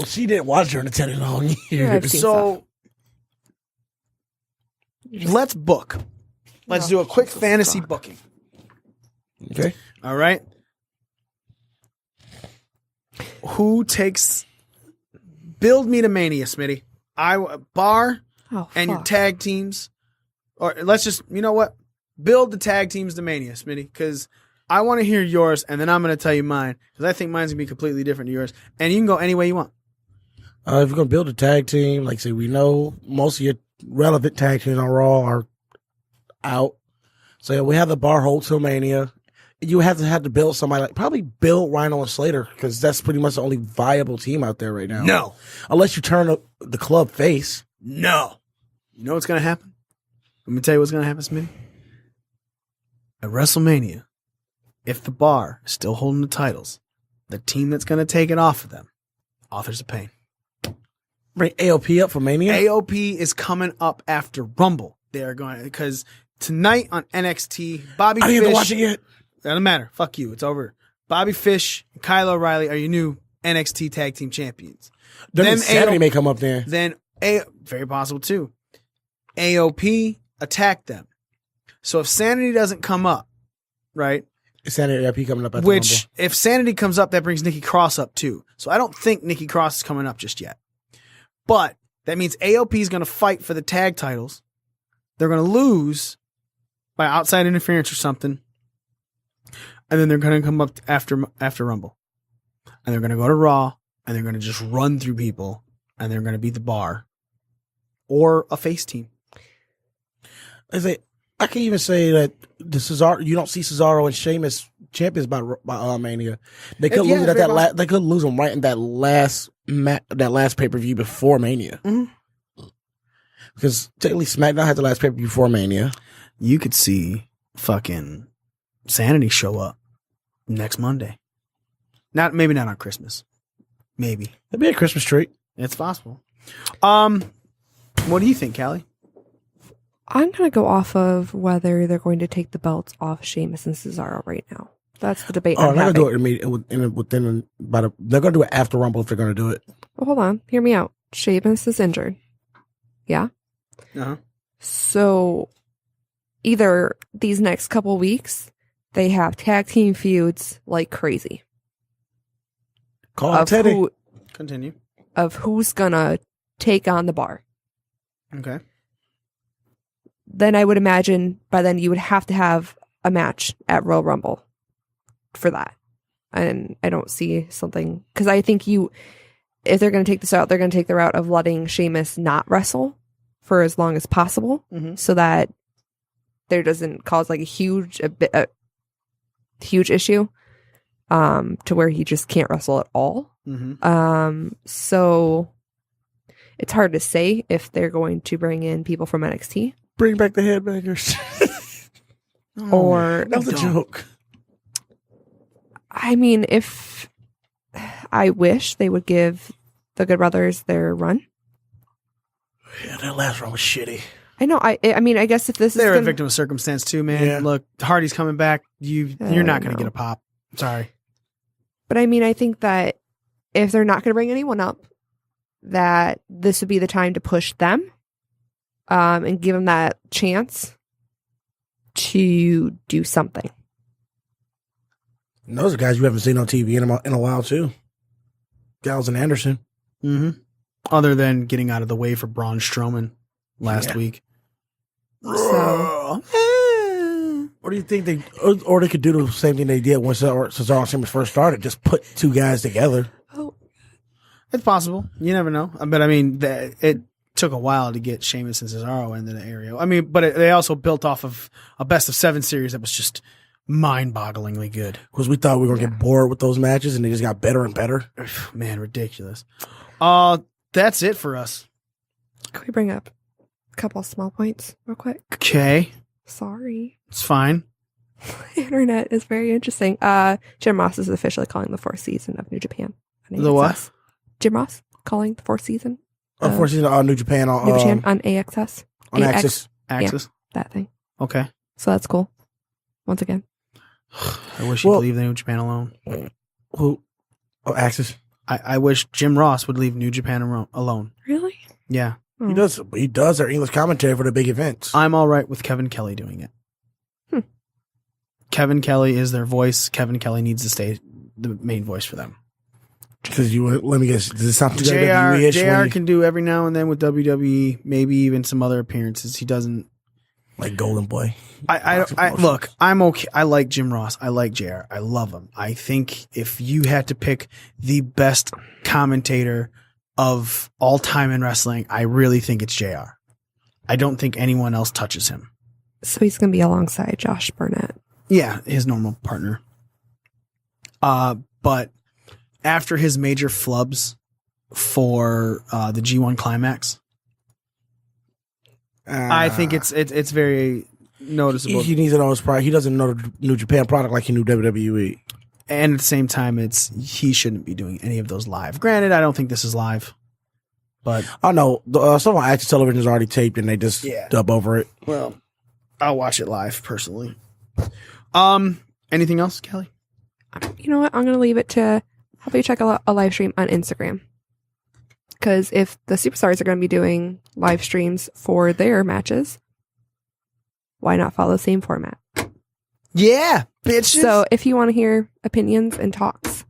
She didn't watch her in the Teddy Long I've years. seen so let's book. Let's do a quick fantasy booking. Okay. All right. Who takes? Build me to Mania, Smitty. Bar Oh, and your fuck. tag teams, or let's just, you know what? Build the tag teams to Mania, Smitty, because I want to hear yours, and then I'm going to tell you mine, because I think mine's going to be completely different to yours, and you can go any way you want. If you're going to build a tag team, like I say, we know most of your relevant tag teams on Raw are out. So we have the Bar hold till Mania. You have to build somebody like probably build Rhino and Slater because that's pretty much the only viable team out there right now. No. Unless you turn the club face. No. You know what's going to happen? Let me tell you what's going to happen, Smitty. At WrestleMania, if the Bar is still holding the titles, the team that's going to take it off of them, Authors of Pain. Bring AOP up for Mania. AOP is coming up after Rumble. They are going because tonight on NXT, Bobby I didn't Fish. watch it yet. Doesn't matter. Fuck you. It's over. Bobby Fish and Kyle O'Reilly are your new NXT Tag Team Champions. Then Sanity may come up there. Then very possible too. AOP attack them. So if Sanity doesn't come up, right? Sanity AOP coming up at the Which, Rumble. if Sanity comes up, that brings Nikki Cross up too. So I don't think Nikki Cross is coming up just yet. But that means AOP is going to fight for the tag titles. They're going to lose by outside interference or something. And then they're going to come up after Rumble. And they're going to go to Raw. And they're going to just run through people. And they're going to beat the Bar. Or a face team. I can even say that you don't see Cesaro and Sheamus champions by Mania. They could lose it they could lose them right in that last pay-per-view before Mania. Mm-hmm. Because technically SmackDown had the last pay-per-view before Mania. You could see fucking Sanity show up next Monday. Maybe not on Christmas. Maybe. It'd be a Christmas treat. It's possible. What do you think, Callie? I'm going to go off of whether they're going to take the belts off Sheamus and Cesaro right now. That's the debate. Oh, they're going to do it they're going to do it after Rumble if they're going to do it. Well, hold on. Hear me out. Sheamus is injured. Yeah? Uh-huh. So either these next couple weeks, they have tag team feuds like crazy. Call it Teddy. Continue. Of who's going to take on the Bar. Okay. Then I would imagine by then you would have to have a match at Royal Rumble for that. And I don't see something, because I think if they're going to take this out, they're going to take the route of letting Sheamus not wrestle for as long as possible, so that there doesn't cause like a huge issue to where he just can't wrestle at all. So it's hard to say if they're going to bring in people from NXT. Bring back the headbangers. Or that was a joke. I mean, if I wish they would give the Good Brothers their run. Yeah, that last run was shitty. I know. I mean, I guess if this they're is a victim of circumstance too, man. Yeah. Look, Hardy's coming back. You're not going to get a pop. Sorry. But I mean, I think that if they're not going to bring anyone up, that this would be the time to push them, and give them that chance to do something. And those are guys you haven't seen on TV in a while too. Gallows and Anderson. Mm-hmm. Other than getting out of the way for Braun Strowman last week. So, Or do you think they could do the same thing they did when Cesaro and Sheamus first started? Just put two guys together. oh, It's possible. You never know. But I mean, it took a while to get Sheamus and Cesaro into the area. I mean, but they also built off of a best of 7 series that was just mind-bogglingly good. Because we thought we were going to get bored with those matches, and they just got better and better. Man, ridiculous. That's it for us. can we bring up a couple of small points real quick? Okay. Sorry. It's fine. Internet is very interesting. Jim Ross is officially calling the 4th season of New Japan. The what? Jim Ross calling the 4th season. 4th season of New Japan on New Japan on AXS. on Axis. Axis. That thing. Okay. So that's cool. Once again. I wish he'd leave the New Japan alone. Who? Oh, Axis. I wish Jim Ross would leave New Japan alone. Really? Yeah. Oh. He does their English commentary for the big events. I'm all right with Kevin Kelly doing it. Kevin Kelly is their voice. Kevin Kelly needs to stay the main voice for them. Because let me guess, does it sound too JR WWE-ish can do every now and then with WWE, maybe even some other appearances. He doesn't. like Golden Boy? Look, I'm okay. I like Jim Ross. I like JR. I love him. I think if you had to pick the best commentator of all time in wrestling, I really think it's JR. I don't think anyone else touches him. So he's going to be alongside Josh Burnett. Yeah, his normal partner. But after his major flubs for the G1 Climax, I think it's very noticeable. He needs to know his product. He doesn't know the New Japan product like he knew WWE. And at the same time, he shouldn't be doing any of those live. Granted, I don't think this is live, but I know some on Access Television is already taped and they just dub over it. well, I'll watch it live personally. Anything else, Kelly? you know what? I'm going to leave it to how about you check a live stream on Instagram? Because if the superstars are going to be doing live streams for their matches, why not follow the same format? Yeah, bitches. So if you want to hear opinions and talks,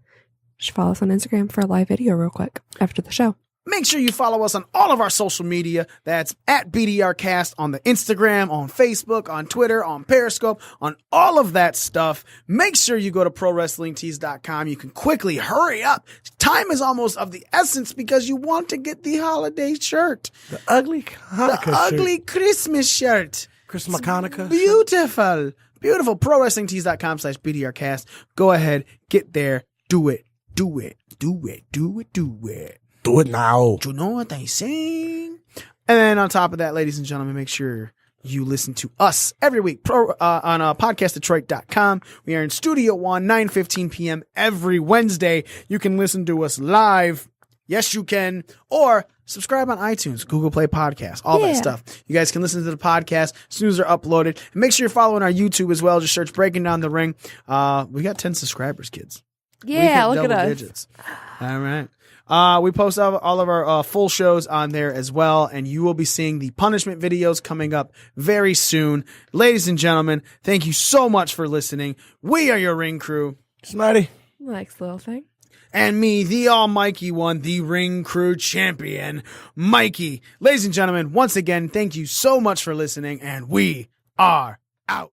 just follow us on Instagram for a live video real quick after the show. Make sure you follow us on all of our social media. That's at BDRcast on the Instagram, on Facebook, on Twitter, on Periscope, on all of that stuff. Make sure you go to ProWrestlingTees.com. You can quickly hurry up. Time is almost of the essence because you want to get the holiday shirt. The ugly Hanukkah The ugly Christmas shirt. Christmas Hanukkah. Beautiful. Beautiful. ProWrestlingTees.com/BDRcast. Go ahead. Get there. Do it. Do it. Do it. Do it. Do it. Do it now. You know what they sing? And then on top of that, ladies and gentlemen, make sure you listen to us every week on podcastdetroit.com. We are in Studio One, 9:15 p.m. every Wednesday. You can listen to us live. Yes, you can. Or subscribe on iTunes, Google Play Podcasts, all that stuff. You guys can listen to the podcast as soon as they're uploaded. And make sure you're following our YouTube as well. Just search Breaking Down the Ring. We got 10 subscribers, kids. Yeah, look at us. Digits. All right. We post all of our full shows on there as well, and you will be seeing the punishment videos coming up very soon. Ladies and gentlemen, thank you so much for listening. We are your ring crew. Smarty. Next little thing. And me, the almighty one, the ring crew champion, Mikey. Ladies and gentlemen, once again, thank you so much for listening, and we are out.